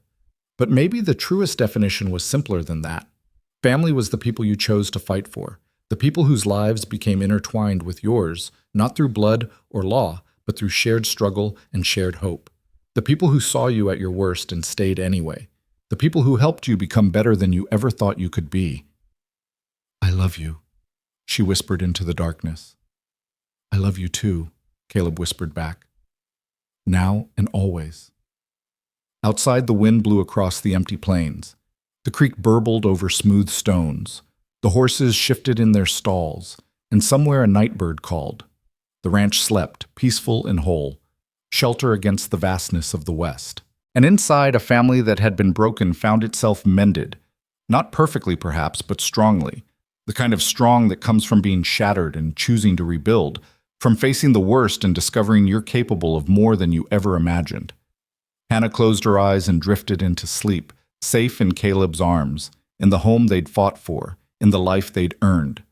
But maybe the truest definition was simpler than that. Family was the people you chose to fight for, the people whose lives became intertwined with yours, not through blood or law, but through shared struggle and shared hope. The people who saw you at your worst and stayed anyway. The people who helped you become better than you ever thought you could be. I love you, she whispered into the darkness. I love you too, Caleb whispered back. Now and always. Outside, the wind blew across the empty plains. The creek burbled over smooth stones. The horses shifted in their stalls, and somewhere a nightbird called. The ranch slept, peaceful and whole, shelter against the vastness of the west. And inside, a family that had been broken found itself mended. Not perfectly, perhaps, but strongly. The kind of strong that comes from being shattered and choosing to rebuild, from facing the worst and discovering you're capable of more than you ever imagined. Hannah closed her eyes and drifted into sleep, safe in Caleb's arms, in the home they'd fought for, in the life they'd earned.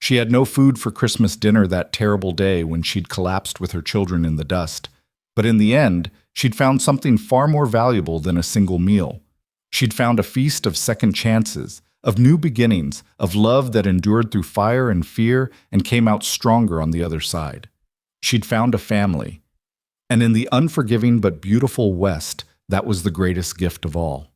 She had no food for Christmas dinner that terrible day when she'd collapsed with her children in the dust. But in the end, she'd found something far more valuable than a single meal. She'd found a feast of second chances, of new beginnings, of love that endured through fire and fear and came out stronger on the other side. She'd found a family. And in the unforgiving but beautiful West, that was the greatest gift of all.